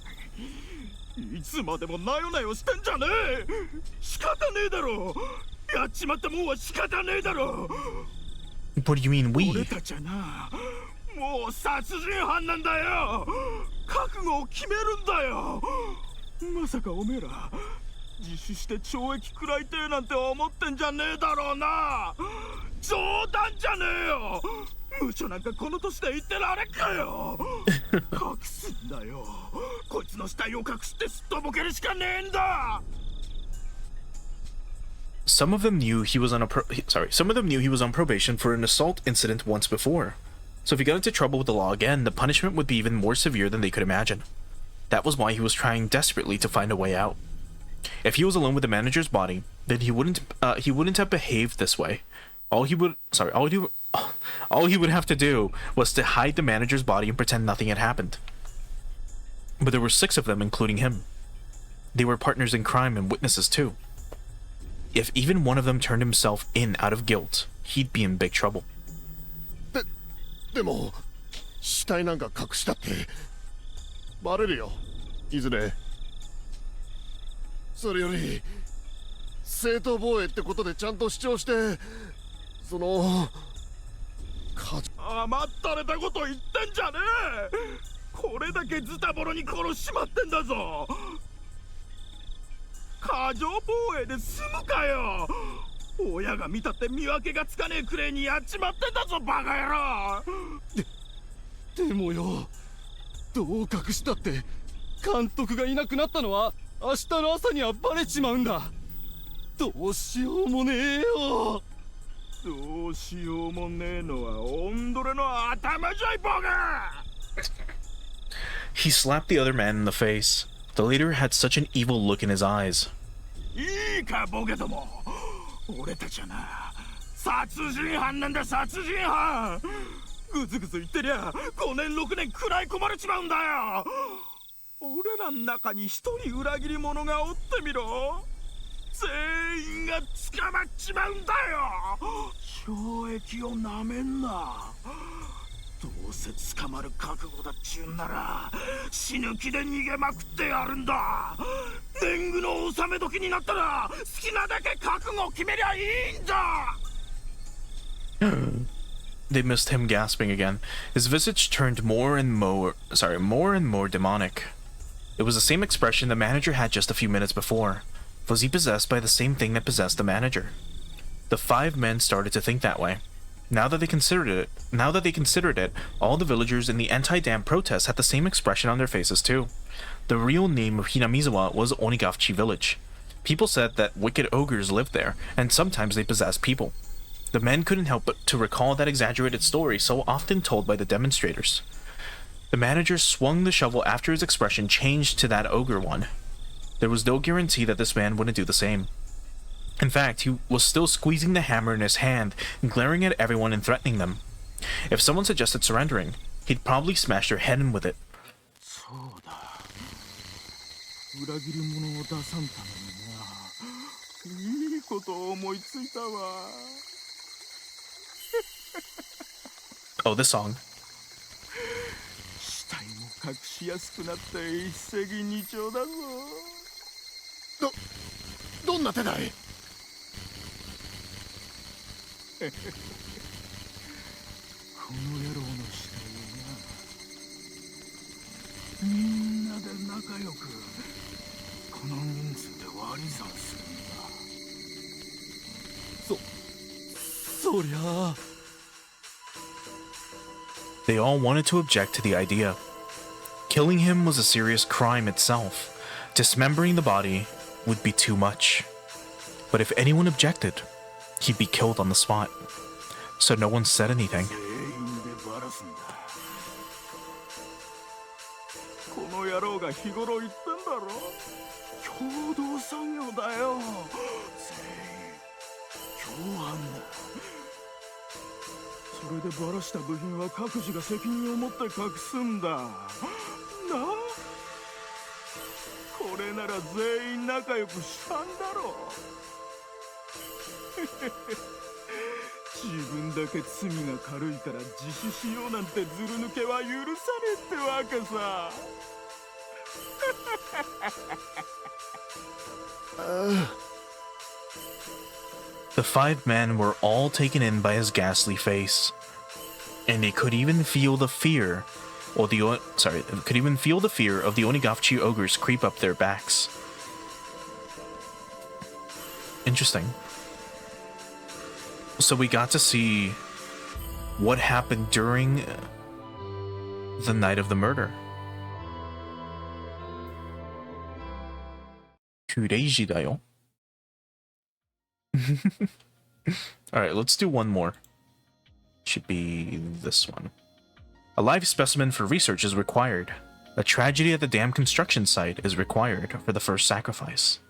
Speaker 1: What do you mean, we? Some of them knew he was on probation for an assault incident once before. So if he got into trouble with the law again, the punishment would be even more severe than they could imagine. That was why he was trying desperately to find a way out. If he was alone with the manager's body, then he wouldn't have behaved this way. All he would have to do was to hide the manager's body and pretend nothing had happened. But there were 6 of them, including him. They were partners in crime and witnesses too. If even one of them turned himself in out of guilt, he'd be in big trouble.
Speaker 12: でも死体なんか隠したってバレるよいずれそれより正当防衛ってことでちゃんと主張してその
Speaker 2: 甘ったれたこと言ってんじゃねえこれだけズタボロに殺しちまってんだぞ過剰防衛で済むかよ親が見たって見分けがつかねえくれいにやっちまってんだぞバカ野郎
Speaker 12: でもよどう隠したって監督がいなくなったのは明日の朝にはバレちまうんだどうしようもねえよどうしようもねえのはオンドレの頭じゃいバカ
Speaker 1: He slapped the other man in the face. The leader had such an evil look in his eyes.
Speaker 2: いいかボケども俺たちはな殺人犯なんだ殺人犯ぐずぐず言ってりゃ5年6年食らい込まれちまうんだよ俺らの中に一人裏切り者がおってみろ全員が捕まっちまうんだよ懲役をなめんなどうせ捕まる覚悟だっちゅうんなら死ぬ気で逃げまくってやるんだ年貢の納め時になったら好きなだけ覚悟を決めりゃいいんだ
Speaker 1: They missed him gasping again. His visage turned more and more demonic. It was the same expression the manager had just a few minutes before. Was he possessed by the same thing that possessed the manager? The 5 men started to think that way. Now that they considered it, all the villagers in the anti-dam protests had the same expression on their faces too. The real name of Hinamizawa was Onigafchi village. People said that wicked ogres lived there, and sometimes they possessed people. The men couldn't help but to recall that exaggerated story so often told by the demonstrators. The manager swung the shovel after his expression changed to that ogre one. There was no guarantee that this man wouldn't do the same. In fact, he was still squeezing the hammer in his hand, glaring at everyone and threatening them. If someone suggested surrendering, he'd probably smash their head in with it. Oh, this song.
Speaker 12: 死体も隠しやすくなって一石二鳥だぞ。どんな手だい？この野郎の死体をな、みんなで仲良くこの人数で割り算するんだ。そりゃあ。
Speaker 1: They all wanted to object to the idea. Killing him was a serious crime itself. Dismembering the body would be too much. But if anyone objected, he'd be killed on the spot. So no one said anything.
Speaker 12: この野郎が日頃言ってんだろ。共同作業だよ。全員共犯だ。それでバラした部品は各自が責任を持って隠すんだ。なあ、これなら全員仲良くしたんだろう。自分だけ罪が軽いから自首しようなんてずる抜けは許さねえってわけさ。
Speaker 1: The five men were all taken in by his ghastly face, and they could even feel the fear, or could even feel the fear of the Onigashiki ogres creep up their backs. Interesting. So we got to see what happened during the night of the murder. Kureiji da yo. Alright, let's do one more. Should be this one. A live specimen for research is required. A tragedy at the dam construction site is required for the first sacrifice.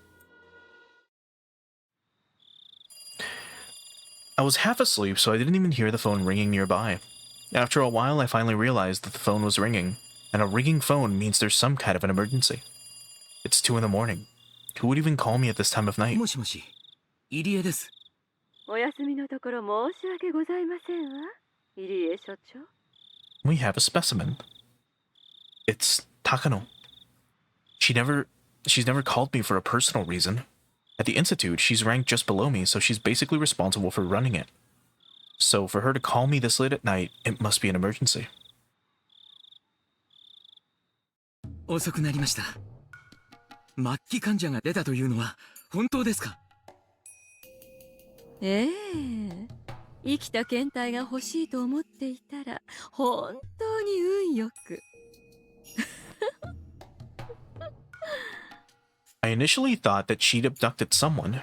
Speaker 1: I was half asleep, so I didn't even hear the phone ringing nearby. After a while, I finally realized that the phone was ringing, and a ringing phone means there's some kind of an emergency. It's 2 in the morning. Who would even call me at this time of night?
Speaker 6: もしもし、入江です。
Speaker 7: お休みのところ申し訳ございませんわ、入江所長。
Speaker 1: We have a specimen. It's Takano. She's never called me for a personal reason. At the Institute, she's ranked just below me, so she's basically responsible for running it. So for her to call me this late at night, it must be an emergency.
Speaker 6: 遅くなりました。末期患者が出たというのは本当ですか？
Speaker 7: ええ、生きた検体が欲しいと思っていたら本当に運よく。
Speaker 1: I initially thought that she'd abducted someone.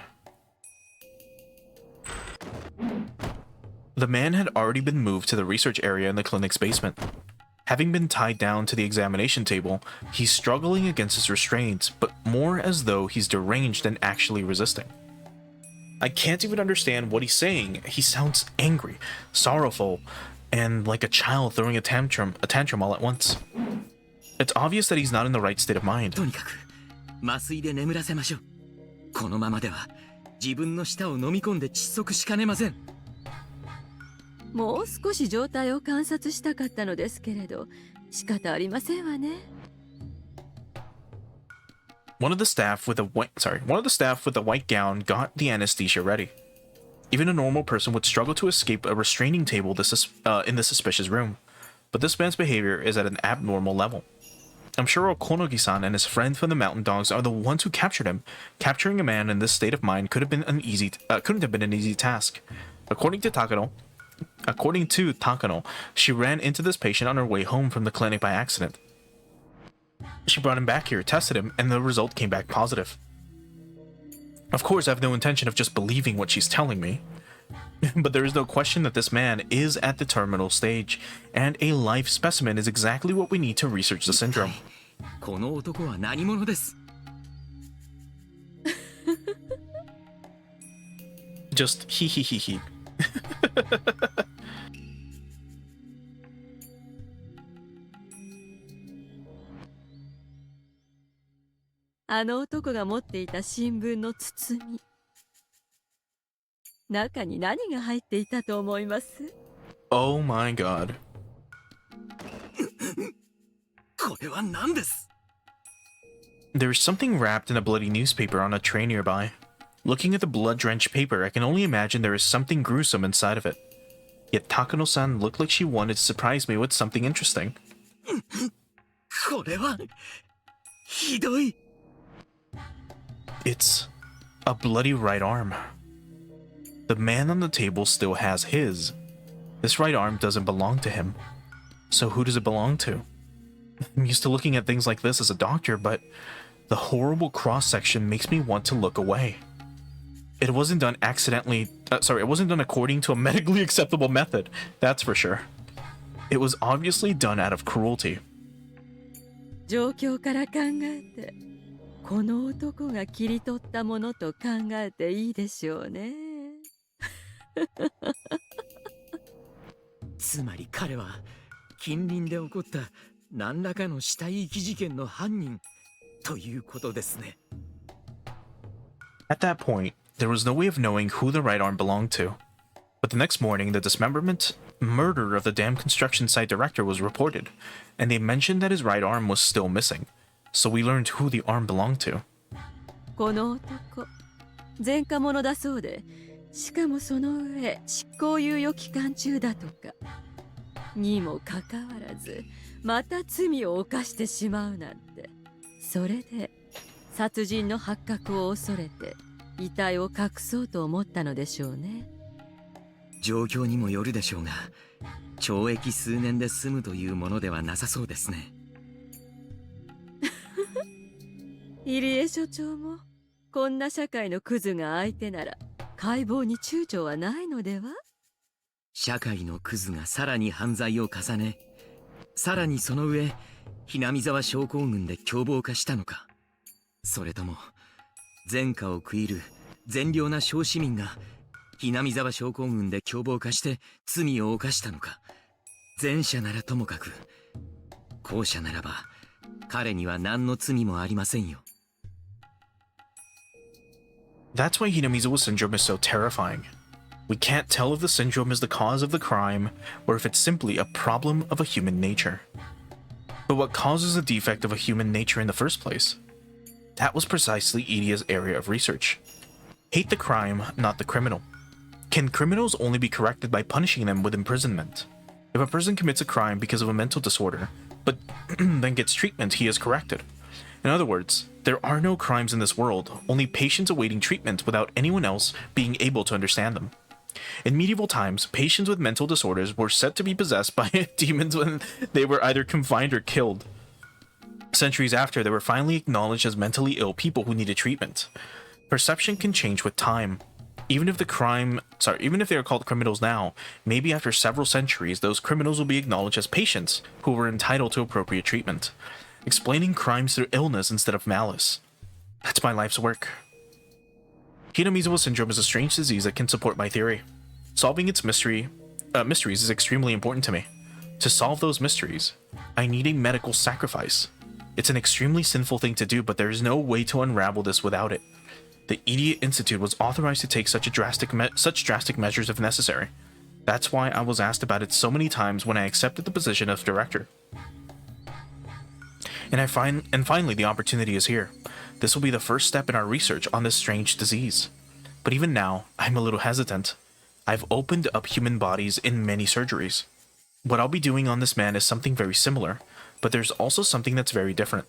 Speaker 1: The man had already been moved to the research area in the clinic's basement. Having been tied down to the examination table, he's struggling against his restraints, but more as though he's deranged than actually resisting. I can't even understand what he's saying. He sounds angry, sorrowful, and like a child throwing a tantrum all at once. It's obvious that he's not in the right state of mind.
Speaker 6: とにかく麻酔で眠らせましょう。このままでは自分の舌を飲み込んで窒息しかねません。
Speaker 7: もう少し状態を観察したかったのですけれど、仕方ありませんわね。
Speaker 1: One of the staff with a white gown got the anesthesia ready. Even a normal person would struggle to escape a restraining table in the suspicious room, but this man's behavior is at an abnormal level. I'm sure Okonogi-san and his friend from the Mountain Dogs are the ones who captured him. Capturing a man in this state of mind couldn't have been an easy task. According to Takano, she ran into this patient on her way home from the clinic by accident. She brought him back here, tested him, and the result came back positive. Of course, I have no intention of just believing what she's telling me. But there is no question that this man is at the terminal stage, and a live specimen is exactly what we need to research the syndrome.
Speaker 6: この男は何者です？
Speaker 1: just hee hee hee hee.
Speaker 7: あの男が持っていた新聞の包み、中に何が入っていたと思います？
Speaker 1: Oh my god.
Speaker 6: これは何です？
Speaker 1: There is something wrapped in a bloody newspaper on a tray nearby. Looking at the blood-drenched paper, I can only imagine there is something gruesome inside of it. Yet Takano-san looked like she wanted to surprise me with something interesting.
Speaker 6: これはひどい。
Speaker 1: It's a bloody right arm. The man on the table still has his. This right arm doesn't belong to him. So who does it belong to? I'm used to looking at things like this as a doctor, but the horrible cross-section makes me want to look away. It wasn't done it wasn't done according to a medically acceptable method, that's for sure. It was obviously done out of cruelty.
Speaker 7: 状況から考えて、この男が切り取ったものと考えていいでしょうね。
Speaker 6: つまり彼は近隣で起こった何らかの死体遺棄事件の犯人ということですね。
Speaker 1: At that point, there was no way of knowing who the right arm belonged to. But the next morning, the murder of the damn construction site director was reported, and they mentioned that his right arm was still missing. So we learned who the arm belonged to.
Speaker 7: この男、前科者だそうで、しかもその上、執行猶予期間中だとか。にもかかわらず、また罪を犯してしまうなんて。それで、殺人の発覚を恐れて、遺体を隠そうと思ったのでしょうね。
Speaker 6: 状況にもよるでしょうが、懲役数年で済むというものではなさそうですね。
Speaker 7: 入江所長もこんな社会のクズが相手なら解剖に躊躇はないのでは？
Speaker 6: 社会のクズがさらに犯罪を重ね、さらにその上ひなみ沢症候群で凶暴化したのか、それとも前科を悔いる善良な小市民がひなみ沢症候群で凶暴化して罪を犯したのか。前者ならともかく、後者ならば彼には何の罪もありませんよ。
Speaker 1: That's why Hinamizawa syndrome is so terrifying. We can't tell if the syndrome is the cause of the crime or if it's simply a problem of a human nature. But what causes a defect of a human nature in the first place? That was precisely Idia's area of research. Hate the crime, not the criminal. Can criminals only be corrected by punishing them with imprisonment? If a person commits a crime because of a mental disorder, but then gets treatment, he is corrected. In other words, there are no crimes in this world, only patients awaiting treatment without anyone else being able to understand them. In medieval times, patients with mental disorders were said to be possessed by demons when they were either confined or killed. Centuries after, they were finally acknowledged as mentally ill people who needed treatment. Perception can change with time. Even if they are called criminals now, maybe after several centuries, those criminals will be acknowledged as patients who were entitled to appropriate treatment, explaining crimes through illness instead of malice. That's my life's work. Hinamizawa syndrome is a strange disease that can support my theory. Solving its mysteries is extremely important to me. To solve those mysteries, I need a medical sacrifice. It's an extremely sinful thing to do, but there is no way to unravel this without it. The Idiot Institute was authorized to take such drastic measures if necessary. That's why I was asked about it so many times when I accepted the position of director. And finally, the opportunity is here. This will be the first step in our research on this strange disease. But even now, I'm a little hesitant. I've opened up human bodies in many surgeries. What I'll be doing on this man is something very similar, but there's also something that's very different.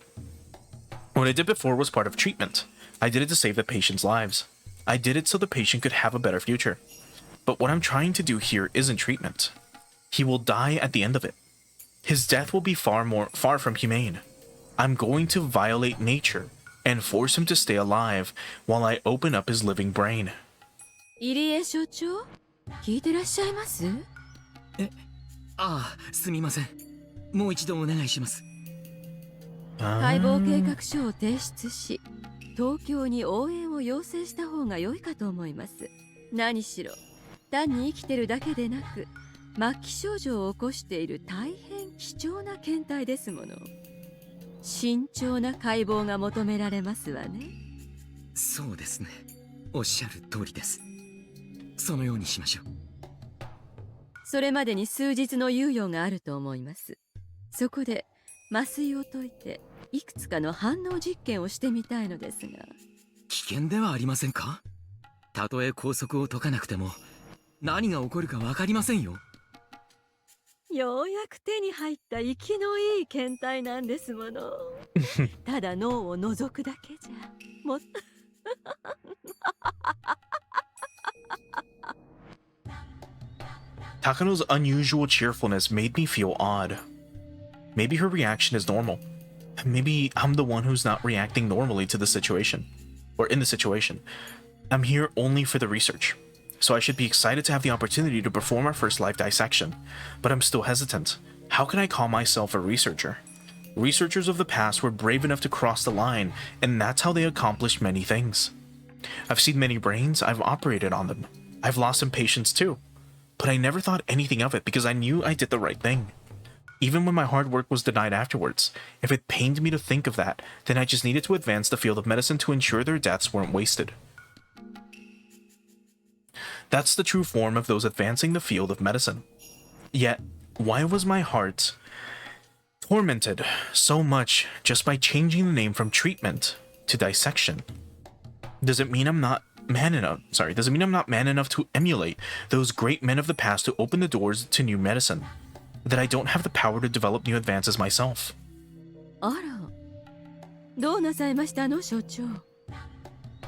Speaker 1: What I did before was part of treatment. I did it to save the patient's lives. I did it so the patient could have a better future. But what I'm trying to do here isn't treatment. He will die at the end of it. His death will be far from humane. I'm going to violate nature and force him to stay alive while I open up his living brain.
Speaker 7: 入江所長、聞いてらっしゃいます？
Speaker 6: ああ、すみません。もう一度お願いします。
Speaker 7: 解剖計画書を提出し、東京に応援を要請した方が良いかと思います。何しろ単に生きてるだけでなく末期症状を起こしている大変貴重な検体ですもの。慎重な解剖が求められますわね。
Speaker 6: そうですね、おっしゃる通りです。そのようにしましょう。
Speaker 7: それまでに数日の猶予があると思います。そこで麻酔を解いていくつかの反応実験をしてみたいのですが。
Speaker 6: 危険ではありませんか？たとえ拘束を解かなくても何が起こるか分かりませんよ。
Speaker 7: ようやく手に入った生きのいい検体なんですもの。ただ脳を覗くだけじゃもっ
Speaker 1: Takano's unusual cheerfulness made me feel odd. Maybe her reaction is normal. Maybe I'm the one who's not reacting normally to the situation. Or in the situation. I'm here only for the research. So I should be excited to have the opportunity to perform our first live dissection. But I'm still hesitant. How can I call myself a researcher? Researchers of the past were brave enough to cross the line, and that's how they accomplished many things. I've seen many brains, I've operated on them. I've lost some patients too. But I never thought anything of it because I knew I did the right thing. Even when my hard work was denied afterwards, if it pained me to think of that, then I just needed to advance the field of medicine to ensure their deaths weren't wasted. That's the true form of those advancing the field of medicine. Yet, why was my heart tormented so much just by changing the name from treatment to dissection? Does it mean I'm not man enough to emulate those great men of the past who opened the doors to new medicine? That I don't have the power to develop new advances myself?
Speaker 7: あら、どうなさいましたの、所長。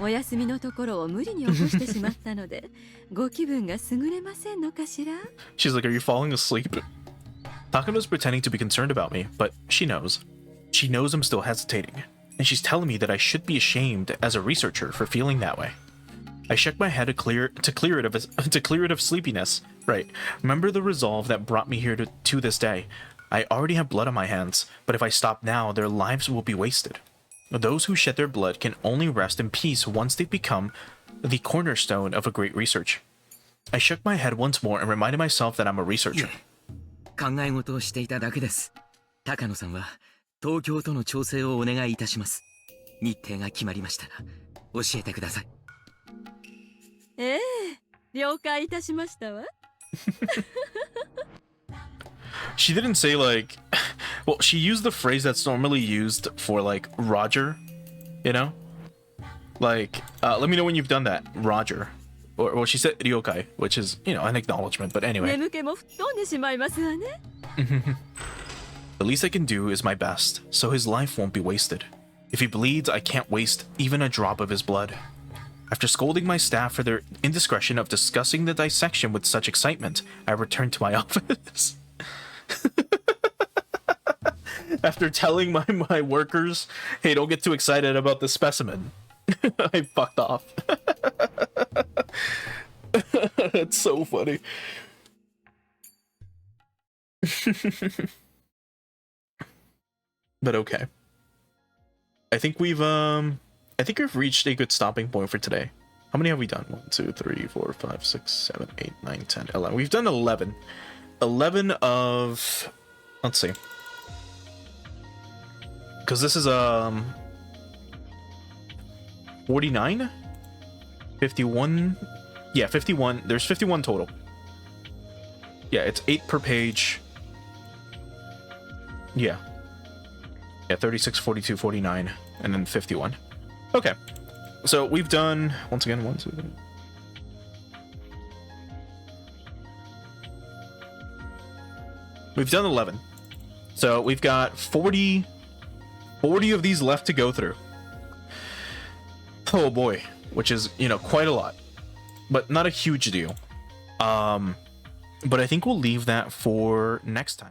Speaker 7: お休みのところを無理に起こしてしまったので、ご気分が優れませんのかしら?
Speaker 1: She's like, are you falling asleep? Takano's pretending to be concerned about me, but she knows. She knows I'm still hesitating, and she's telling me that I should be ashamed as a researcher for feeling that way. I shook my head to clear it of sleepiness. Right. Remember the resolve that brought me here to this day. I already have blood on my hands, but if I stop now, their lives will be wasted. Those who shed their blood can only rest in peace once they've become the cornerstone of a great research. I shook my head once more and reminded myself that I'm a researcher.
Speaker 6: 考え事をしていただけです。高野さんは東京との調整をお願いいたします。日程が決まりましたら教えてください。
Speaker 7: ええ、了解いたしましたわ。
Speaker 1: She didn't say like, well, she used the phrase that's normally used for like Roger, you know? Like, let me know when you've done that, Roger. Or well, she said ryokai, which is, you know, an acknowledgement, but anyway.
Speaker 7: 眠気も吹っ飛んでしまいますわね。
Speaker 1: The least I can do is my best, so his life won't be wasted. If he bleeds, I can't waste even a drop of his blood. After scolding my staff for their indiscretion of discussing the dissection with such excitement, I returned to my office. After telling my workers, hey, don't get too excited about the specimen, I fucked off. That's so funny. But okay. I think we've reached a good stopping point for today. How many have we done? 1, 2, 3, 4, 5, 6, 7, 8, 9, 10, 11. We've done 11. 11 of... Let's see. Because this is 49? 51? Yeah, 51. There's 51 total. Yeah, it's 8 per page. Yeah. Yeah, 36, 42, 49, and then 51. Okay. So we've done, once again, 1, 2, 3. We've done 11. So we've got 40 of these left to go through. Oh boy, which is, you know, quite a lot, but not a huge deal. But I think we'll leave that for next time.